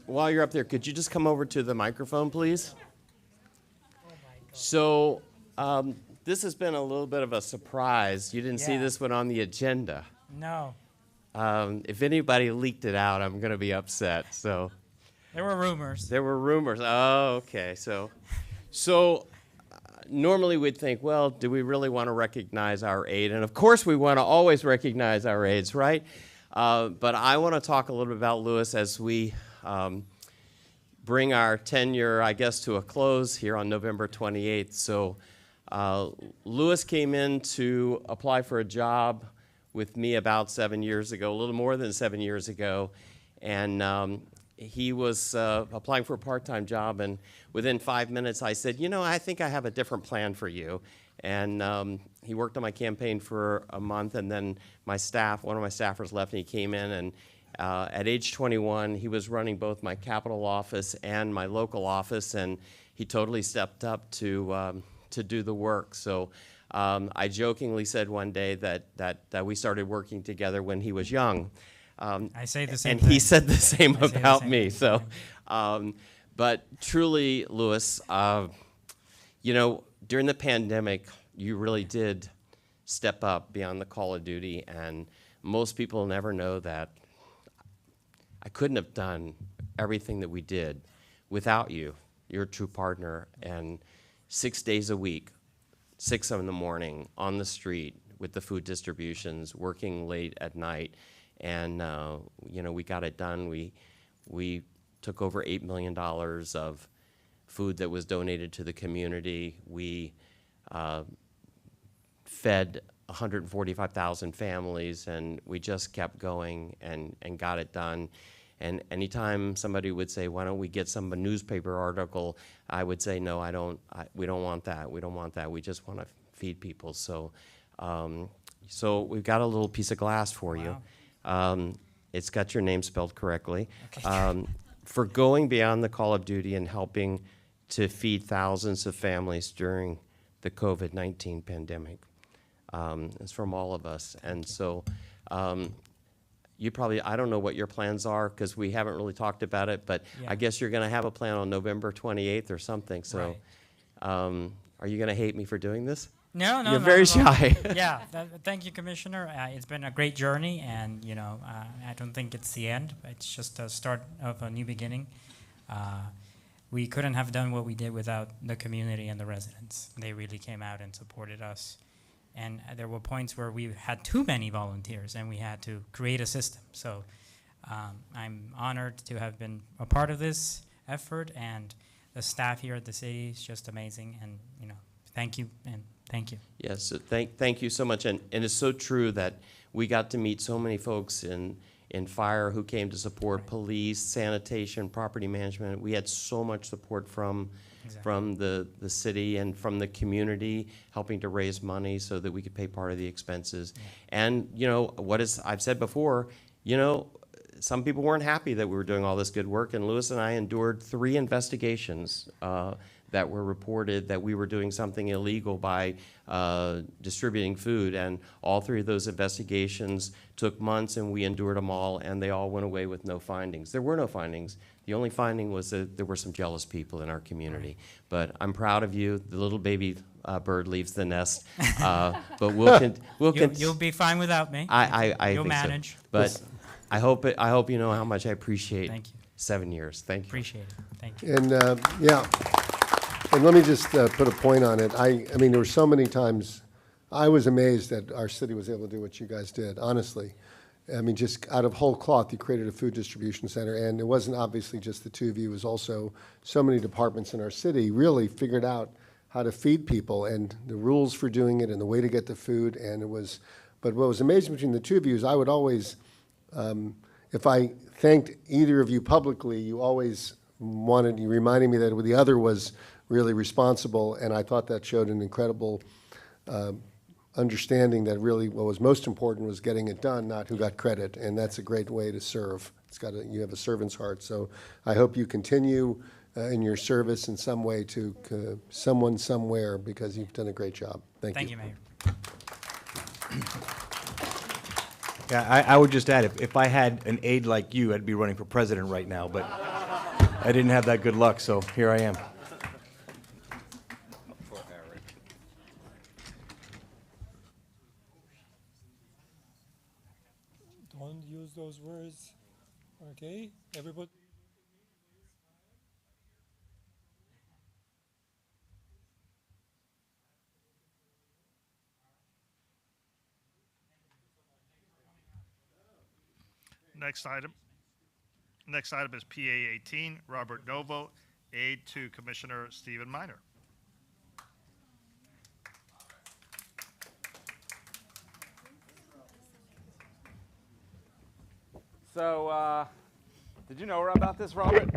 [SPEAKER 11] while you're up there, could you just come over to the microphone, please? So, this has been a little bit of a surprise. You didn't see
[SPEAKER 15] Yeah.
[SPEAKER 11] this one on the agenda.
[SPEAKER 15] No,
[SPEAKER 11] If anybody leaked it out, I'm going to be upset. So,
[SPEAKER 15] there were rumors.
[SPEAKER 11] there were rumors. Oh, okay. So normally we'd think, well, do we really want to recognize our aide? And of course, we want to always recognize our aides, right? But I want to talk a little bit about Louis as we bring our tenure, I guess, to a close here on November 28th. So Louis came in to apply for a job with me about 7 years ago, a little more than 7 years ago. And he was applying for a part-time job. And within 5 minutes, I said, you know, I think I have a different plan for you. And he worked on my campaign for a month, and then my staff, one of my staffers left, and he came in, and at age 21, he was running both my Capitol office and my local office, and he totally stepped up to do the work. So I jokingly said one day that we started working together when he was young.
[SPEAKER 15] I say the same
[SPEAKER 11] and
[SPEAKER 15] thing.
[SPEAKER 11] he said the same
[SPEAKER 15] I say the
[SPEAKER 11] about
[SPEAKER 15] same
[SPEAKER 11] me.
[SPEAKER 15] thing.
[SPEAKER 11] So, but truly, Louis, you know, during the pandemic, you really did step up beyond the call of duty, and most people never know that I couldn't have done everything that we did without you. You're a true partner, and 6 days a week, 6 in the morning, on the street with the food distributions, working late at night, and you know, we got it done. We took over $8 million of food that was donated to the community. We fed 145,000 families, and we just kept going and got it done. And anytime somebody would say, why don't we get some newspaper article, I would say, no, we don't want that. We don't want that. We just want to feed people. So, so we've got a little piece of glass for you. It's got your name spelled correctly.
[SPEAKER 15] Okay.
[SPEAKER 11] For going beyond the call of duty and helping to feed thousands of families during the COVID-19 pandemic. It's from all of us. And so you probably, I don't know what your plans are because we haven't really talked about it, but
[SPEAKER 15] Yeah.
[SPEAKER 11] I guess you're going to have a plan on November 28th or something. So are you going to hate me for doing this?
[SPEAKER 15] No, no,
[SPEAKER 11] You're
[SPEAKER 15] no,
[SPEAKER 11] very
[SPEAKER 15] no, no.
[SPEAKER 11] shy.
[SPEAKER 15] Yeah, thank you, Commissioner. It's been a great journey, and you know, I don't think it's the end. It's just a start of a new beginning. We couldn't have done what we did without the community and the residents. They really came out and supported us. And there were points where we had too many volunteers, and we had to create a system. So I'm honored to have been a part of this effort, and the staff here at the city is just amazing. And you know, thank you, and thank you.
[SPEAKER 11] Yes, so thank you so much. And it's so true that we got to meet so many folks in fire who came to support police, sanitation, property management. We had so much support from the city and from the community, helping to raise money so that we could pay part of the expenses. And you know, I've said before, you know, some people weren't happy that we were doing all this good work, and Louis and I endured 3 investigations that were reported that we were doing something illegal by distributing food, and all 3 of those investigations took months, and we endured them all, and they all went away with no findings. There were no findings. The only finding was that there were some jealous people in our community. But I'm proud of you. The little baby bird leaves the nest, but
[SPEAKER 15] You'll be fine without me.
[SPEAKER 11] I
[SPEAKER 15] You'll
[SPEAKER 11] think so.
[SPEAKER 15] manage.
[SPEAKER 11] But I hope you know how much I appreciate
[SPEAKER 15] Thank you.
[SPEAKER 11] 7 years. Thank you.
[SPEAKER 15] Appreciate it. Thank you.
[SPEAKER 2] And, yeah, and let me just put a point on it. I mean, there were so many times, I was amazed that our city was able to do what you guys did, honestly. I mean, just out of whole cloth, you created a food distribution center, and it wasn't obviously just the 2 of you, it was also so many departments in our city really figured out how to feed people and the rules for doing it and the way to get the food, and it was, but what was amazing between the 2 of you is I would always, if I thanked either of you publicly, you always you reminded me that the other was really responsible, and I thought that showed an incredible understanding that really what was most important was getting it done, not who got credit, and that's a great way to serve. You have a servant's heart, so I hope you continue in your service in some way to someone somewhere, because you've done a great job. Thank you.
[SPEAKER 15] Thank you, Mayor.
[SPEAKER 7] Yeah, I would just add, if I had an aide like you, I'd be running for president right now, but I didn't have that good luck, so here I am.
[SPEAKER 5] Don't use those words, okay? Everybody.
[SPEAKER 3] Next item is PA 18, Robert Novo, aide to Commissioner Stephen Minor.
[SPEAKER 13] So, did you know about this, Robert?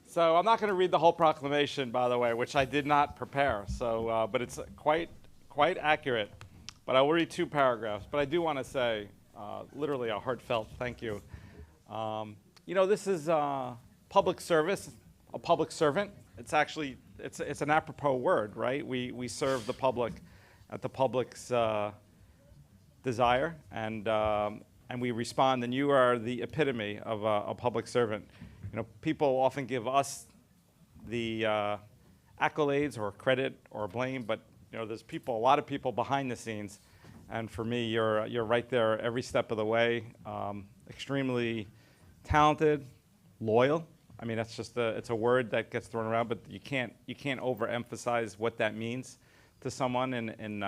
[SPEAKER 13] So I'm not going to read the whole proclamation, by the way, which I did not prepare. So, but it's quite accurate. But I will read 2 paragraphs. But I do want to say, literally, a heartfelt thank you. You know, this is public service, a public servant. It's actually it's an apropos word, right? We serve the public at the public's desire, and we respond. And you are the epitome of a public servant. You know, people often give us the accolades or credit or blame, but you know, there's a lot of people behind the scenes, and for me, you're right there every step of the way. Extremely talented, loyal. I mean, that's just it's a word that gets thrown around, but you can't overemphasize what that means to someone when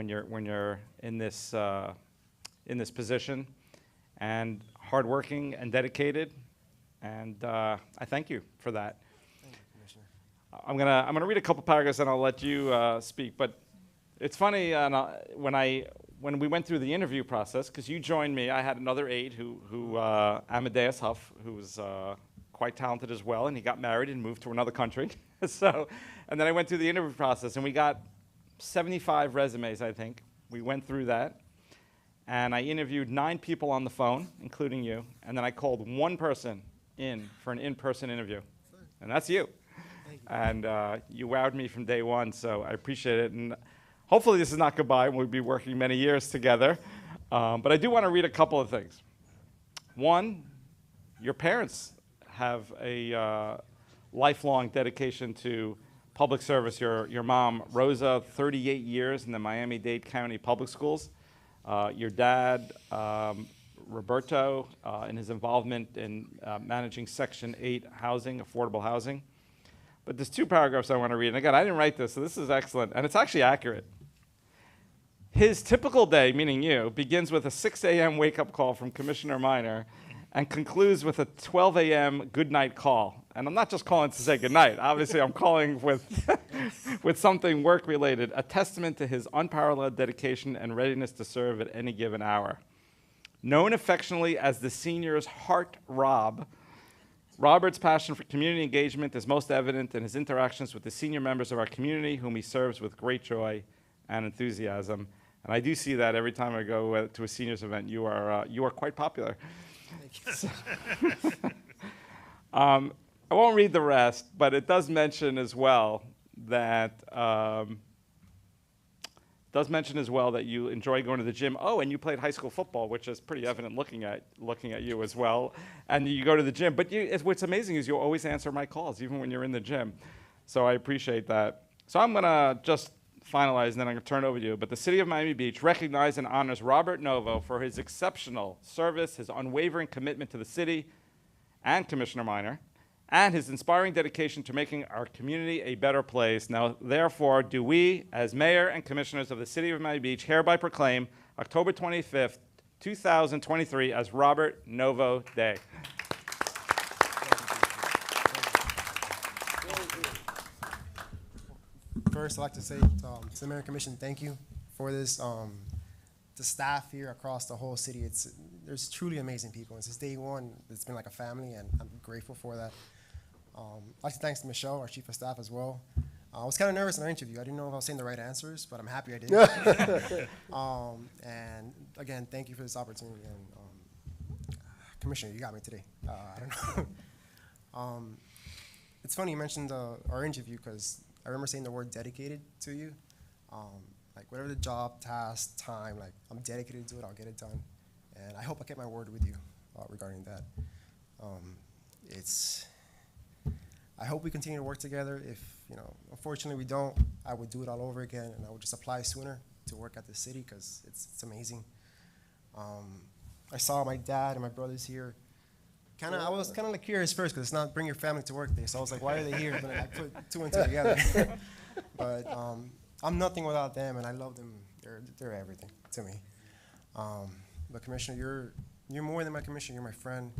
[SPEAKER 13] you're in this position, and hardworking and dedicated, and I thank you for that.
[SPEAKER 16] Thank you, Commissioner.
[SPEAKER 13] I'm gonna read a couple paragraphs and I'll let you speak. But it's funny, when we went through the interview process, because you joined me, I had another aide who Amadeus Huff, who was quite talented as well, and he got married and moved to another country. So, and then I went through the interview process, and we got 75 resumes, I think. We went through that, and I interviewed 9 people on the phone, including you, and then I called one person in for an in-person interview, and that's you. And you wowed me from day one, so I appreciate it. And hopefully this is not goodbye, and we'll be working many years together. But I do want to read a couple of things. One, your parents have a lifelong dedication to public service. Your mom, Rosa, 38 years in the Miami-Dade County Public Schools. Your dad, Roberto, in his involvement in managing Section 8 housing, affordable housing. But there's 2 paragraphs I want to read. And again, I didn't write this, so this is excellent. And it's actually accurate. His typical day, meaning you, begins with a 6 a.m. wake-up call from Commissioner Minor and concludes with a 12 a.m. goodnight call. And I'm not just calling to say goodnight. Obviously, I'm calling with, with something work-related, a testament to his unparalleled dedication and readiness to serve at any given hour. Known affectionately as the senior's Heart Rob, Robert's passion for community engagement is most evident in his interactions with the senior members of our community, whom he serves with great joy and enthusiasm. And I do see that every time I go to a seniors event. You are quite popular. So, I won't read the rest, but it does mention as well that you enjoy going to the gym. Oh, and you played high school football, which is pretty evident looking at you as well. And you go to the gym. But what's amazing is you always answer my calls, even when you're in the gym. So I appreciate that. So I'm going to just finalize, and then I'm going to turn it over to you. But the City of Miami Beach recognizes and honors Robert Novo for his exceptional service, his unwavering commitment to the city and Commissioner Minor, and his inspiring dedication to making our community a better place. Now, therefore, do we, as mayor and commissioners of the City of Miami Beach, hereby proclaim October 25th, 2023 as Robert Novo Day.
[SPEAKER 16] First, I'd like to say to the Mayor and Commission, thank you for this. The staff here across the whole city, there's truly amazing people. And since day one, it's been like a family, and I'm grateful for that.
[SPEAKER 17] I'd like to thank Michelle, our chief of staff, as well. I was kind of nervous in our interview. I didn't know if I was saying the right answers, but I'm happy I did. And again, thank you for this opportunity. And Commissioner, you got me today. I don't know. It's funny you mentioned our interview because I remember saying the word dedicated to you. Like whatever the job, task, time, like I'm dedicated to it, I'll get it done. And I hope I kept my word with you regarding that. I hope we continue to work together. If, unfortunately we don't, I would do it all over again and I would just apply sooner to work at the city because it's amazing. I saw my dad and my brothers here. I was kind of like curious first because it's not bring your family to work day. So I was like, why are they here? But I put two and two together. But I'm nothing without them and I love them. They're everything to me. But Commissioner, you're more than my commissioner, you're my friend.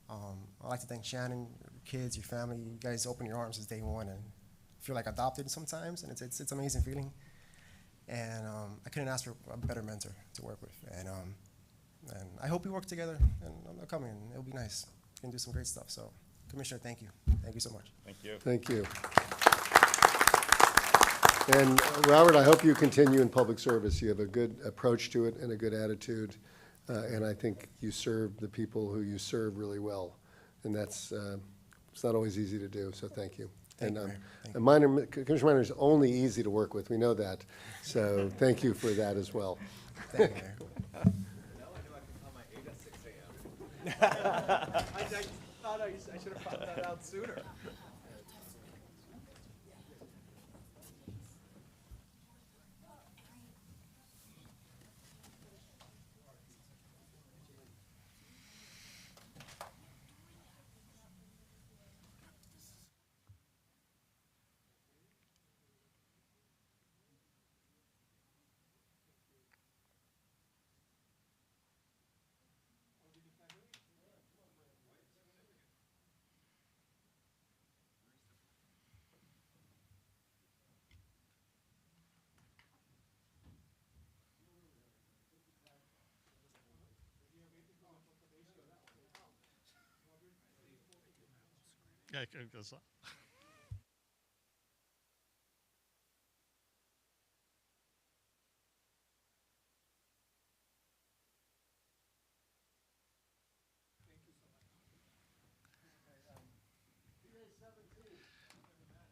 [SPEAKER 17] I'd like to thank Shannon, your kids, your family. You guys open your arms since day one and feel like adopted sometimes, and it's an amazing feeling. And I couldn't ask for a better mentor to work with. And I hope we work together, and I'm coming, and it'll be nice. We can do some great stuff. So, Commissioner, thank you. Thank you so much.
[SPEAKER 10] Thank you.
[SPEAKER 2] Thank you. And Robert, I hope you continue in public service. You have a good approach to it and a good attitude. And I think you serve the people who you serve really well. And that's, it's not always easy to do, so thank you.
[SPEAKER 17] Thank
[SPEAKER 2] And
[SPEAKER 17] you.
[SPEAKER 2] Commissioner Minor is only easy to work with, we know that. So thank you for that as well.
[SPEAKER 17] Thank you, Mayor.
[SPEAKER 13] I thought I should have found that out sooner.
[SPEAKER 3] Yeah, it goes on.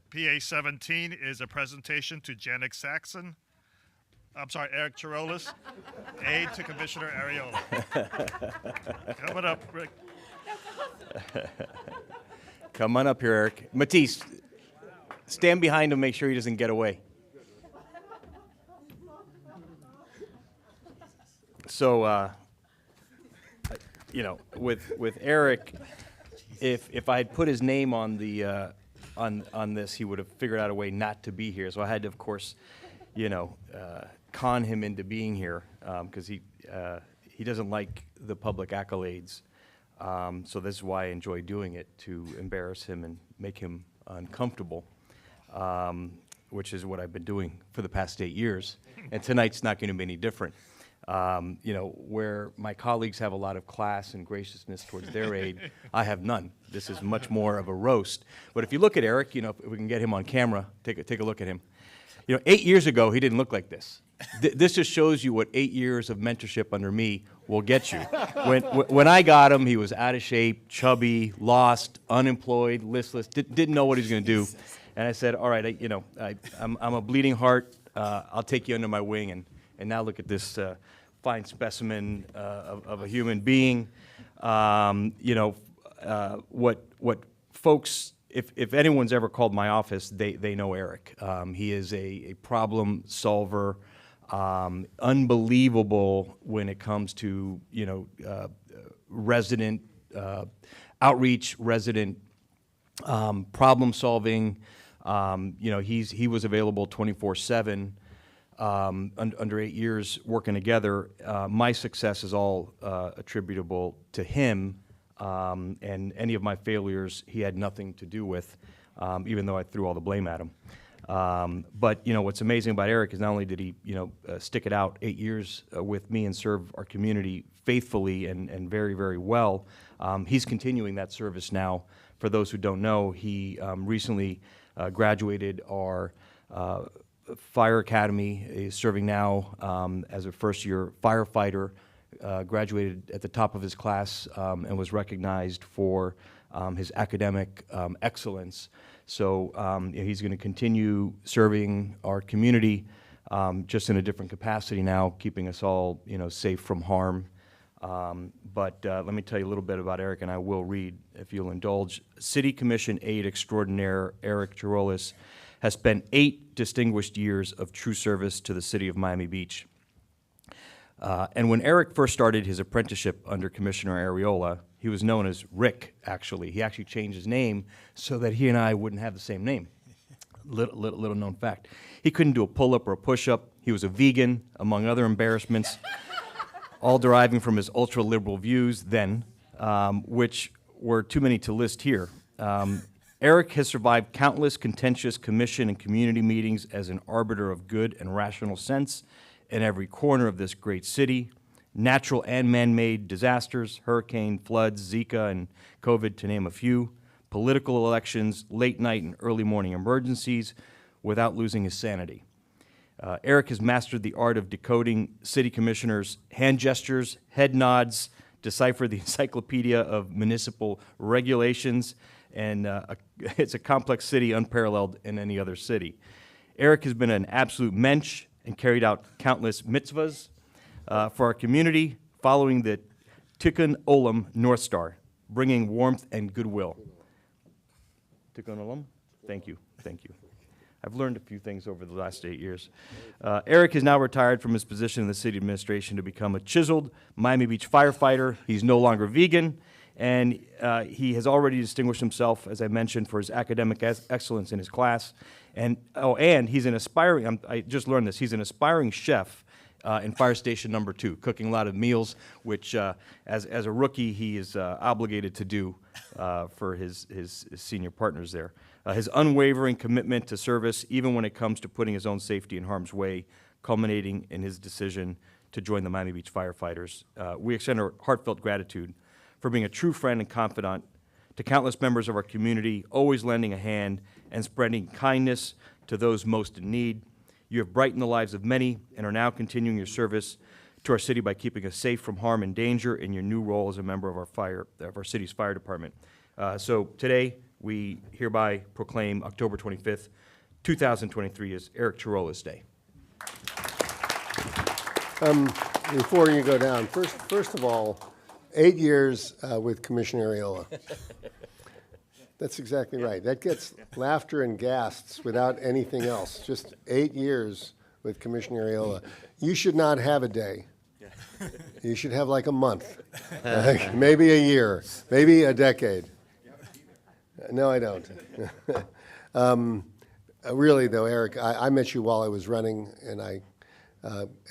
[SPEAKER 3] PA 17 is a presentation to Janet Saxon. I'm sorry, Eric Chirolis, aide to Commissioner Ariola. Coming up, Rick.
[SPEAKER 7] Come on up here, Eric. Matisse, stand behind him, make sure he doesn't get away. So, with Eric, if I had put his name on the on this, he would have figured out a way not to be here. So I had to, of course, con him into being here because he doesn't like the public accolades. So this is why I enjoy doing it, to embarrass him and make him uncomfortable, which is what I've been doing for the past 8 years. And tonight's not going to be any different. Where my colleagues have a lot of class and graciousness towards their aide, I have none. This is much more of a roast. But if you look at Eric, if we can get him on camera, take a look at him. 8 years ago, he didn't look like this. This just shows you what 8 years of mentorship under me will get you. When I got him, he was out of shape, chubby, lost, unemployed, listless, didn't know what he was going to do. And I said, all right, I'm a bleeding heart. I'll take you under my wing. And now look at this fine specimen of a human being. What folks, if anyone's ever called my office, they know Eric. He is a problem solver, unbelievable when it comes to resident outreach, resident problem solving. He was available 24/7. Under 8 years working together, my success is all attributable to him, and any of my failures he had nothing to do with, even though I threw all the blame at him. But what's amazing about Eric is not only did he stick it out 8 years with me and serve our community faithfully and very, very well, he's continuing that service now for for those who don't know, he recently graduated our fire academy. He's serving now as a first-year firefighter, graduated at the top of his class and was recognized for his academic excellence. So he's going to continue serving our community just in a different capacity now, keeping us all, safe from harm. But let me tell you a little bit about Eric, and I will read, if you'll indulge. City Commission Aide Extraordinaire Eric Chirolis has spent 8 distinguished years of true service to the city of Miami Beach. And when Eric first started his apprenticeship under Commissioner Arriola, he was known as Rick, actually. He actually changed his name so that he and I wouldn't have the same name. Little known fact. He couldn't do a pull-up or a push-up. He was a vegan, among other embarrassments, all deriving from his ultra-liberal views then, which were too many to list here. Eric has survived countless contentious commission and community meetings as an arbiter of good and rational sense in every corner of this great city. Natural and man-made disasters, hurricane, floods, Zika, and COVID, to name a few. Political elections, late night and early morning emergencies, without losing his sanity. Eric has mastered the art of decoding city commissioners' hand gestures, head nods, deciphered the encyclopedia of municipal regulations, and it's a complex city unparalleled in any other city. Eric has been an absolute mensch and carried out countless mitzvahs for our community, following the Tikkun Olam North Star, bringing warmth and goodwill. Tikkun Olam? Thank you. I've learned a few things over the last 8 years. Eric is now retired from his position in the city administration to become a chiseled Miami Beach firefighter. He's no longer vegan, and he has already distinguished himself, as I mentioned, for his academic excellence in his class. And he's an aspiring, I just learned this, he's an aspiring chef in Fire Station Number 2, cooking a lot of meals, which as a rookie he is obligated to do for his senior partners there. His unwavering commitment to service, even when it comes to putting his own safety in harm's way, culminating in his decision to join the Miami Beach firefighters. We extend our heartfelt gratitude for being a true friend and confidant to countless members of our community, always lending a hand and spreading kindness to those most in need. You have brightened the lives of many and are now continuing your service to our city by keeping us safe from harm and danger in your new role as a member of our city's fire department. So today, we hereby proclaim October 25th, 2023 as Eric Chirolis Day.
[SPEAKER 2] Before you go down, first of all, 8 years with Commissioner Arriola. That's exactly right. That gets laughter and gasps without anything else. Just 8 years with Commissioner Arriola. You should not have a day. You should have like a month, maybe a year, maybe a decade. No, I don't. Really, though, Eric, I met you while I was running, and I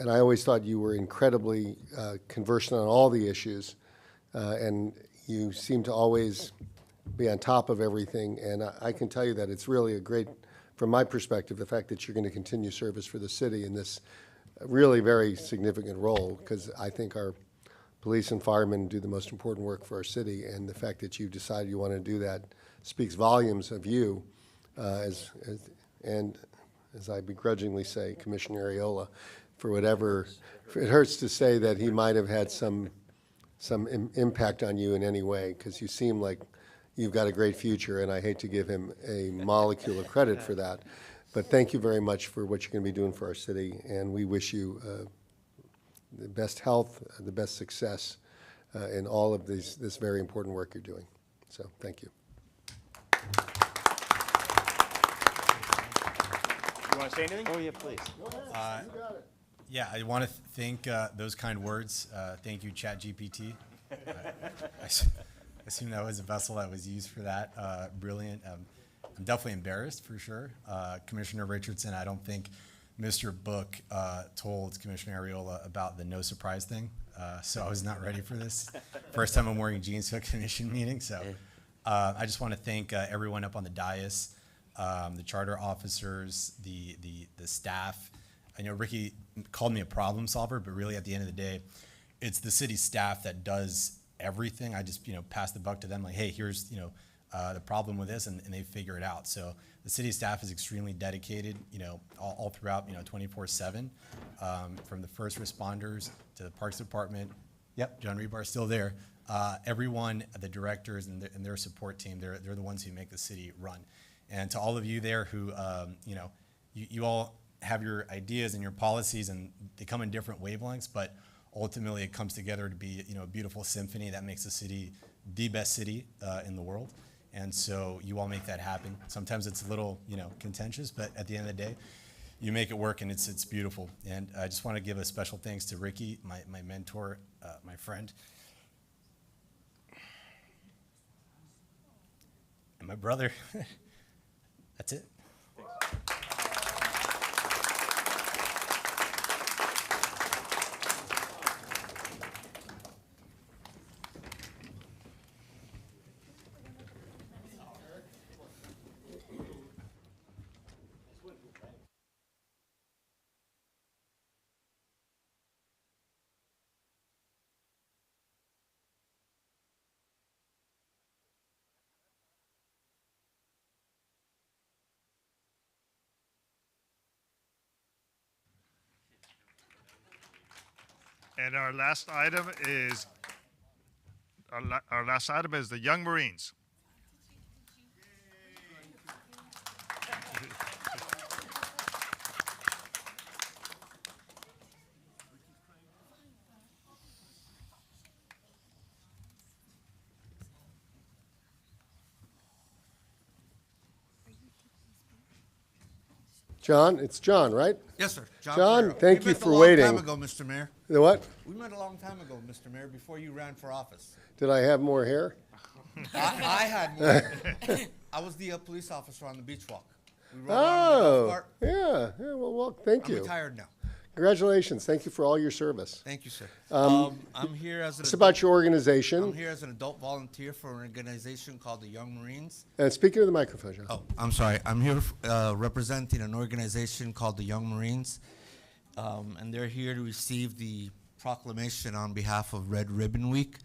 [SPEAKER 2] always thought you were incredibly conversant on all the issues, and you seem to always be on top of everything. And I can tell you that it's really a great, from my perspective, the fact that you're going to continue service for the city in this really very significant role, because I think our police and firemen do the most important work for our city, and the fact that you've decided you want to do that speaks volumes of you, and as I begrudgingly say, Commissioner Arriola, for whatever, it hurts to say that he might have had some impact on you in any way, because you seem like you've got a great future, and I hate to give him a molecule of credit for that. But thank you very much for what you're going to be doing for our city, and we wish you the best health, the best success in all of this very important work you're doing. So thank you.
[SPEAKER 10] You want to say anything? Oh, yeah, please.
[SPEAKER 18] Yeah, I want to thank those kind words. Thank you, ChatGPT. I assume that was a vessel that was used for that. Brilliant. I'm definitely embarrassed, for sure. Commissioner Richardson, I don't think Mr. Book told Commissioner Arriola about the no surprise thing, so I was not ready for this. First time I'm wearing jeans to a commission meeting, so I just want to thank everyone up on the dais, the charter officers, the staff. I know Ricky called me a problem solver, but really at the end of the day, it's the city staff that does everything. I just pass the buck to them, like, hey, here's the problem with this, and they figure it out. So the city staff is extremely dedicated, all throughout, 24/7, from the first responders to the Parks Department. Yep, John Rebar is still there. Everyone, the directors and their support team, they're the ones who make the city run. And to all of you there who, you all have your ideas and your policies, and they come in different wavelengths, but ultimately it comes together to be, a beautiful symphony that makes the city the best city in the world. And so you all make that happen. Sometimes it's a little, contentious, but at the end of the day, you make it work, and it's beautiful. And I just want to give a special thanks to Ricky, my mentor, my friend, and my brother. That's it.
[SPEAKER 3] And our last item is the Young Marines.
[SPEAKER 2] John, it's John, right?
[SPEAKER 19] Yes, sir.
[SPEAKER 2] John,
[SPEAKER 19] Ferrero.
[SPEAKER 2] thank
[SPEAKER 19] We
[SPEAKER 2] you
[SPEAKER 19] met
[SPEAKER 2] for
[SPEAKER 19] a long
[SPEAKER 2] waiting.
[SPEAKER 19] time ago, Mr. Mayor.
[SPEAKER 2] The what?
[SPEAKER 19] We met a long time ago, Mr. Mayor, before you ran for office.
[SPEAKER 2] Did I have more hair?
[SPEAKER 19] I had more. I was the police officer on the beach walk. We rode around in the golf
[SPEAKER 2] Oh,
[SPEAKER 19] cart.
[SPEAKER 2] yeah. Well, thank you.
[SPEAKER 19] I'm retired now.
[SPEAKER 2] Congratulations. Thank you for all your service.
[SPEAKER 19] Thank you, sir.
[SPEAKER 2] Um,
[SPEAKER 19] I'm here as an
[SPEAKER 2] It's about your organization.
[SPEAKER 19] I'm here as an adult volunteer for an organization called the Young Marines.
[SPEAKER 2] And speaking of the microphone, John.
[SPEAKER 19] Oh, I'm sorry. I'm here representing an organization called the Young Marines, and they're here to receive the proclamation on behalf of Red Ribbon Week.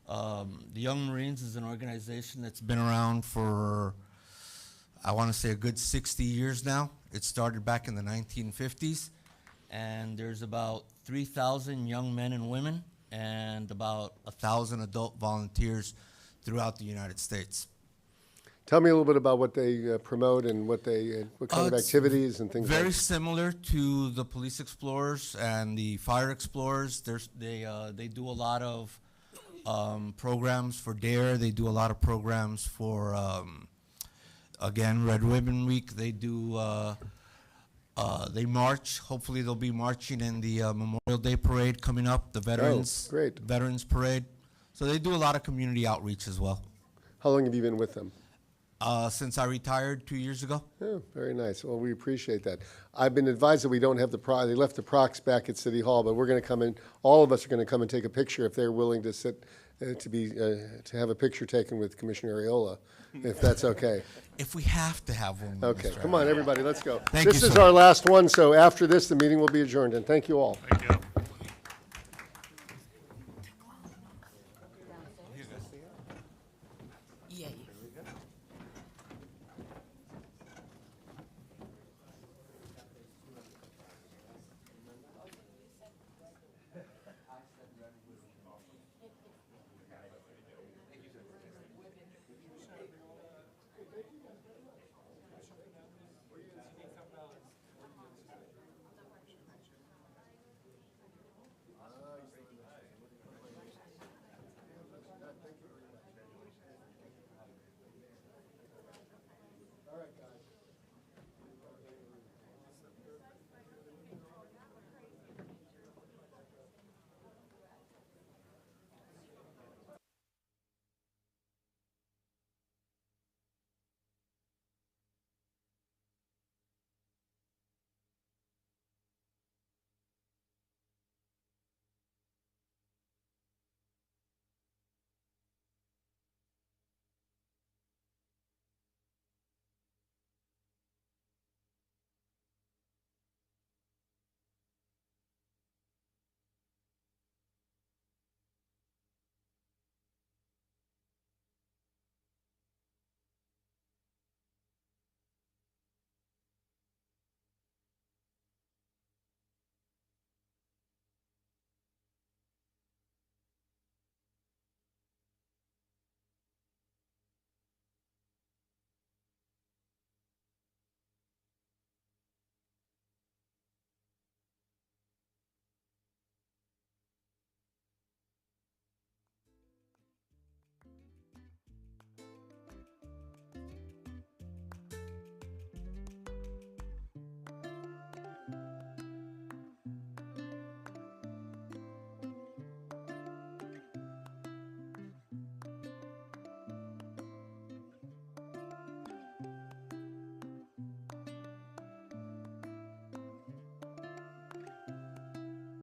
[SPEAKER 19] The Young Marines is an organization that's been around for, I want to say, a good 60 years now. It started back in the 1950s, and there's about 3,000 young men and women and about 1,000 adult volunteers throughout the United States.
[SPEAKER 2] Tell me a little bit about what they promote and what kind of
[SPEAKER 19] It's
[SPEAKER 2] activities and things like
[SPEAKER 19] very
[SPEAKER 2] that.
[SPEAKER 19] similar to the Police Explorers and the Fire Explorers. They do a lot of programs for DARE. They do a lot of programs for, again, Red Ribbon Week. They do, they march. Hopefully they'll be marching in the Memorial Day Parade coming up, the Veterans,
[SPEAKER 2] great.
[SPEAKER 19] Veterans Parade. So they do a lot of community outreach as well.
[SPEAKER 2] How long have you been with them?
[SPEAKER 19] Since I retired 2 years ago.
[SPEAKER 2] Oh, very nice. Well, we appreciate that. I've been advised that we don't have they left the procs back at City Hall, but we're going to come in, all of us are going to come and take a picture if they're willing to sit, to have a picture taken with Commissioner Areola, if that's okay.
[SPEAKER 19] If we have to have one.
[SPEAKER 2] Okay, come on, everybody, let's go.
[SPEAKER 19] Thank you,
[SPEAKER 2] This is
[SPEAKER 19] sir.
[SPEAKER 2] our last one, so after this, the meeting will be adjourned, and thank you all.
[SPEAKER 3] Thank you.